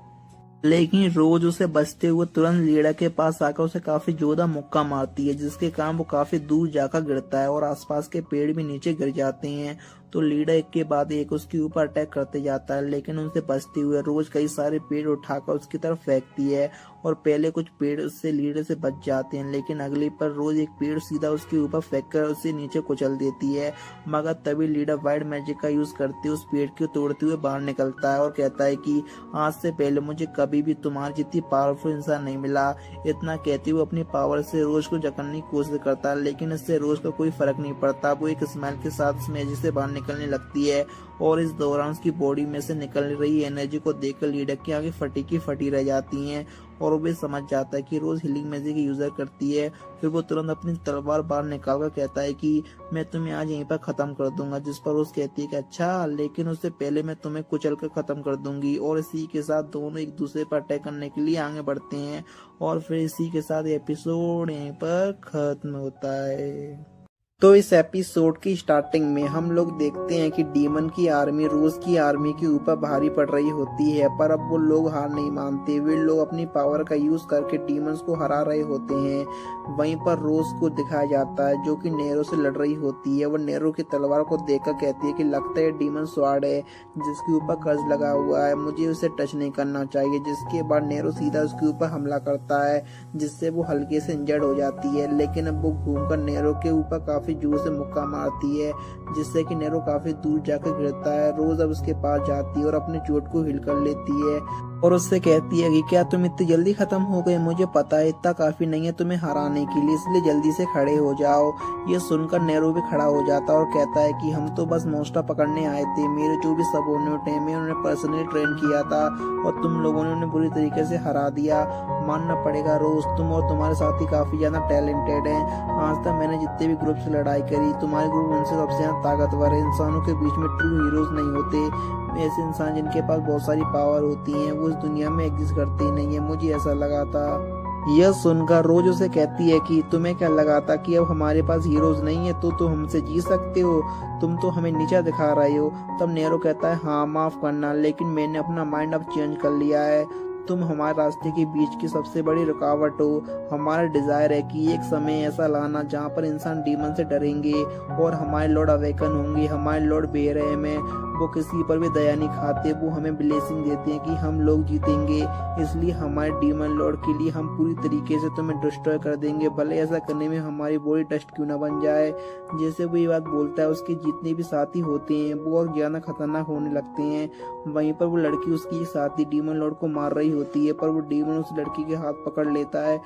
Speaker 1: लेकिन रोज उसे बचते हुए तुरंत लीडर के पास आकर उसे काफी जोरदार मुक्का मारती है, जिसके कारण वो काफी दूर जाकर गिरता है और आसपास के पेड़ भी नीचे गिर जाते हैं। तो लीडर एक के बाद एक उसके ऊपर अटैक करते जाता है, लेकिन उनसे बचते हुए रोज कई सारे पेड़ उठाकर उसकी तरफ फेंकती है और पहले कुछ पेड़ उससे लीडर से बच जाते हैं, लेकिन अगली पर रोज एक पेड़ सीधा उसके ऊपर फेंककर उसे नीचे कुचल देती है। मगर तभी लीडर वाइल्ड मैजिक का यूज करते उस पेड़ को तोड़ते हुए बाहर निकलता है और कहता है कि आज से पहले मुझे कभी भी तुम्हारी जितनी पावरफुल इंसान नहीं मिला। इतना कहते हुए अपनी पावर से रोज को जकड़ने की कोशिश करता है, लेकिन इससे रोज को कोई फर्क नहीं पड़ता। वो एक स्माइल के साथ उस मैजिक से बाहर निकलने लगती है और इस दौरान उसकी बॉडी में से निकल रही एनर्जी को देखकर लीडर की आंखें फटी की फटी रह जाती हैं और वो भी समझ जाता है कि रोज हीलिंग मैजिक यूजर करती है। फिर वो तुरंत अपनी तलवार बाहर निकालकर कहता है कि मैं तुम्हें आज यहीं पर खत्म कर दूंगा। जिस पर रोज कहती है कि अच्छा, लेकिन उससे पहले मैं तुम्हें कुचल कर खत्म कर दूंगी। और इसी के साथ दोनों एक दूसरे पर अटैक करने के लिए आगे बढ़ते हैं और फिर इसी के साथ एपिसोड यहीं पर खत्म होता है। तो इस एपिसोड की स्टार्टिंग में हम लोग देखते हैं कि डीमन की आर्मी रोज की आर्मी के ऊपर भारी पड़ रही होती है, पर अब वो लोग हार नहीं मानते। वे लोग अपनी पावर का यूज करके डीमंस को हरा रहे होते हैं। वहीं पर रोज को दिखाया जाता है जो कि नेरो से लड़ रही होती है। वो नेरो की तलवार को देखकर कहती है कि लगता है डीमन स्वॉर्ड है जिसके ऊपर कर्ज लगा हुआ है, मुझे उसे टच नहीं करना चाहिए। जिसके बाद नेरो सीधा उसके ऊपर हमला करता है, जिससे वो हल्के से इंजर्ड हो जाती है। लेकिन अब वो घूमकर नेरो के ऊपर काफी जोर से मुक्का मारती है, जिससे कि नेरो काफी दूर जाकर गिरता है। रोज अब उसके पास जाती है और अपने चोट को हिल कर लेती है और उससे कहती है कि क्या तुम इतनी जल्दी खत्म हो गए, मुझे पता है इतना काफी नहीं है तुम्हें हराने के लिए, इसलिए जल्दी से खड़े हो जाओ। ये सुनकर नेरो भी खड़ा हो जाता है और कहता है कि हम तो बस मॉन्स्टर पकड़ने आए थे, मेरे जो भी सबोर्डिनेट हैं मैं उन्हें पर्सनली ट्रेन किया था और तुम लोगों ने उन्हें बुरी तरीके से हरा दिया। मानना पड़ेगा रोज, तुम और तुम्हारे साथी काफी ज्यादा टैलेंटेड हैं। आज तक मैंने जितने भी ग्रुप से लड़ाई करी, तुम्हारे ग्रुप उनसे सबसे ज्यादा ताकतवर है। इंसानों के बीच में ट्रू हीरोज नहीं होते। ऐसे इंसान जिनके पास बहुत सारी पावर होती है वो इस दुनिया में एग्जिस्ट करते ही नहीं है, मुझे ऐसा लगा था। यह सुनकर रोज उसे कहती है कि तुम्हें क्या लगा था कि अब हमारे पास हीरोज नहीं है तो तुम हमसे जीत सकते हो, तुम तो हमें नीचा दिखा रहे हो। तब नेरो कहता है हाँ माफ करना, लेकिन मैंने अपना माइंड अब चेंज कर लिया है। तुम हमारे रास्ते के बीच की सबसे बड़ी रुकावट हो। हमारा डिजायर है कि एक समय ऐसा लाना जहाँ पर इंसान डीमन से डरेंगे और हमारे लॉर्ड अवेकन होंगे। हमारे लॉर्ड बेरहम है, वो किसी पर भी दया नहीं खाते, वो हमें ब्लेसिंग देते हैं कि हम लोग जीतेंगे। इसलिए हमारे डीमन लॉर्ड के लिए हम पूरी तरीके से तुम्हें डिस्ट्रॉय कर देंगे, भले ऐसा करने में हमारी बॉडी डस्ट क्यों ना बन जाए। जैसे वो ये बात बोलता है उसके जितने भी साथी होते हैं वो और ज्यादा खतरनाक होने लगते हैं। वहीं पर वो लड़की उसकी साथी डीमन लॉर्ड को मार रही होती है, पर वो डीमन उस लड़की के हाथ पकड़ लेता है।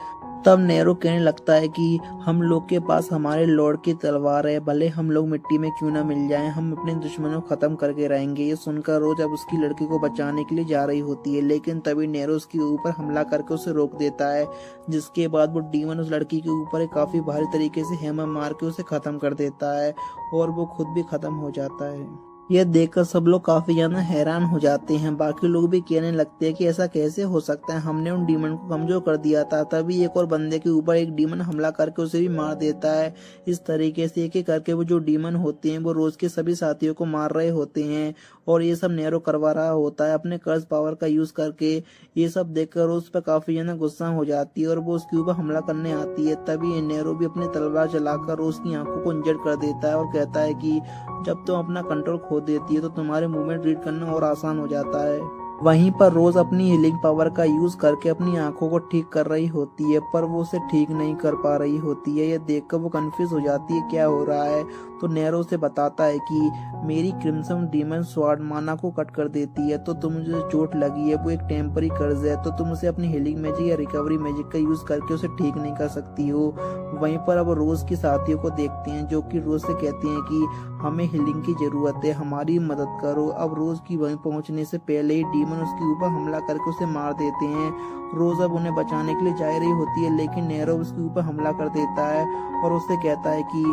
Speaker 1: तब नेरो कहने लगता है कि हम लोग के पास हमारे लॉर्ड की तलवार है, भले हम लोग मिट्टी में क्यों ना मिल जाएं, हम अपने दुश्मनों को खत्म करके रहेंगे। ये सुनकर रोज अब उसकी लड़की को बचाने के लिए जा रही होती है, लेकिन तभी नेरो उसके ऊपर हमला करके उसे रोक देता है। जिसके बाद वो डीमन उस लड़की के ऊपर काफी भारी तरीके से हैमर मार के उसे खत्म कर देता है और वो खुद भी खत्म हो जाता है। यह देखकर सब लोग काफी ज्यादा हैरान हो जाते हैं। बाकी लोग भी कहने लगते हैं कि ऐसा कैसे हो सकता है, हमने उन डीमन को कमजोर कर दिया था। तभी एक और बंदे के ऊपर एक डीमन हमला करके उसे भी मार देता है। इस तरीके से एक एक करके वो जो डीमन होते हैं वो रोज के सभी साथियों को मार रहे होते हैं और ये सब नेरो करवा रहा होता है अपने कर्ज पावर का यूज करके। ये सब देखकर रोज पर काफी ज्यादा गुस्सा हो जाती है और वो उसके ऊपर हमला करने आती है। तभी नेरो भी अपनी तलवार चलाकर रोज की आंखों को इंजर्ड कर देता है और कहता है कि जब तुम अपना कंट्रोल खो देती है तो तुम्हारे मूवमेंट रीड करना और आसान हो जाता है। वहीं पर रोज अपनी हीलिंग पावर का यूज करके अपनी आंखों को ठीक कर रही होती है, पर वो उसे ठीक नहीं कर पा रही होती है। ये देखकर वो कंफ्यूज हो जाती है क्या हो रहा है। तो नेरो से बताता है कि मेरी क्रिम्सन डीमन स्वॉर्ड माना को कट कर देती है, तो तुम मुझे चोट लगी है वो एक टेम्पररी कर्ज है, तो तुम उसे अपनी हीलिंग मैजिक या रिकवरी मैजिक का यूज करके उसे ठीक नहीं कर सकती हो। वहीं पर अब रोज की साथियों को देखते हैं जो कि रोज से कहती हैं कि हमें हीलिंग की जरूरत है, हमारी मदद करो। अब रोज की वहीं पहुंचने से पहले ही डीमन उसके ऊपर हमला करके उसे मार देते हैं। रोज अब उन्हें बचाने के लिए जा रही होती है, लेकिन नेरो उसके ऊपर हमला कर देता है और उससे कहता है कि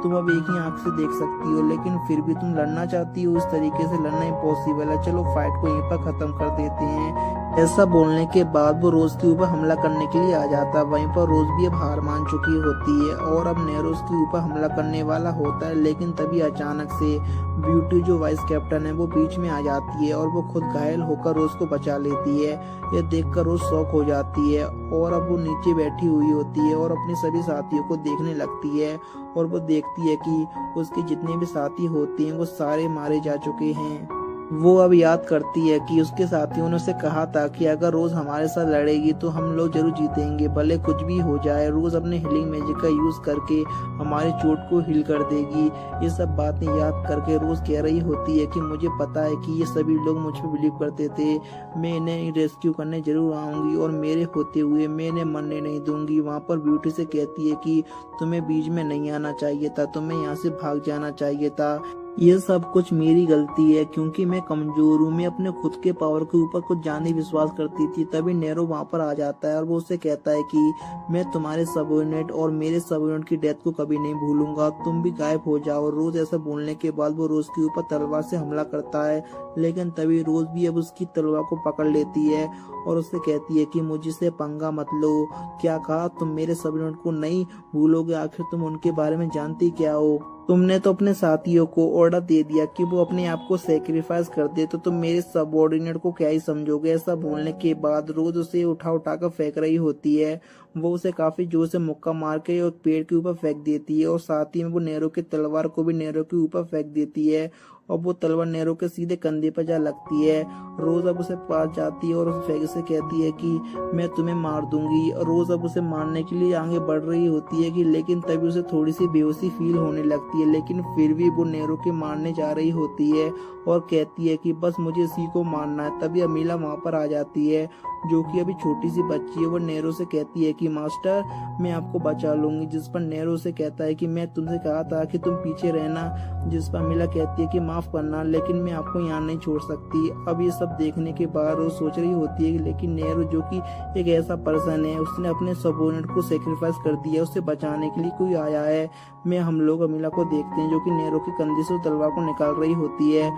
Speaker 1: तुम अब एक ही आंख से देख सकती हो, लेकिन फिर भी तुम लड़ना चाहती हो। इस तरीके से लड़ना इम्पॉसिबल है, चलो फाइट को यहीं पर खत्म कर देते हैं। ऐसा बोलने के बाद वो रोज के ऊपर हमला करने के लिए आ जाता है। वहीं पर रोज भी अब हार मान चुकी होती है और अब नेरो उसके ऊपर हमला करने वाला होता है, लेकिन तभी अचानक से ब्यूटी जो वाइस कैप्टन है वो बीच में आ जाती है और वो खुद घायल होकर रोज को बचा लेती है। यह देखकर रोज शॉक हो जाती है और अब वो नीचे बैठी हुई होती है और अपने सभी साथियों को देखने लगती है और वो देखती है कि उसके जितने भी साथी होते हैं वो सारे मारे जा चुके हैं। वो अब याद करती है कि उसके साथियों ने उसे कहा था कि अगर रोज हमारे साथ लड़ेगी तो हम लोग जरूर जीतेंगे, भले कुछ भी हो जाए। रोज अपने हीलिंग मैजिक का यूज करके हमारी चोट को हील कर देगी। ये सब बातें याद करके रोज कह रही होती है कि मुझे पता है कि ये सभी लोग मुझ पर बिलीव करते थे, मैं इन्हें रेस्क्यू करने जरूर आऊंगी और मेरे होते हुए मैं इन्हें मरने नहीं दूंगी। वहाँ पर ब्यूटी से कहती है कि तुम्हें बीच में नहीं आना चाहिए था, तुम्हें यहाँ से भाग जाना चाहिए था। ये सब कुछ मेरी गलती है क्योंकि मैं कमजोर हूँ, मैं अपने खुद के पावर के ऊपर कुछ ज्यादा विश्वास करती थी। तभी नेरो वहाँ पर आ जाता है और वो उससे कहता है कि मैं तुम्हारे सबऑर्डिनेट और मेरे सबऑर्डिनेट की डेथ को कभी नहीं भूलूंगा, तुम भी गायब हो जाओ। रोज ऐसा बोलने के बाद वो रोज के ऊपर तलवार से हमला करता है, लेकिन तभी रोज भी अब उसकी तलवार को पकड़ लेती है और उससे कहती है कि मुझसे पंगा मत लो। क्या कहा, तुम मेरे सबऑर्डिनेट को नहीं भूलोगे? आखिर तुम उनके बारे में जानती क्या हो? तुमने तो अपने साथियों को ऑर्डर दे दिया कि वो अपने आप को सेक्रीफाइस कर दे, तो तुम मेरे सबऑर्डिनेट को क्या ही समझोगे? ऐसा बोलने के बाद रोज उसे उठा उठा कर फेंक रही होती है। वो उसे काफी जोर से मुक्का मार के एक पेड़ के ऊपर फेंक देती है और साथ ही में वो नेरो की तलवार को भी नेरो के ऊपर फेंक देती है और वो तलवार नेरो के सीधे कंधे पर जा लगती है। रोज अब उसे पास जाती है और उस फेंक से कहती है कि मैं तुम्हें मार दूंगी। रोज अब उसे मारने के लिए आगे बढ़ रही होती है कि लेकिन तभी उसे थोड़ी सी बेहोशी फील होने लगती है, लेकिन फिर भी वो नेरो के मारने जा रही होती है और कहती है कि बस मुझे इसी को मारना है। तभी अमीला वहाँ पर आ जाती है जो कि अभी छोटी सी बच्ची है। वो नेरो से कहती है कि मास्टर मैं आपको बचा लूंगी, जिस पर नेरो से कहता है कि मैं तुमसे कहा था कि तुम पीछे रहना, जिस पर अमीला कहती है कि माफ करना लेकिन मैं आपको यहाँ नहीं छोड़ सकती। अब ये सब देखने के बाद वो सोच रही होती है कि लेकिन नेरो जो कि एक ऐसा पर्सन है, उसने अपने सबऑर्डिनेट को सेक्रीफाइस कर दिया, उसे बचाने के लिए कोई आया है। मैं हम लोग अमीला को देखते हैं जो कि नेरो के कंधे से तलवार को निकाल रही होती है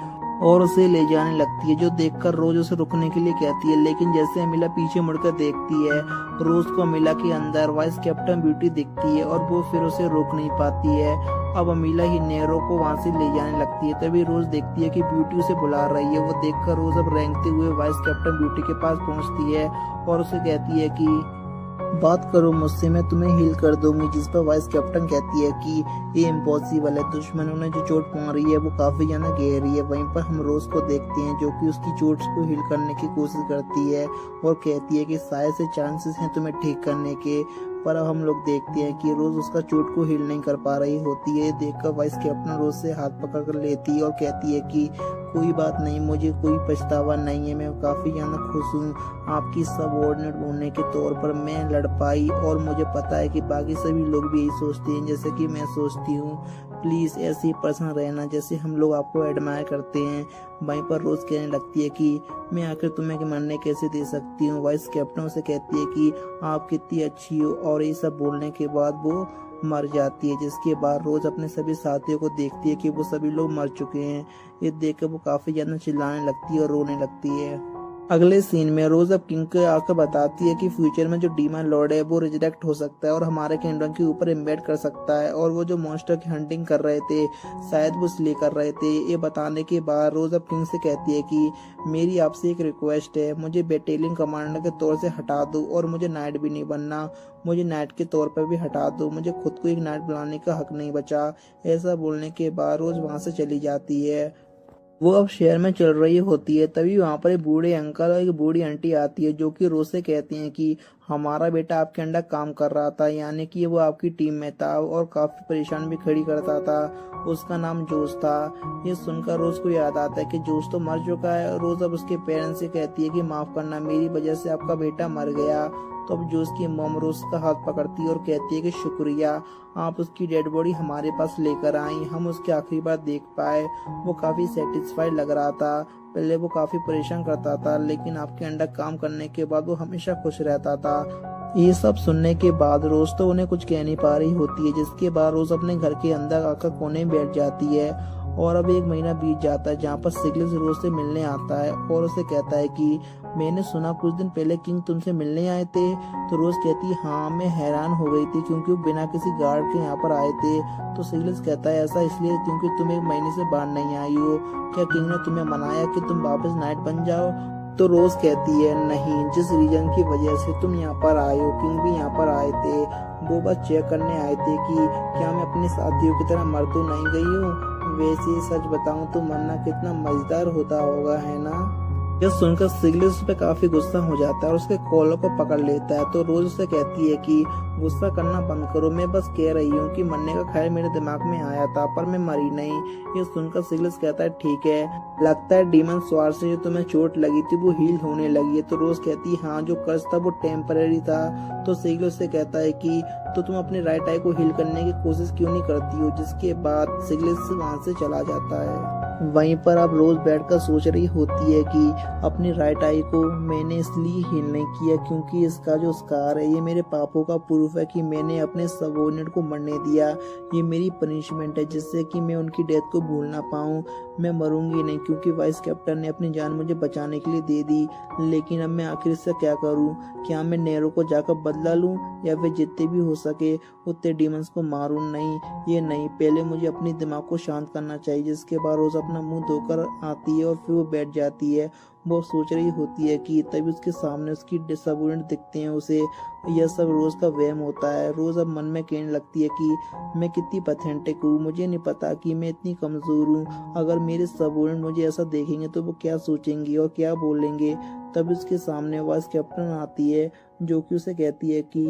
Speaker 1: और उसे ले जाने लगती है, जो देखकर रोज उसे रुकने के लिए कहती है, लेकिन जैसे अमीला पीछे मुड़कर देखती है रोज को अमीला के अंदर वाइस कैप्टन ब्यूटी दिखती है और वो फिर उसे रोक नहीं पाती है। अब अमीला ही नेरो को वहां से ले जाने लगती है। तभी रोज देखती है कि ब्यूटी उसे बुला रही है। वो देखकर रोज अब रेंगते हुए वाइस कैप्टन ब्यूटी के पास पहुंचती है और उसे कहती है कि बात करो मुझसे, मैं तुम्हें हील कर दूंगी। जिस पर वाइस कैप्टन कहती है कि ये इम्पॉसिबल है, दुश्मनों ने जो चोट पहुंच है वो काफी ज्यादा गहरी है। वहीं पर हम रोज को देखते हैं जो कि उसकी चोट को हील करने की कोशिश करती है और कहती है कि शायद से चांसेस हैं तुम्हें ठीक करने के, पर अब हम लोग देखते हैं कि रोज उसका चोट को हील नहीं कर पा रही होती है। देखकर वाइस कैप्टन रोज से हाथ पकड़ कर लेती है और कहती है कि कोई बात नहीं, मुझे कोई पछतावा नहीं है, मैं काफी ज्यादा खुश हूँ आपकी सबऑर्डिनेट होने के तौर पर मैं लड़ पाई और मुझे पता है कि बाकी सभी लोग भी यही सोचते हैं जैसे कि मैं सोचती हूँ। प्लीज ऐसे ही पर्सन रहना जैसे हम लोग आपको एडमायर करते हैं। वहीं पर रोज कहने लगती है कि मैं आखिर तुम्हें मरने कैसे दे सकती हूँ। वाइस कैप्टन से कहती है कि आप कितनी अच्छी हो और ये सब बोलने के बाद वो मर जाती है, जिसके बाद रोज अपने सभी साथियों को देखती है कि वो सभी लोग मर चुके हैं। ये देखकर वो काफी ज्यादा चिल्लाने लगती है और रोने लगती है। अगले सीन में रोज अब किंग को आकर बताती है कि फ्यूचर में जो डीमन लॉर्ड है वो रिजरेक्ट हो सकता है और हमारे किंगडम के ऊपर इन्वेड कर सकता है, और वो जो मॉन्स्टर की हंटिंग कर रहे थे शायद वो इसलिए कर रहे थे। ये बताने के बाद रोज अब किंग से कहती है कि मेरी आपसे एक रिक्वेस्ट है, मुझे बटालियन कमांडर के तौर से हटा दो और मुझे नाइट भी नहीं बनना, मुझे नाइट के तौर पर भी हटा दो, मुझे खुद को एक नाइट बुलाने का हक नहीं बचा। ऐसा बोलने के बाद रोज वहां से चली जाती है। वो अब शहर में चल रही होती है, तभी वहां पर एक बूढ़े अंकल और एक बूढ़ी आंटी आती है जो कि रोज से कहती हैं कि हमारा बेटा आपके अंडर काम कर रहा था, यानी कि वो आपकी टीम में था और काफी परेशान भी खड़ी करता था। उसका नाम जोश था। ये सुनकर रोज को याद आता है कि जोश तो मर चुका है। रोज अब उसके पेरेंट्स से कहती है कि माफ करना, मेरी वजह से आपका बेटा मर गया। तो अब जोश की मॉम रोज का हाथ पकड़ती है और कहती है कि शुक्रिया, आप उसकी डेड बॉडी हमारे पास लेकर आई, हम उसके आखिरी बार देख पाए। वो काफी सेटिस्फाइड लग रहा था। पहले वो काफी परेशान करता था, लेकिन आपके अंडर काम करने के बाद वो हमेशा खुश रहता था। ये सब सुनने के बाद रोज तो उन्हें कुछ कह नहीं पा रही होती है, जिसके बाद रोज अपने घर के अंदर आकर कोने में बैठ जाती है। और अब एक महीना बीत जाता है जहाँ पर सिगलिस रोज से मिलने आता है और उसे कहता है कि मैंने सुना कुछ दिन पहले किंग तुमसे मिलने आए थे। तो रोज कहती है हाँ, मैं हैरान हो गई थी क्योंकि वो बिना किसी गार्ड के यहाँ पर आए थे। तो सिगलिस कहता है ऐसा इसलिए क्योंकि तुम एक महीने से बाहर नहीं आई हो, क्या किंग ने तुम्हें मनाया कि तुम वापस नाइट बन जाओ? तो रोज कहती है नहीं, जिस रीजन की वजह से तुम यहाँ पर आए हो, किंग भी यहाँ पर आए थे, वो बस चेक करने आए थे कि क्या मैं अपने साथियों की तरह मर तो नहीं गई हूँ। वैसे सच बताऊं तो मरना कितना मजेदार होता होगा, है ना? यह सुनकर सिगलिस पे काफी गुस्सा हो जाता है और उसके कॉलर को पकड़ लेता है। तो रोज उसे कहती है कि गुस्सा करना बंद करो, मैं बस कह रही हूँ कि मरने का ख्याल मेरे दिमाग में आया था पर मैं मरी नहीं। ये सुनकर सिगलिस कहता है ठीक है, लगता है डीमन स्वार से जो तुम्हें चोट लगी थी वो हील होने लगी है। तो रोज कहती है हाँ, जो कर्ज था वो टेम्पररी था। तो सिगलिस से कहता है कि तो तुम अपने राइट आई को हील करने की कोशिश क्यों नहीं करती हो? जिसके बाद सिगलिस वहां से चला जाता है। वहीं पर अब रोज बैठकर सोच रही होती है कि अपनी राइट आई को मैंने इसलिए हील नहीं किया क्योंकि इसका जो स्कार है ये मेरे पापों का प्रूफ है कि मैंने अपने सबऑर्डिनेट को मरने दिया। ये मेरी पनिशमेंट है जिससे कि मैं उनकी डेथ को भूल ना पाऊं। मैं मरूंगी नहीं क्योंकि वाइस कैप्टन ने अपनी जान मुझे बचाने के लिए दे दी, लेकिन अब मैं आखिर इससे क्या करूं? क्या मैं नेरो को जाकर बदला लूं या फिर जितने भी हो सके उतने डीमंस को मारूं? नहीं, ये नहीं, पहले मुझे अपनी दिमाग को शांत करना चाहिए। जिसके बाद रोज अपना मुंह धोकर आती है और फिर वो बैठ जाती है। वो सोच रही होती है कि तभी उसके सामने उसकी सबऑर्डिनेट दिखते हैं उसे। यह सब रोज का वहम होता है। रोज अब मन में कहने लगती है कि मैं कितनी पैथेटिक हूँ, मुझे नहीं पता कि मैं इतनी कमजोर हूँ। अगर मेरे सबऑर्डिनेट मुझे ऐसा देखेंगे तो वो क्या सोचेंगे और क्या बोलेंगे? तब उसके सामने वाइस कैप्टन आती है जो कि उसे कहती है कि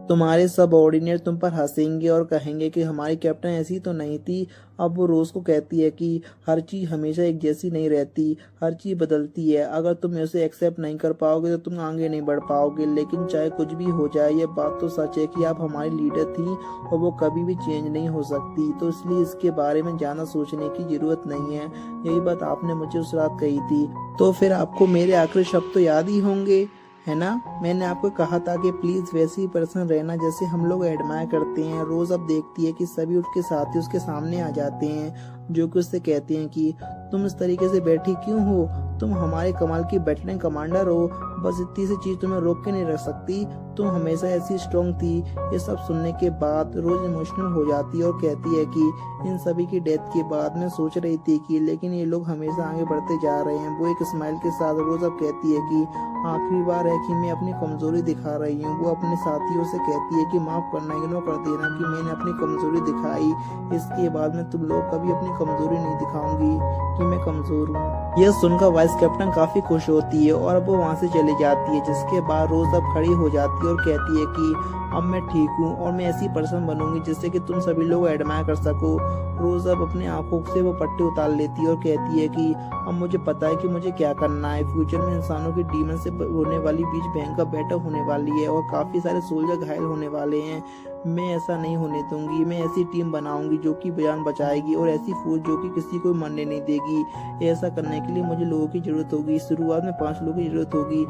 Speaker 1: तुम्हारे सबऑर्डिनेट तुम पर हंसेंगे और कहेंगे कि हमारी कैप्टन ऐसी तो नहीं थी। अब वो रोज को कहती है कि हर चीज हमेशा एक जैसी नहीं रहती, हर चीज बदलती है। अगर तुम इसे एक्सेप्ट नहीं कर पाओगे तो तुम आगे नहीं बढ़ पाओगे। लेकिन चाहे कुछ भी हो जाए, ये बात तो सच है कि आप हमारी लीडर थी और वो कभी भी चेंज नहीं हो सकती। तो इसलिए इसके बारे में ज्यादा सोचने की जरूरत नहीं है। यही बात आपने मुझे उस रात कही थी। तो फिर आपको मेरे आखिरी शब्द तो याद ही होंगे, है ना? मैंने आपको कहा था कि प्लीज वैसी ही पर्सन रहना जैसे हम लोग एडमायर करते हैं। रोज अब देखती है कि सभी उसके साथी उसके सामने आ जाते हैं जो कि उससे कहते हैं कि तुम इस तरीके से बैठी क्यों हो? तुम हमारे कमाल की बैटलियन कमांडर हो, बस इतनी सी चीज तुम्हें रोक के नहीं रख सकती, तुम हमेशा ऐसी स्ट्रॉन्ग थी। ये सब सुनने के बाद रोज इमोशनल हो जाती है और कहती है कि इन सभी की डेथ के बाद मैं सोच रही थी कि लेकिन ये लोग हमेशा आगे बढ़ते जा रहे हैं। वो एक स्माइल के साथ रोज अब कहती है कि आखिरी बार है कि मैं अपनी कमजोरी दिखा रही हूँ। वो अपने साथियों से कहती है कि माफ करना, इग्नोर कर देना कि मैंने अपनी कमजोरी दिखाई। इसके बाद में तुम लोग कभी अपनी कमजोरी नहीं दिखाऊंगी कि मैं कमजोर हूँ। यह सुनकर वाइस कैप्टन काफी खुश होती है और अब वो वहाँ से चली जाती है। जिसके बाद रोज अब खड़ी हो जाती है और कहती है कि अब मैं ठीक हूँ और मैं ऐसी पर्सन बनूंगी जिससे कि तुम सभी लोग एडमायर कर सको। रोज अब अपने आंखों से वो पट्टी उतार लेती है और कहती है कि अब मुझे पता है कि मुझे क्या करना है। फ्यूचर में इंसानों की डीमन से होने वाली बीच भयंकर बैटल होने वाली है और काफी सारे सोल्जर घायल होने वाले हैं। मैं ऐसा नहीं होने दूंगी। मैं ऐसी टीम बनाऊंगी जो कि जान बचाएगी और ऐसी फौज जो कि किसी को मरने नहीं देगी। ऐसा करने के लिए मुझे लोगों की जरूरत होगी। शुरुआत में 5 लोगों की जरूरत होगी।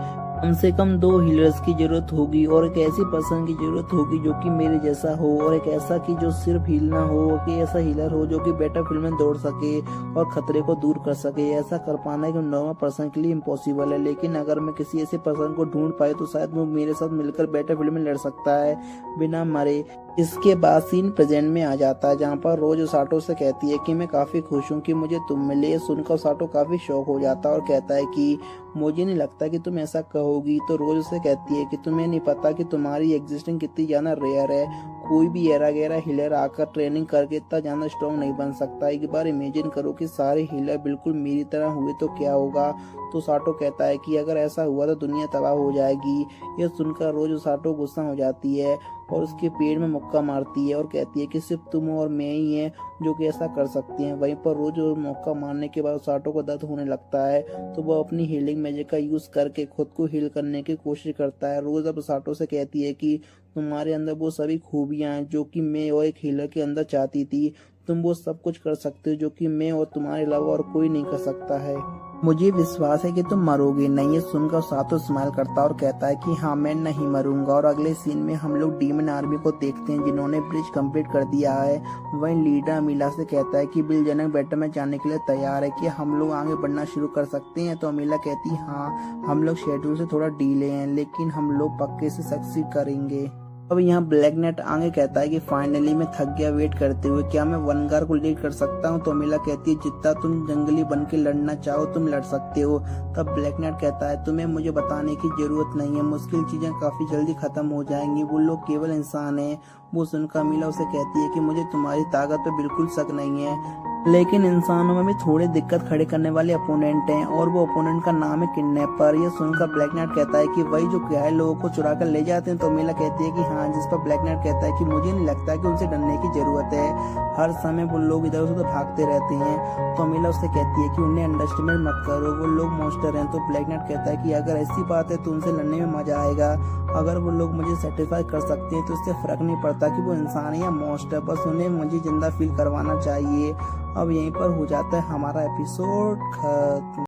Speaker 1: कम से कम 2 हीलर्स की जरूरत होगी और एक ऐसी पर्सन की जरूरत होगी जो कि मेरे जैसा हो, और एक ऐसा कि जो सिर्फ हील ना हो, कि ऐसा हीलर हो जो कि बैटलफील्ड में दौड़ सके और खतरे को दूर कर सके। ऐसा कर पाना एक नॉर्मल पर्सन के लिए इम्पॉसिबल है, लेकिन अगर मैं किसी ऐसे पर्सन को ढूंढ पाए तो शायद वो मेरे साथ मिलकर बैटलफील्ड में लड़ सकता है बिना मरे। इसके बाद सीन प्रेजेंट में आ जाता है, जहाँ पर रोज साटो से कहती है कि मैं काफी खुश हूँ कि मुझे तुम मिले। ये सुनकर साटो काफी शौक हो जाता है और कहता है कि मुझे नहीं लगता कि तुम ऐसा कहोगी। तो रोज उसे कहती है कि तुम्हें नहीं पता कि तुम्हारी एग्जिस्टिंग कितनी ज्यादा रेयर है। कोई भी एरा गैरा हीलर आकर ट्रेनिंग करके इतना ज्यादा स्ट्रॉन्ग नहीं बन सकता। एक बार इमेजिन करो कि सारे हीलर बिल्कुल मेरी तरह हुए तो क्या होगा। तो साटो कहता है कि अगर ऐसा हुआ तो दुनिया तबाह हो जाएगी। यह सुनकर रोज साटो गुस्सा हो जाती है और उसके पेड़ में मुक्का मारती है और कहती है कि सिर्फ तुम और मैं ही हैं जो कि ऐसा कर सकते हैं। वहीं पर रोज मुक्का मारने के बाद साटो को दर्द होने लगता है, तो वो अपनी हीलिंग मैजिक का यूज करके खुद को हील करने की कोशिश करता है। रोज अब साटो से कहती है कि तुम्हारे अंदर वो सभी खूबियां हैं जो कि मैं और एक हीलर के अंदर चाहती थी। तुम वो सब कुछ कर सकते हो जो कि मैं और तुम्हारे अलावा और कोई नहीं कर सकता है। मुझे विश्वास है कि तुम मरोगे नहीं। ये सुनकर सातो स्माइल करता और कहता है कि हाँ मैं नहीं मरूंगा। और अगले सीन में हम लोग डीमन आर्मी को देखते हैं जिन्होंने ब्रिज कंप्लीट कर दिया है। वहीं लीडर अमीला से कहता है कि बिलजनक बैटल में जाने के लिए तैयार है, कि हम लोग आगे बढ़ना शुरू कर सकते हैं। तो अमीला कहती है हाँ हम लोग शेड्यूल से थोड़ा डीले हैं, लेकिन हम लोग पक्के से सक्सीड करेंगे। अब यहाँ ब्लैक नेट आगे कहता है कि फाइनली मैं थक गया वेट करते हुए, क्या मैं वनगार को लीड कर सकता हूँ। तो अमीला कहती है जितना तुम जंगली बन के लड़ना चाहो तुम लड़ सकते हो। तब ब्लैक नेट कहता है तुम्हें मुझे बताने की जरूरत नहीं है, मुश्किल चीजें काफी जल्दी खत्म हो जाएंगी, वो लोग केवल इंसान है। वो सुनकर अमीला उसे कहती है कि मुझे तुम्हारी ताकत पे बिल्कुल शक नहीं है, लेकिन इंसानों में भी थोड़ी दिक्कत खड़े करने वाले अपोनेंट हैं और वो अपोनेंट का नाम है किडनैपर। ये सुनकर ब्लैक नाइट कहता है कि वही जो घायल लोगों को चुरा कर ले जाते हैं। तो अमीला कहती है कि हाँ, जिस पर ब्लैक नाइट कहता है कि मुझे नहीं लगता कि उनसे डरने की जरूरत है, हर समय वो लोग इधर उधर भागते रहते हैं। तो अमीला उससे कहती है कि उन्हें अंडरस्टिमेट मत करो, वो लोग मॉन्स्टर हैं। तो ब्लैक नाइट कहता है कि अगर ऐसी बात है तो उनसे लड़ने में मजा आएगा, अगर वो लोग मुझे सेटिस्फाई कर सकते हैं तो इससे फर्क नहीं पड़ता कि वो इंसान है या मॉन्स्टर, बस उन्हें मुझे जिंदा फील करवाना चाहिए। अब यहीं पर हो जाता है हमारा एपिसोड खत्म।